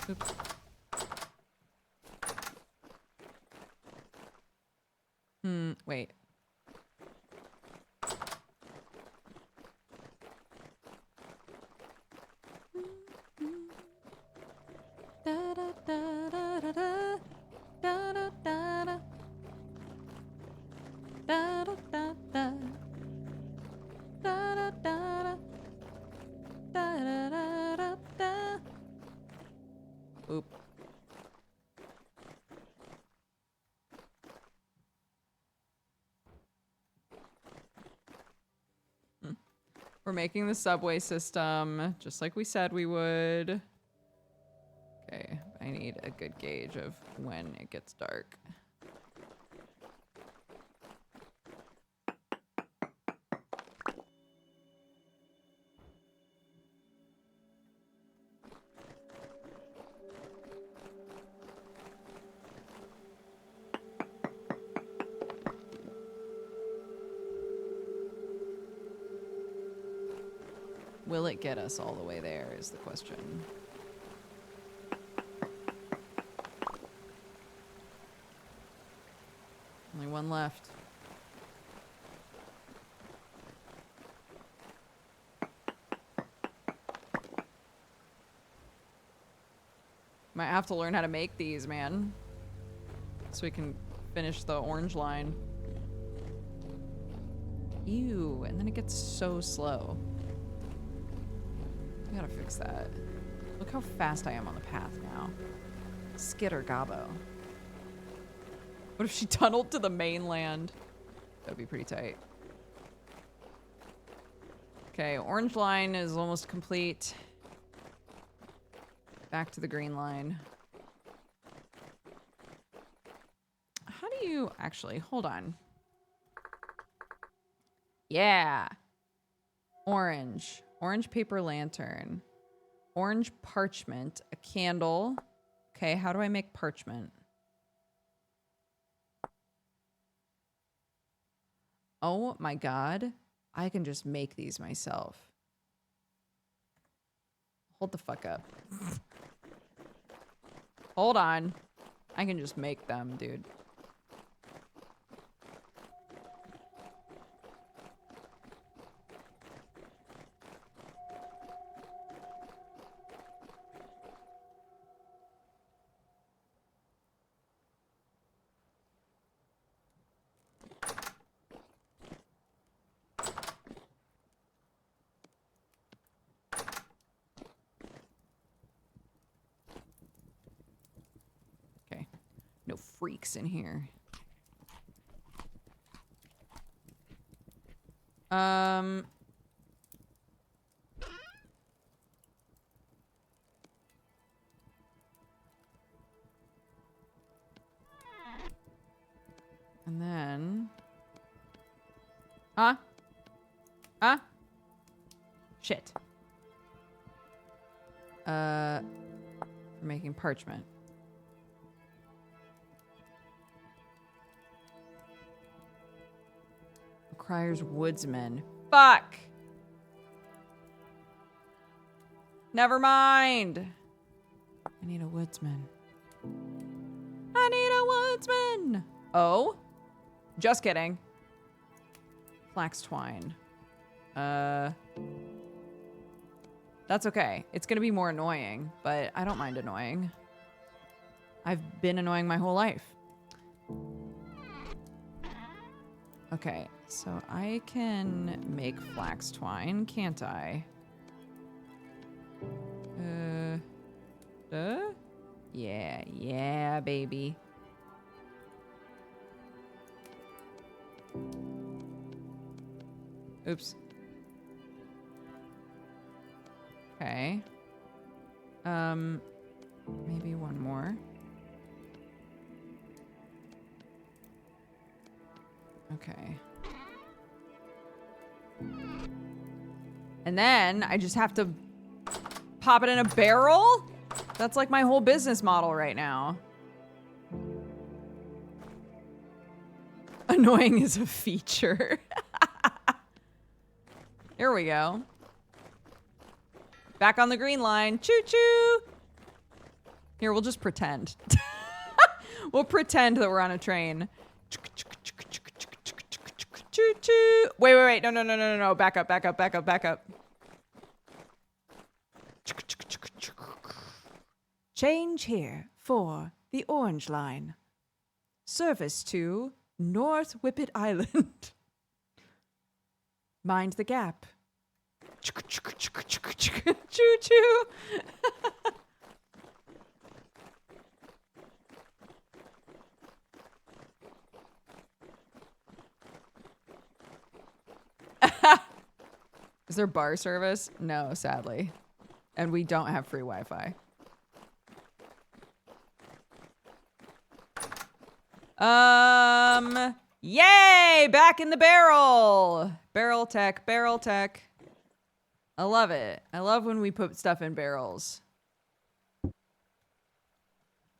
Oops. Wait. Da da da da da da. Da da da da. Da da da da. Da da da da. Da da da da da. Oop. We're making the subway system just like we said we would. I need a good gauge of when it gets dark. Will it get us all the way there is the question. Only one left. Might have to learn how to make these, man. So we can finish the orange line. Ew, and then it gets so slow. I gotta fix that. Look how fast I am on the path now. Skitter gobbo. What if she tunneled to the mainland? That'd be pretty tight. Okay, orange line is almost complete. Back to the green line. How do you actually, hold on. Yeah. Orange. Orange paper lantern. Orange parchment. A candle. Okay, how do I make parchment? Oh my god. I can just make these myself. Hold the fuck up. Hold on. I can just make them, dude. No freaks in here. And then... Shit. We're making parchment. Requires woodsman. Fuck! Never mind. I need a woodsman. I need a woodsman! Oh? Just kidding. Flax twine. That's okay. It's gonna be more annoying, but I don't mind annoying. I've been annoying my whole life. Okay, so I can make flax twine, can't I? Yeah, baby. Oops. Okay. Maybe one more. Okay. And then I just have to pop it in a barrel? That's like my whole business model right now. Annoying is a feature. Here we go. Back on the green line. Choo-choo! Here, we'll just pretend. We'll pretend that we're on a train. Choo-choo! Wait. No. Back up. Change here for the orange line. Service to North Whippet Island. Mind the gap. Choo-choo! Is there bar service? No, sadly. And we don't have free Wi-Fi. Yay! Back in the barrel. Barrel tech, barrel tech. I love it. I love when we put stuff in barrels.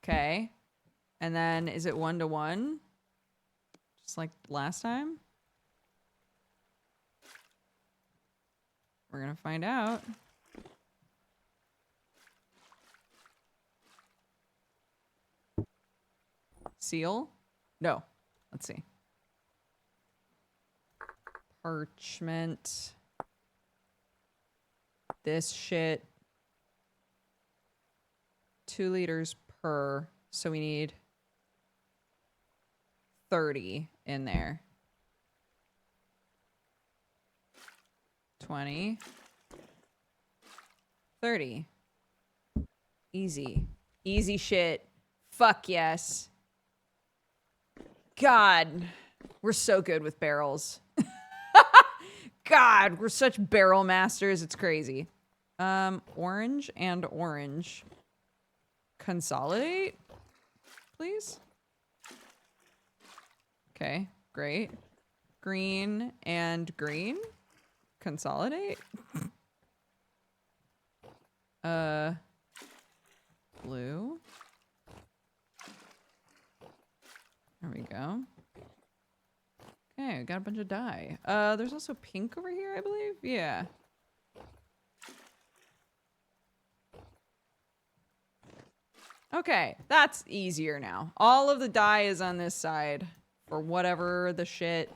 Okay. And then is it 1-to-1? Just like last time? We're gonna find out. Seal? No. Let's see. Parchment. This shit. 2 liters per. So we need 30 in there. 20. 30. Easy. Easy shit. Fuck yes. God, we're so good with barrels. God, we're such barrel masters. It's crazy. Orange and orange. Consolidate, please. Okay, great. Green and green. Consolidate. Blue. There we go. Okay, we got a bunch of dye. There's also pink over here, I believe. Yeah. Okay, that's easier now. All of the dye is on this side for whatever the shit.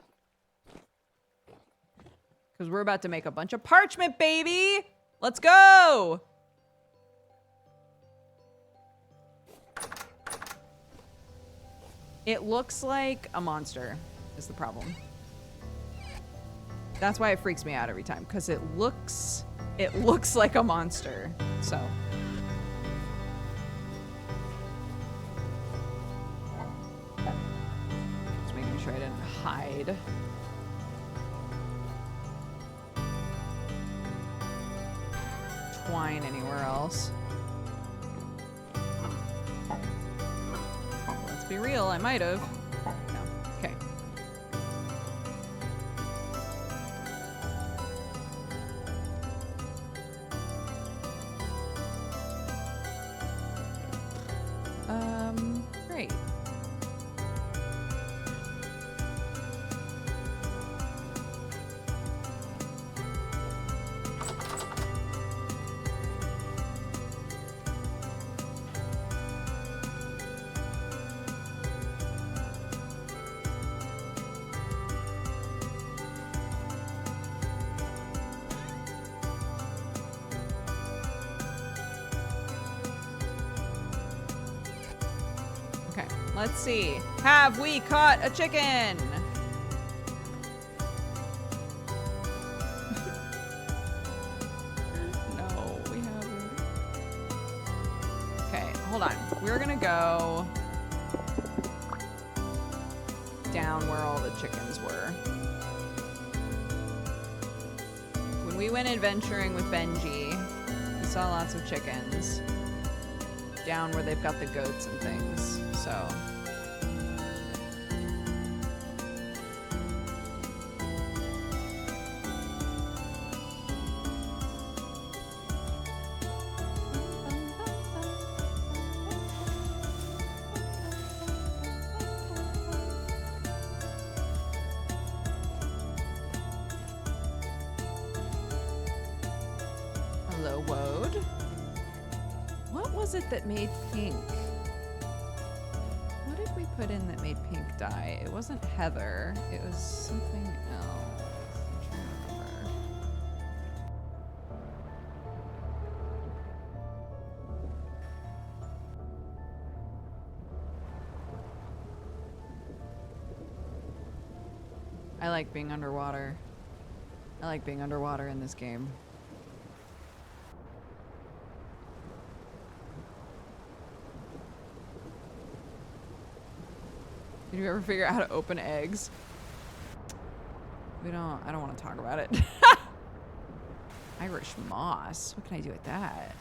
Because we're about to make a bunch of parchment, baby! Let's go! It looks like a monster is the problem. That's why it freaks me out every time, because it looks like a monster. So just making sure I didn't hide. Twine anywhere else. Let's be real, I might have. No. Okay. Great. Okay, let's see. Have we caught a chicken? No, we haven't. Okay, hold on. We're gonna go down where all the chickens were. When we went adventuring with Benji, we saw lots of chickens. Down where they've got the goats and things, so. Hello, Woad. What was it that made pink? What did we put in that made pink dye? It wasn't heather. It was something else. I'm trying to remember. I like being underwater. I like being underwater in this game. Did you ever figure out how to open eggs? I don't want to talk about it. Irish moss. What can I do with that?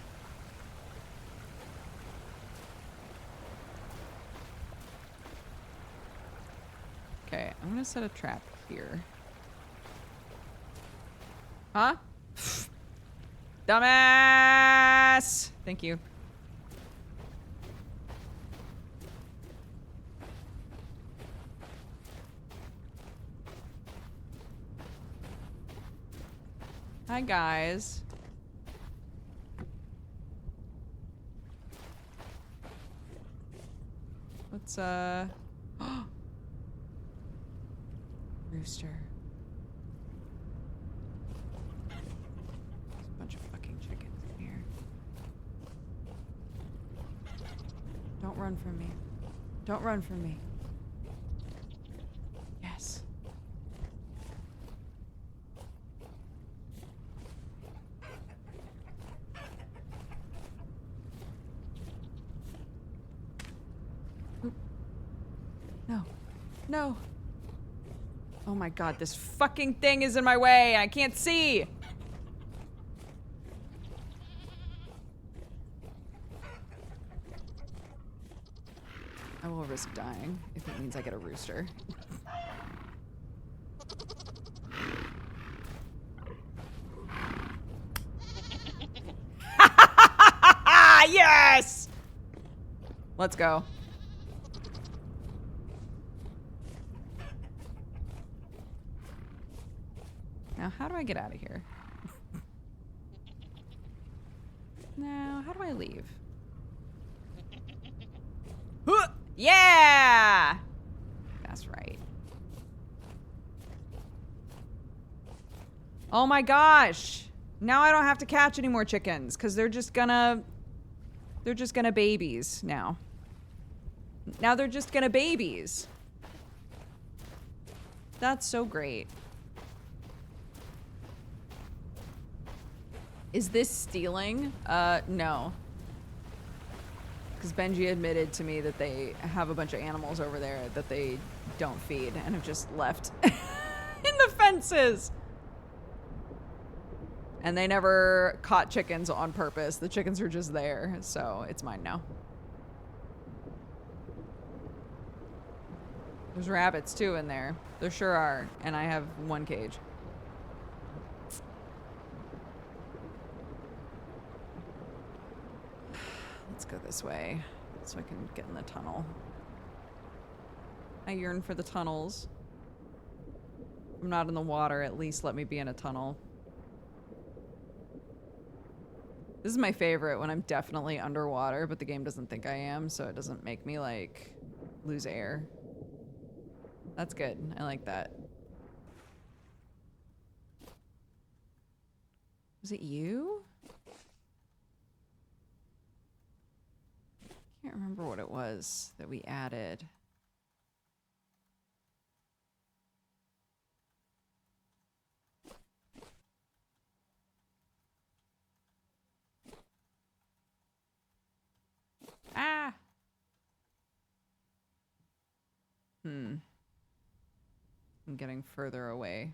Okay, I'm gonna set a trap here. Huh? Dumbass! Thank you. Hi, guys. What's, Rooster. There's a bunch of fucking chickens in here. Don't run from me. Don't run from me. Yes. No. No. Oh my god, this fucking thing is in my way. I can't see. I will risk dying if it means I get a rooster. Yes! Let's go. Now, how do I get out of here? Now, how do I leave? Yeah! That's right. Oh my gosh! Now I don't have to catch any more chickens, because they're just gonna babies now. Now they're just gonna babies. That's so great. Is this stealing? No. Because Benji admitted to me that they have a bunch of animals over there that they don't feed and have just left in the fences. And they never caught chickens on purpose. The chickens are just there, so it's mine now. There's rabbits too in there. There sure are. And I have one cage. Let's go this way so I can get in the tunnel. I yearn for the tunnels. If I'm not in the water, at least let me be in a tunnel. This is my favorite when I'm definitely underwater, but the game doesn't think I am, so it doesn't make me, like, lose air. That's good. I like that. Was it you? I can't remember what it was that we added. Ah! I'm getting further away.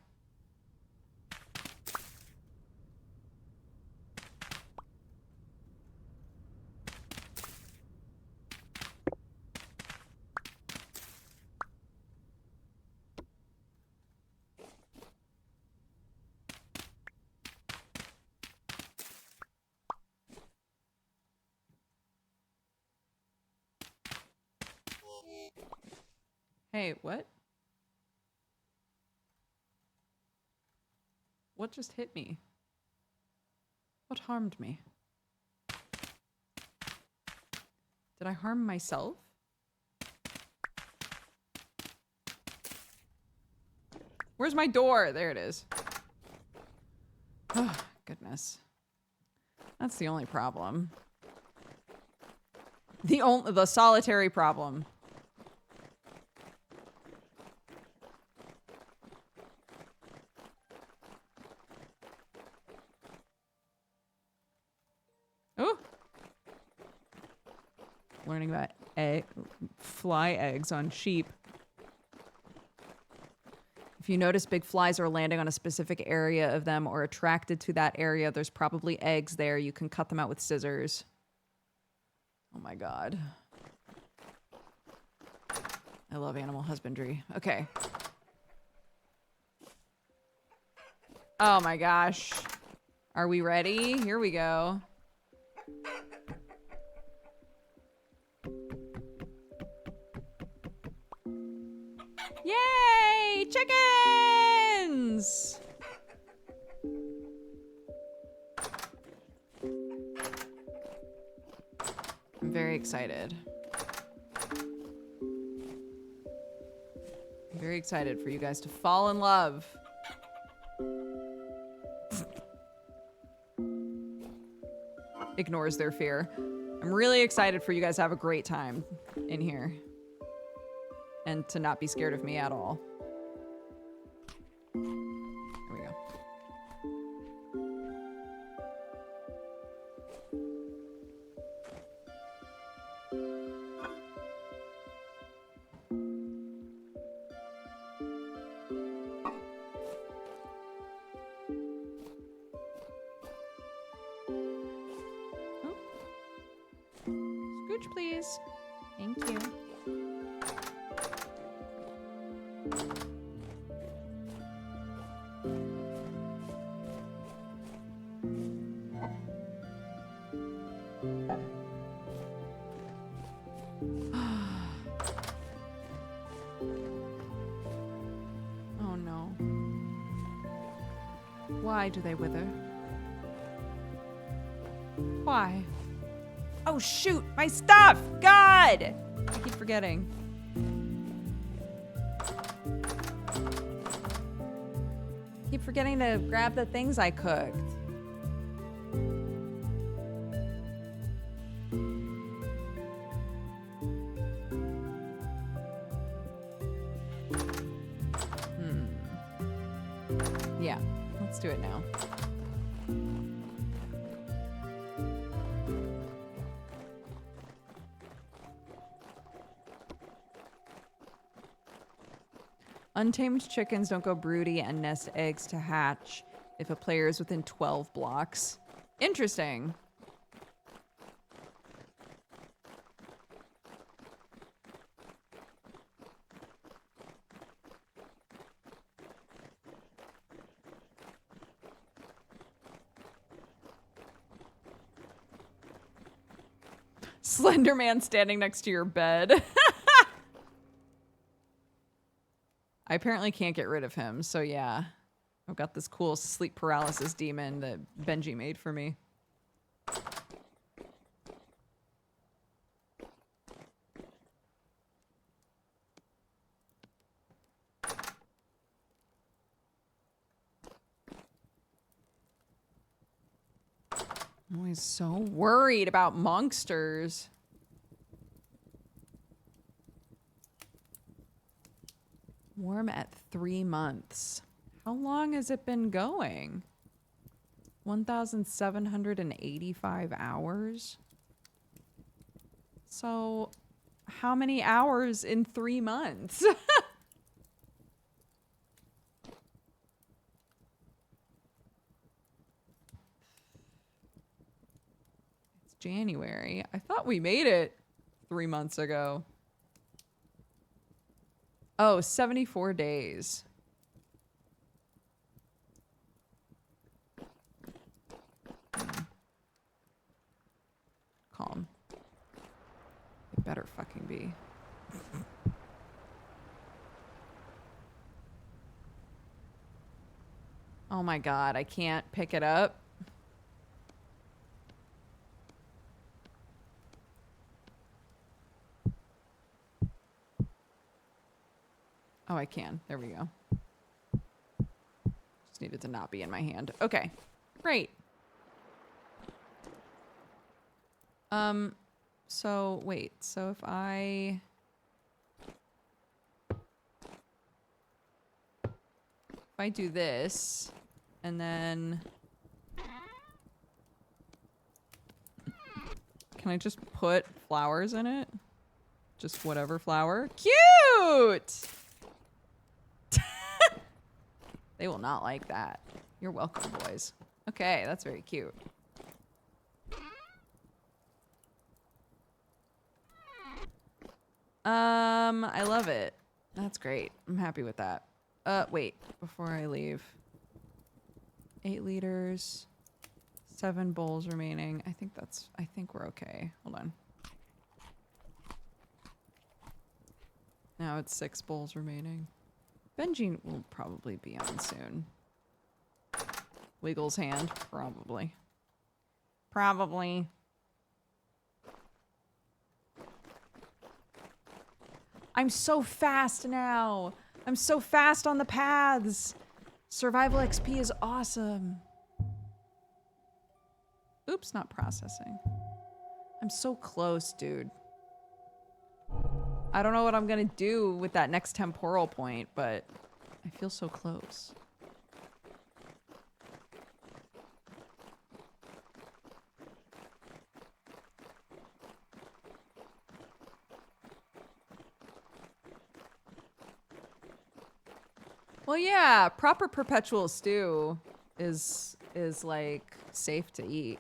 Hey, what? What just hit me? What harmed me? Did I harm myself? Where's my door? There it is. Oh, goodness. That's the only problem. The solitary problem. Oh! Learning about fly eggs on sheep. If you notice big flies are landing on a specific area of them or attracted to that area, there's probably eggs there. You can cut them out with scissors. Oh my god. I love animal husbandry. Okay. Oh my gosh. Are we ready? Here we go. Yay! Chickens! I'm very excited. I'm very excited for you guys to fall in love. Ignores their fear. I'm really excited for you guys to have a great time in here. And to not be scared of me at all. Here we go. Oh. Scooch, please. Thank you. Oh no. Why do they wither? Why? Oh shoot, my stuff! God! I keep forgetting. Keep forgetting to grab the things I cooked. Yeah, let's do it now. Untamed chickens don't go broody and nest eggs to hatch if a player is within 12 blocks. Interesting. Slender Man standing next to your bed. I apparently can't get rid of him, so yeah. I've got this cool sleep paralysis demon that Benji made for me. I'm always so worried about monsters. Warm at 3 months. How long has it been going? 1,785 hours. So, how many hours in 3 months? It's January. I thought we made it 3 months ago. Oh, 74 days. Calm. It better fucking be. Oh my god, I can't pick it up. Oh, I can. There we go. Just needed to not be in my hand. Okay, great. So wait, so if I do this and then can I just put flowers in it? Just whatever flower. Cute! They will not like that. You're welcome, boys. Okay, that's very cute. I love it. That's great. I'm happy with that. Wait, before I leave. 8 liters. 7 bowls remaining. I think we're okay. Hold on. Now it's 6 bowls remaining. Benji will probably be on soon. Wiggles hand, probably. Probably. I'm so fast now. I'm so fast on the paths. Survival XP is awesome. Oops, not processing. I'm so close, dude. I don't know what I'm gonna do with that next temporal point, but I feel so close. Well, yeah, proper perpetual stew is like safe to eat.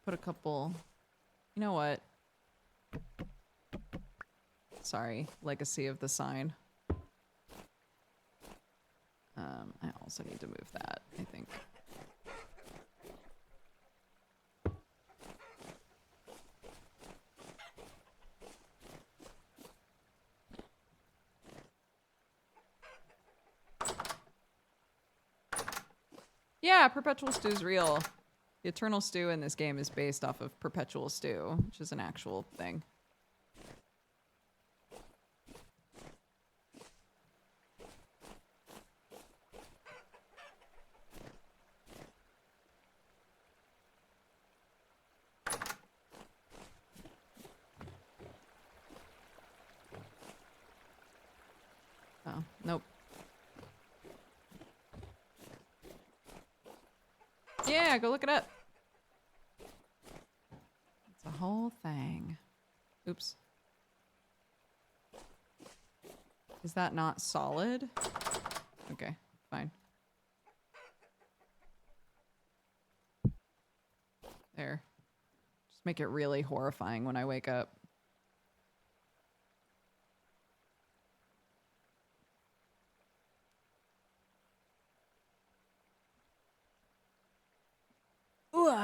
Put a couple, you know what? Sorry, legacy of the sign. I also need to move that, I think. Yeah, perpetual stew is real. The eternal stew in this game is based off of perpetual stew, which is an actual thing. Oh, nope. Yeah, go look it up. It's a whole thing. Oops. Is that not solid? Okay, fine. There. Just make it really horrifying when I wake up. Ooh.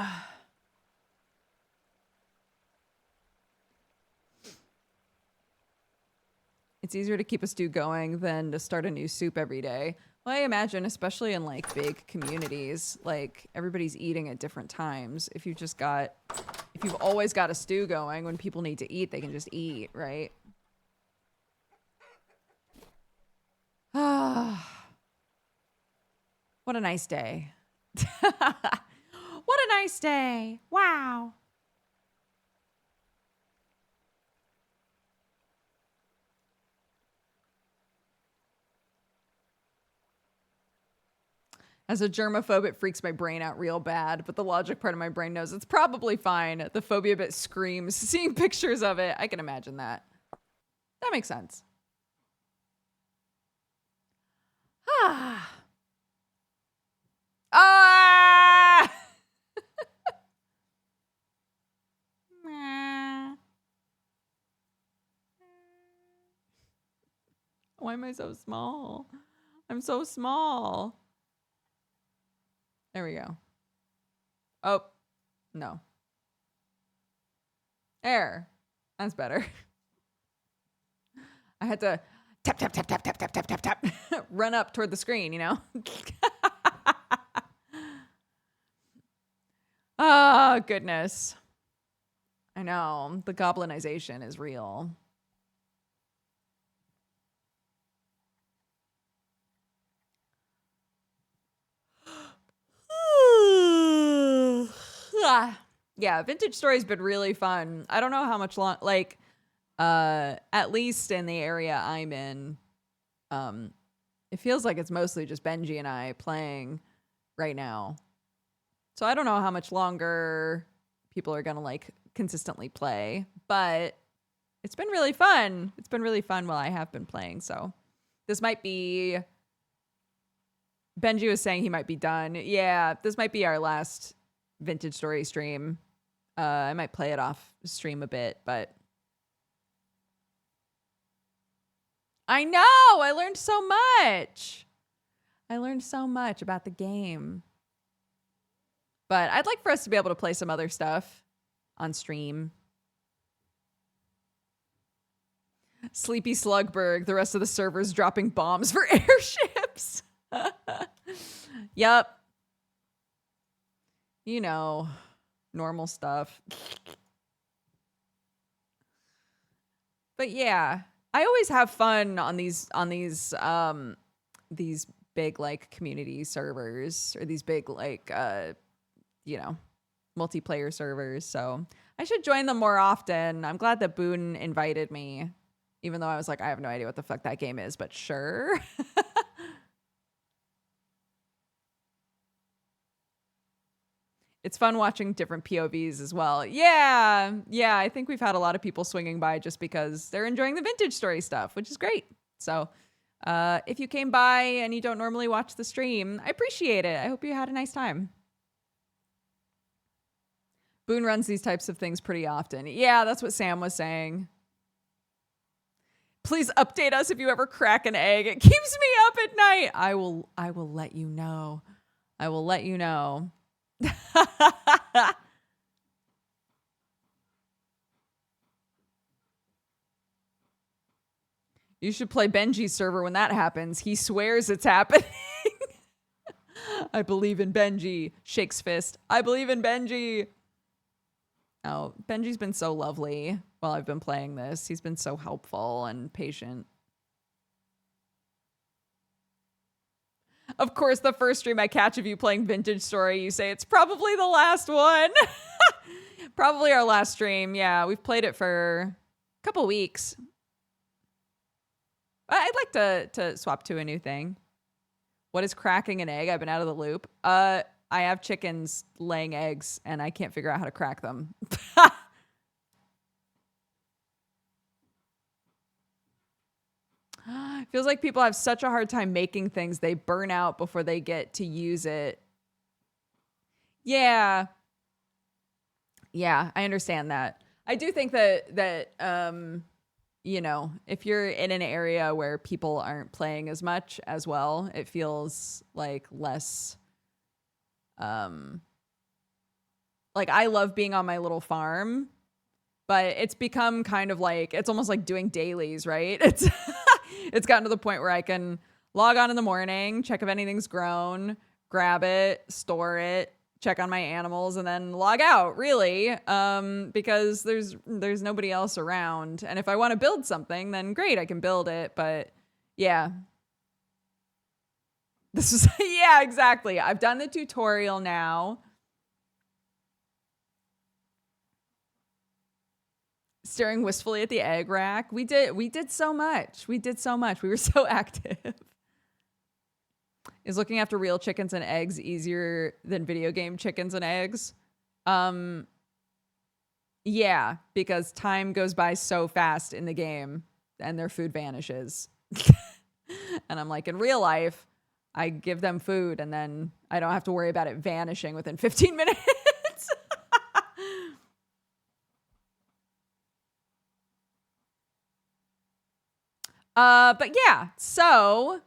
It's easier to keep a stew going than to start a new soup every day. Well, I imagine, especially in like big communities, like everybody's eating at different times. If you've always got a stew going, when people need to eat, they can just eat, right? Ah, what a nice day. What a nice day. Wow. As a germaphobe, it freaks my brain out real bad, but the logic part of my brain knows it's probably fine. The phobia bit screams. Seeing pictures of it, I can imagine that. That makes sense. Ah. Ah! Why am I so small? I'm so small. There we go. Oh, no. There. That's better. I had to tap, tap, tap, tap, tap, tap, tap, tap, tap. Run up toward the screen, you know? Oh, goodness. I know. The goblinization is real. Yeah, Vintage Story's been really fun. I don't know how much long, like, At least in the area I'm in, it feels like it's mostly just Benji and I playing right now. So I don't know how much longer people are gonna like consistently play, but it's been really fun. It's been really fun while I have been playing. So this might be, Benji was saying he might be done. Yeah, this might be our last Vintage Story stream. I might play it off stream a bit, but I know, I learned so much. I learned so much about the game. But I'd like for us to be able to play some other stuff on stream. Sleepy Slugberg, the rest of the servers dropping bombs for airships. Yup. You know, normal stuff. But yeah, I always have fun on these big like community servers, or these big like you know, multiplayer servers. So I should join them more often. I'm glad that Boone invited me, even though I was like, I have no idea what the fuck that game is, but sure. It's fun watching different POVs as well. Yeah, I think we've had a lot of people swinging by just because they're enjoying the Vintage Story stuff, which is great. So if you came by and you don't normally watch the stream, I appreciate it. I hope you had a nice time. Boone runs these types of things pretty often. Yeah, that's what Sam was saying. Please update us if you ever crack an egg. It keeps me up at night. I will let you know. I will let you know. You should play Benji's server when that happens. He swears it's happening. I believe in Benji. Shakes fist. I believe in Benji. Oh, Benji's been so lovely while I've been playing this. He's been so helpful and patient. Of course, the first stream I catch of you playing Vintage Story, you say it's probably the last one. Probably our last stream. Yeah, we've played it for a couple weeks. I'd like to swap to a new thing. What is cracking an egg? I've been out of the loop. I have chickens laying eggs, and I can't figure out how to crack them. Feels like people have such a hard time making things. They burn out before they get to use it. Yeah. Yeah, I understand that. I do think that you know, if you're in an area where people aren't playing as much as well, it feels like less like I love being on my little farm, but it's become kind of like, it's almost like doing dailies, right? It's gotten to the point where I can log on in the morning, check if anything's grown, grab it, store it, check on my animals, and then log out, really, because there's nobody else around. And if I want to build something, then great, I can build it. But yeah, this is yeah, exactly. I've done the tutorial now. Staring wistfully at the egg rack. We did so much. We did so much. We were so active. Is looking after real chickens and eggs easier than video game chickens and eggs? Yeah, because time goes by so fast in the game and their food vanishes. And I'm like, in real life, I give them food and then I don't have to worry about it vanishing within 15 minutes. But yeah, so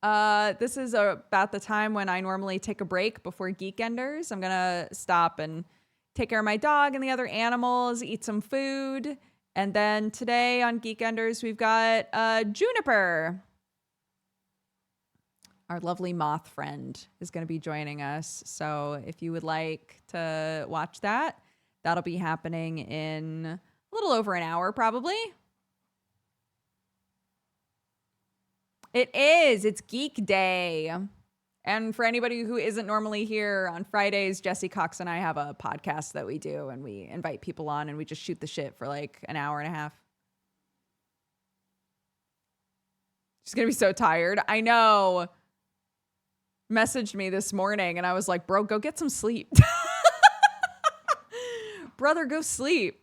this is about the time when I normally take a break before Geekenders. I'm gonna stop and take care of my dog and the other animals, eat some food, and then today on Geekenders we've got Juniper, our lovely moth friend, is gonna be joining us. So if you would like to watch that, that'll be happening in a little over an hour, probably. It is. It's Geek Day. And for anybody who isn't normally here, on Fridays, Jesse Cox and I have a podcast that we do, and we invite people on and we just shoot the shit for like an hour and a half. She's going to be so tired. I know. Messaged me this morning and I was like, bro, go get some sleep. Brother, go sleep.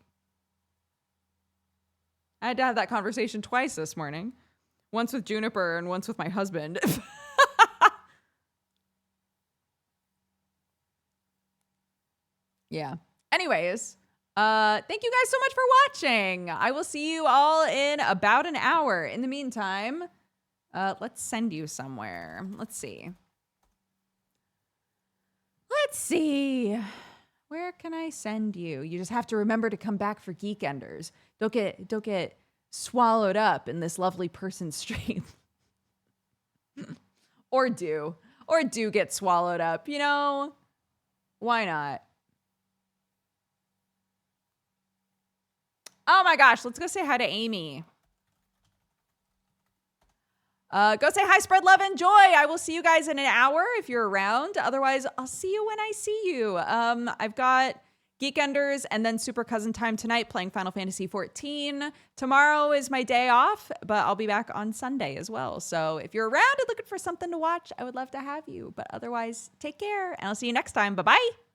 I had to have that conversation twice this morning. Once with Juniper and once with my husband. Yeah. Anyways, thank you guys so much for watching. I will see you all in about an hour. In the meantime, let's send you somewhere. Let's see. Where can I send you? You just have to remember to come back for Geekenders. Don't get swallowed up in this lovely person's stream. or do get swallowed up, you know? Why not? Oh my gosh, let's go say hi to Amy. Go say hi, spread love and joy. I will see you guys in an hour if you're around. Otherwise, I'll see you when I see you. I've got Geekenders and then Super Cousin Time tonight playing Final Fantasy 14. Tomorrow is my day off, but I'll be back on Sunday as well. So if you're around and looking for something to watch, I would love to have you. But otherwise, take care and I'll see you next time. Bye-bye.